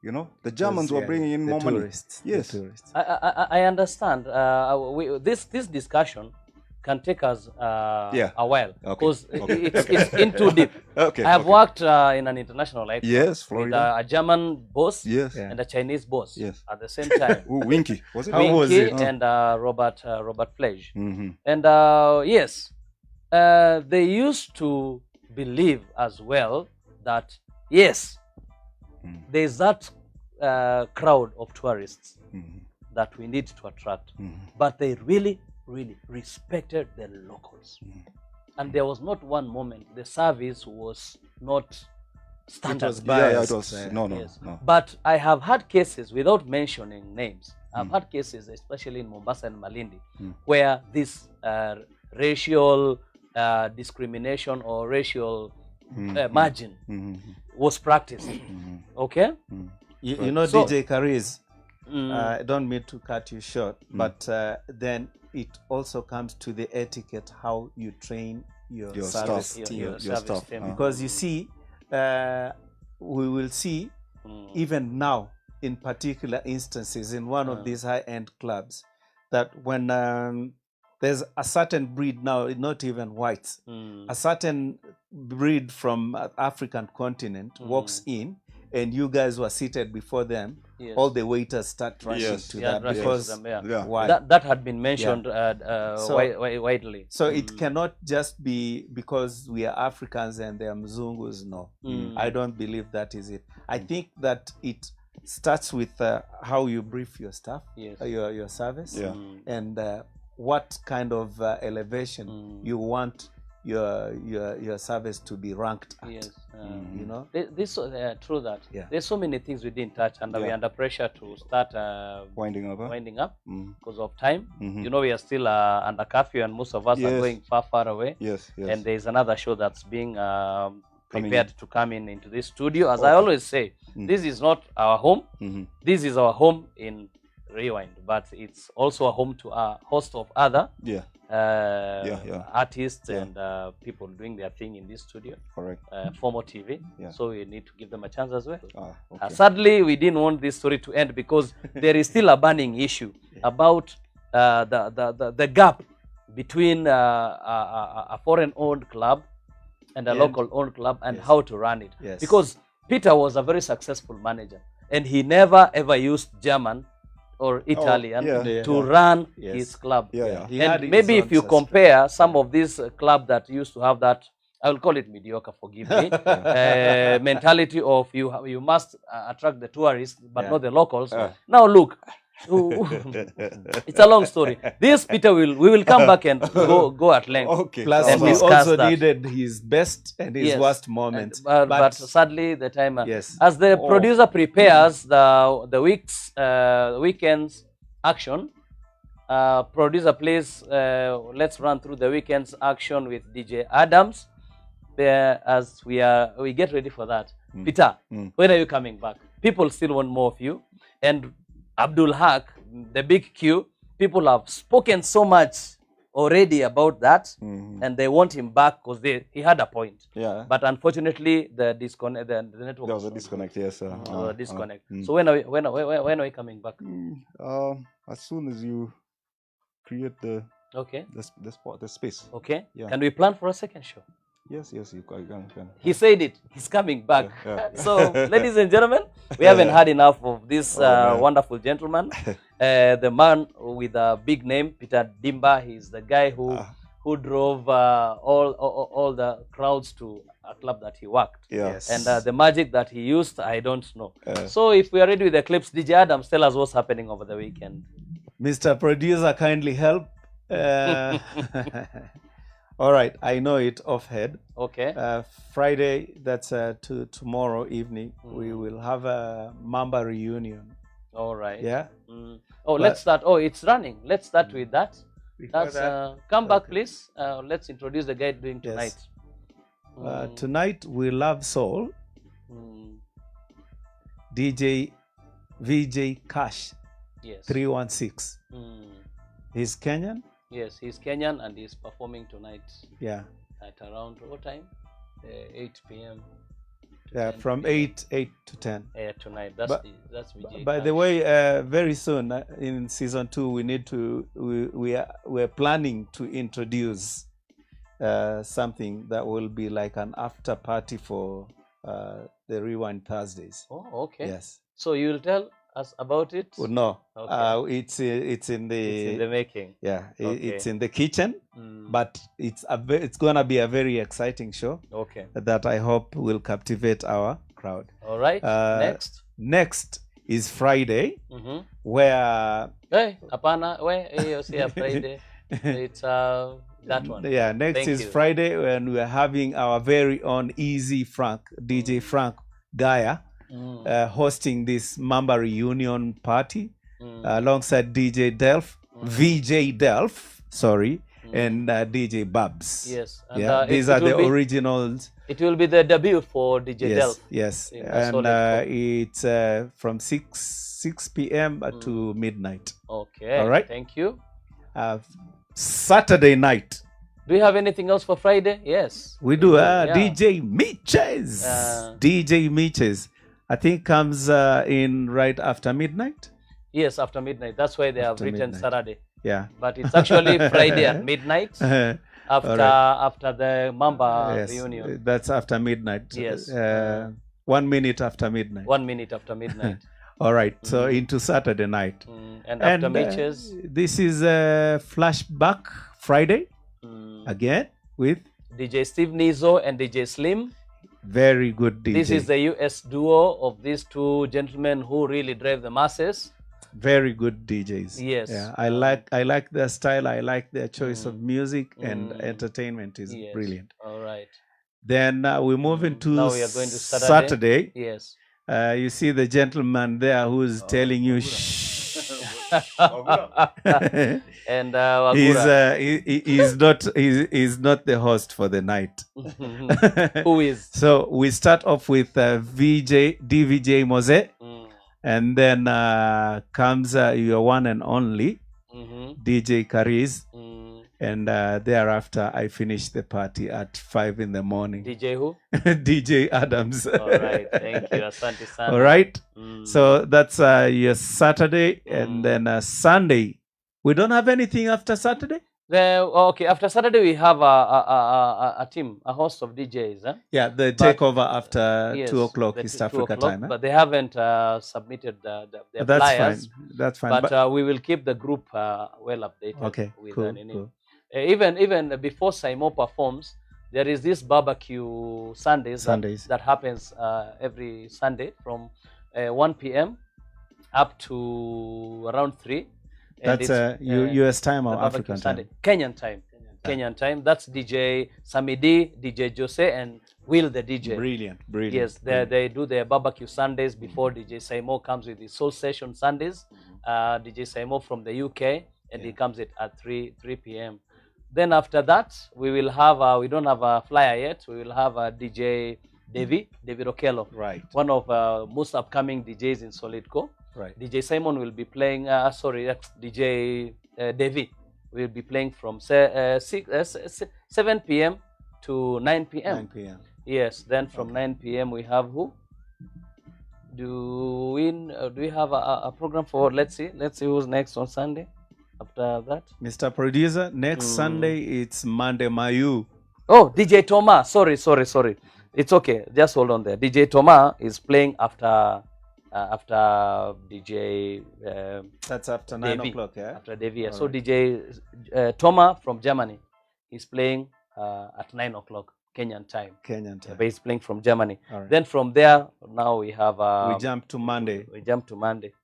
You know, the Germans were bringing in more tourists, money. Yes. The tourists. I understand. This discussion can take us a while, because it's in too deep. I have worked in an international life. Yes, Florida. With a German boss and a Chinese boss at the same time. Winky, was it? Winky and Robert Fledge. And yes, they used to believe as well that yes, there's that crowd of tourists that we need to attract, but they really respected the locals. And there was not one moment the service was not standard. It was biased. It was, no. But I have had cases, without mentioning names, I've had cases, especially in Mombasa and Malindi, where this racial discrimination or racial margin was practiced. Okay? You know, so, DJ Kariz, I don't mean to cut you short, but then it also comes to the etiquette, how you train your service staff. team. Your staff. Because you see, we will see even now in particular instances in one of these high-end clubs that when there's a certain breed now, not even whites, a certain breed from African continent walks in, and you guys were seated before them, all the waiters start rushing to that because why? That had been mentioned widely. So it cannot just be because we are Africans and they are Mzungus. No, I don't believe that is it. I think that it starts with how you brief your staff, your service, and what kind of elevation you want your service to be ranked at. You know, this true that there's so many things we didn't touch, and we're under pressure to start winding up because of time. You know, we are still under curfew, and most of us are going far away. And there's another show that's being prepared to come into this studio. As I always say, this is not our home. This is our home in Rewind, but it's also a home to a host of other artists and people doing their thing in this studio. Correct. Former TV. So we need to give them a chance as well. Okay. Sadly, we didn't want this story to end because there is still a burning issue about the gap between a foreign-owned club and a local-owned club and how to run it. Because Peter was a very successful manager, and he never ever used German or Italian to run his club. And maybe if you compare some of these clubs that used to have that, I will call it mediocre, forgive me, mentality of you must attract the tourists but not the locals. Now look, it's a long story. This Peter we will come back and go at length. Okay. Plus, and we discuss also that. needed his best and his worst moments. But sadly, the time as the producer prepares the weekend's action, producer please let's run through the weekend's action with DJ Adams. As we get ready for that. Peter, when are you coming back? People still want more of you. And Abdul Haq, the big Q, people have spoken so much already about that, and they want him back because he had a point. But unfortunately, the network. There was a disconnect. Yes. Disconnect. So when are we coming back? As soon as you create the space. Okay. Can we plan for a second show? Yes, you can. He said it. He's coming back. So, ladies and gentlemen, we haven't had enough of this wonderful gentleman. The man with a big name, Peter Ndiba. He's the guy who drove all the crowds to a club that he worked. And the magic that he used, I don't know. So, if we are ready with the clips, DJ Adams, tell us what's happening over the weekend. Mr. Producer, kindly help. All right, I know it off head. Okay. Friday, that's tomorrow evening, we will have a Mamba reunion. All right. Yeah. Let's start. Oh, it's running. Let's start with that. Come back, please. Let's introduce the guy doing tonight. Tonight, we love soul. DJ VJ Cash. Yes. 316. He's Kenyan. Yes, he's Kenyan and he's performing tonight. Yeah. At around what time? 8 p.m. Yeah, from 8 to 10. Tonight. That's VJ. By the way, very soon in season 2, we're planning to introduce something that will be like an after party for the Rewind Thursdays. Oh, okay. Yes. So you'll tell us about it? Well, no. Okay. It's in the making. Yeah, Okay. it's in the kitchen, but it's gonna be a very exciting show. Okay. That I hope will captivate our crowd. All right. Next is Friday, where you see a Friday. It's that one. Yeah, next is Friday when we are having our very own Easy Frank, DJ Frank Gaia. Hosting this Mamba reunion party alongside DJ Delph, VJ Delph, and DJ Babs. Yes. And, these are the originals. It will be the debut for DJ Delph. Yes, and it's from 6 p.m. to midnight. Okay. All right. Thank you. Saturday night, Do you have anything else for Friday? Yes. We do. Yeah. DJ Mitches. DJ Mitches. I think comes in right after midnight. Yes, after midnight. That's why they have written midnight. Saturday. Yeah. But it's actually Friday at midnight after the Mamba reunion. That's after midnight. Yes. 1 minute after midnight. 1 minute after midnight. All right. So into Saturday night. And after Mitches. This is a flashback Friday again with DJ Steve Nizo and DJ Slim. Very good DJ. This is the US duo of these two gentlemen who really drive the masses. Very good DJs. Yes. Yeah, I like their style. I like their choice of music and entertainment is brilliant. All right. Then we move into now we are going to Saturday. Yes. You see the gentleman there who's telling you shh. And he's not the host for the night. Who is? So we start off with DVJ Mose. And then comes your one and only DJ Kariz. And thereafter, I finish the party at 5 in the morning. DJ who? DJ Adams. All right. Thank you. Asante sana. All right. So that's your Saturday. And then Sunday. We don't have anything after Saturday? Okay, after Saturday we have a team, a host of DJs. Yeah, the takeover after 2 o'clock East Africa time. But they haven't submitted their flyers. That's fine. But we will keep the group well updated. Okay, with cool. Even before Saimo performs, there is this barbecue Sundays. That happens every Sunday from 1 p.m. up to around 3. That's US time or African time? Kenyan time. That's DJ Samidi, DJ Jose, and Will the DJ. Brilliant. Yes, they do their barbecue Sundays before DJ Saimo comes with his Soul Session Sundays. DJ Saimo from the UK, and he comes at 3 p.m. Then after that, we will have, we don't have a flyer yet, we will have DJ David Okello. Right. One of most upcoming DJs in Solidco. Right. DJ Simon will be playing, DJ Devi will be playing from 7 p.m. to 9 p.m. 9 p.m. Yes, then from 9 p.m. we have who? Do we have a program for, let's see who's next on Sunday after that? Mr. Producer, next Sunday it's Monday Mayu. Oh, DJ Toma, sorry. It's okay, just hold on there. DJ Toma is playing after DJ that's after 9 Devi, o'clock, yeah? After Devi, yeah. All So right. DJ Toma from Germany is playing at 9 o'clock Kenyan time. Kenyan But he's playing from Germany. All right. Then from there, now we have... we jump to Monday.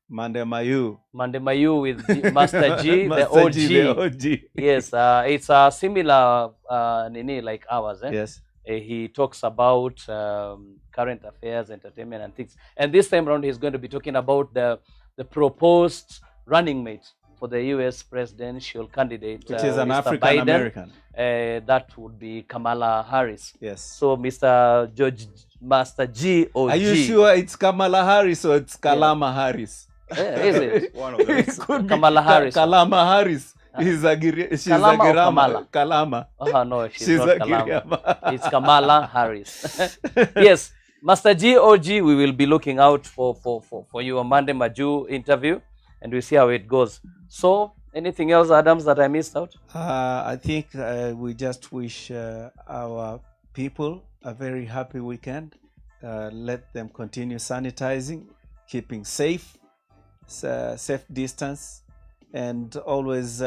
Monday Mayu. Monday Mayu with Master G, Master the OG. Yes, it's a similar nini like ours. Yes. He talks about current affairs, entertainment, and things. And this time around, he's going to be talking about the proposed running mate for the U.S. presidential candidate, which is an Mr. African Biden. American. That would be Kamala Harris. Yes. So Master G or Are you sure it's Kamala Harris or it's Kalama Harris? Is it? One of them. It could Kamala be Harris. Kalama Harris. She's Kalama or Kamala? Kalama. Oh, no, she's She's not a Kalama. Giriama. It's Kamala Harris. Yes, Master G OG, we will be looking out for your Monday Maju interview, and we'll see how it goes. So, anything else, Adams, that I missed out? I think we just wish our people a very happy weekend. Let them continue sanitizing, keeping safe distance, and always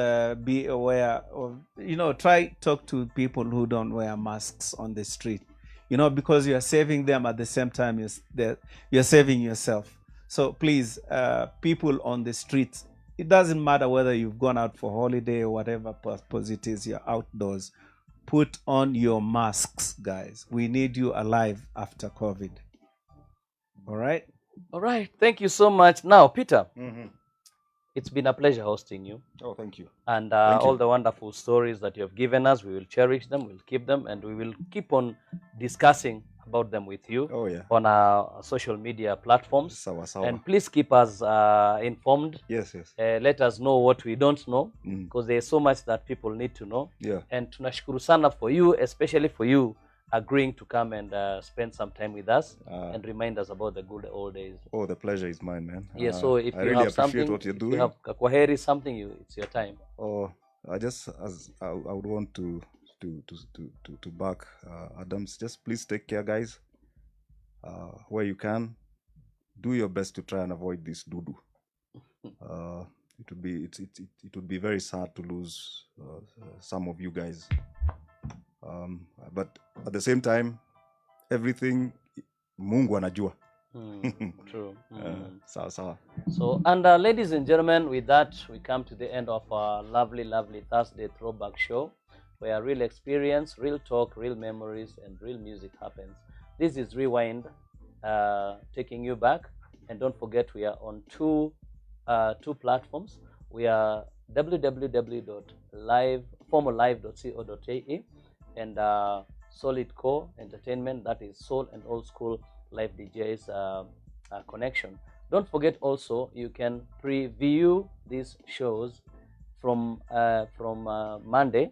be aware of, try talk to people who don't wear masks on the street, because you are saving them at the same time you're saving yourself. So please, people on the streets, it doesn't matter whether you've gone out for holiday or whatever purpose it is, you're outdoors, put on your masks, guys. We need you alive after COVID. All right. Thank you so much. Now, Peter, it's been a pleasure hosting you. Oh, thank you. And all the wonderful stories that you have given us, we will cherish them, we'll keep them, and we will keep on discussing about them with you Oh, yeah. on our social media platforms. Sawa, sawa. And please keep us informed. Yes, yes. Let us know what we don't know, Mm. because there's so much that people need to know. Yeah. And tunashukuru sana for you, especially for you agreeing to come and spend some time with us and remind us about the good old days. Oh, the pleasure is mine, man. Yeah, so if I you really have appreciate something, what you're if doing. you have kakwaheri, something, it's your time. Oh, I would want to back Adams. Just please take care, guys. Where you can, do your best to try and avoid this doo-doo. It would be very sad to lose some of you guys. But at the same time, everything Mungu anajua. True. Sawa sawa. So, and ladies and gentlemen, with that, we come to the end of our lovely, lovely Thursday throwback show, where real experience, real talk, real memories, and real music happens. This is Rewind, taking you back. And don't forget, we are on two platforms. We are www.formalive.co.ke and Solid Core Entertainment, that is Soul and Old School Live DJs connection. Don't forget also, you can preview these shows from Monday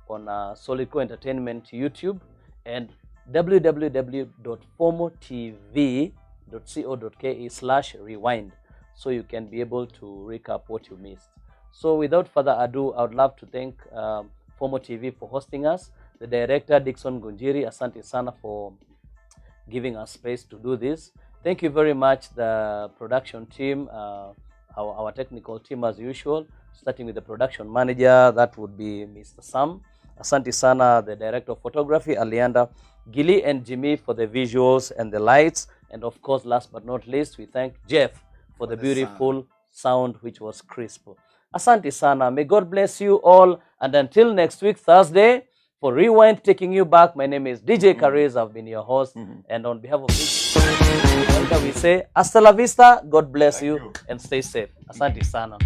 on Solid Core Entertainment YouTube and www.formotv.co.ke/rewind, so you can be able to recap what you missed. So without further ado, I would love to thank Formo TV for hosting us, the director Dickson Gunjiri, asante sana for giving us space to do this. Thank you very much, the production team, our technical team as usual, starting with the production manager, that would be Mr. Sam. Asante sana, the director of photography, Alianda, Gilly and Jimmy for the visuals and the lights. And of course, last but not least, we thank Jeff for the beautiful sound, which was crisp. Asante sana. May God bless you all. And until next week, Thursday, for Rewind, taking you back, my name is DJ Karez. I've been your host. And on behalf of this, we say, hasta la vista, God bless you, and stay safe. Asante sana.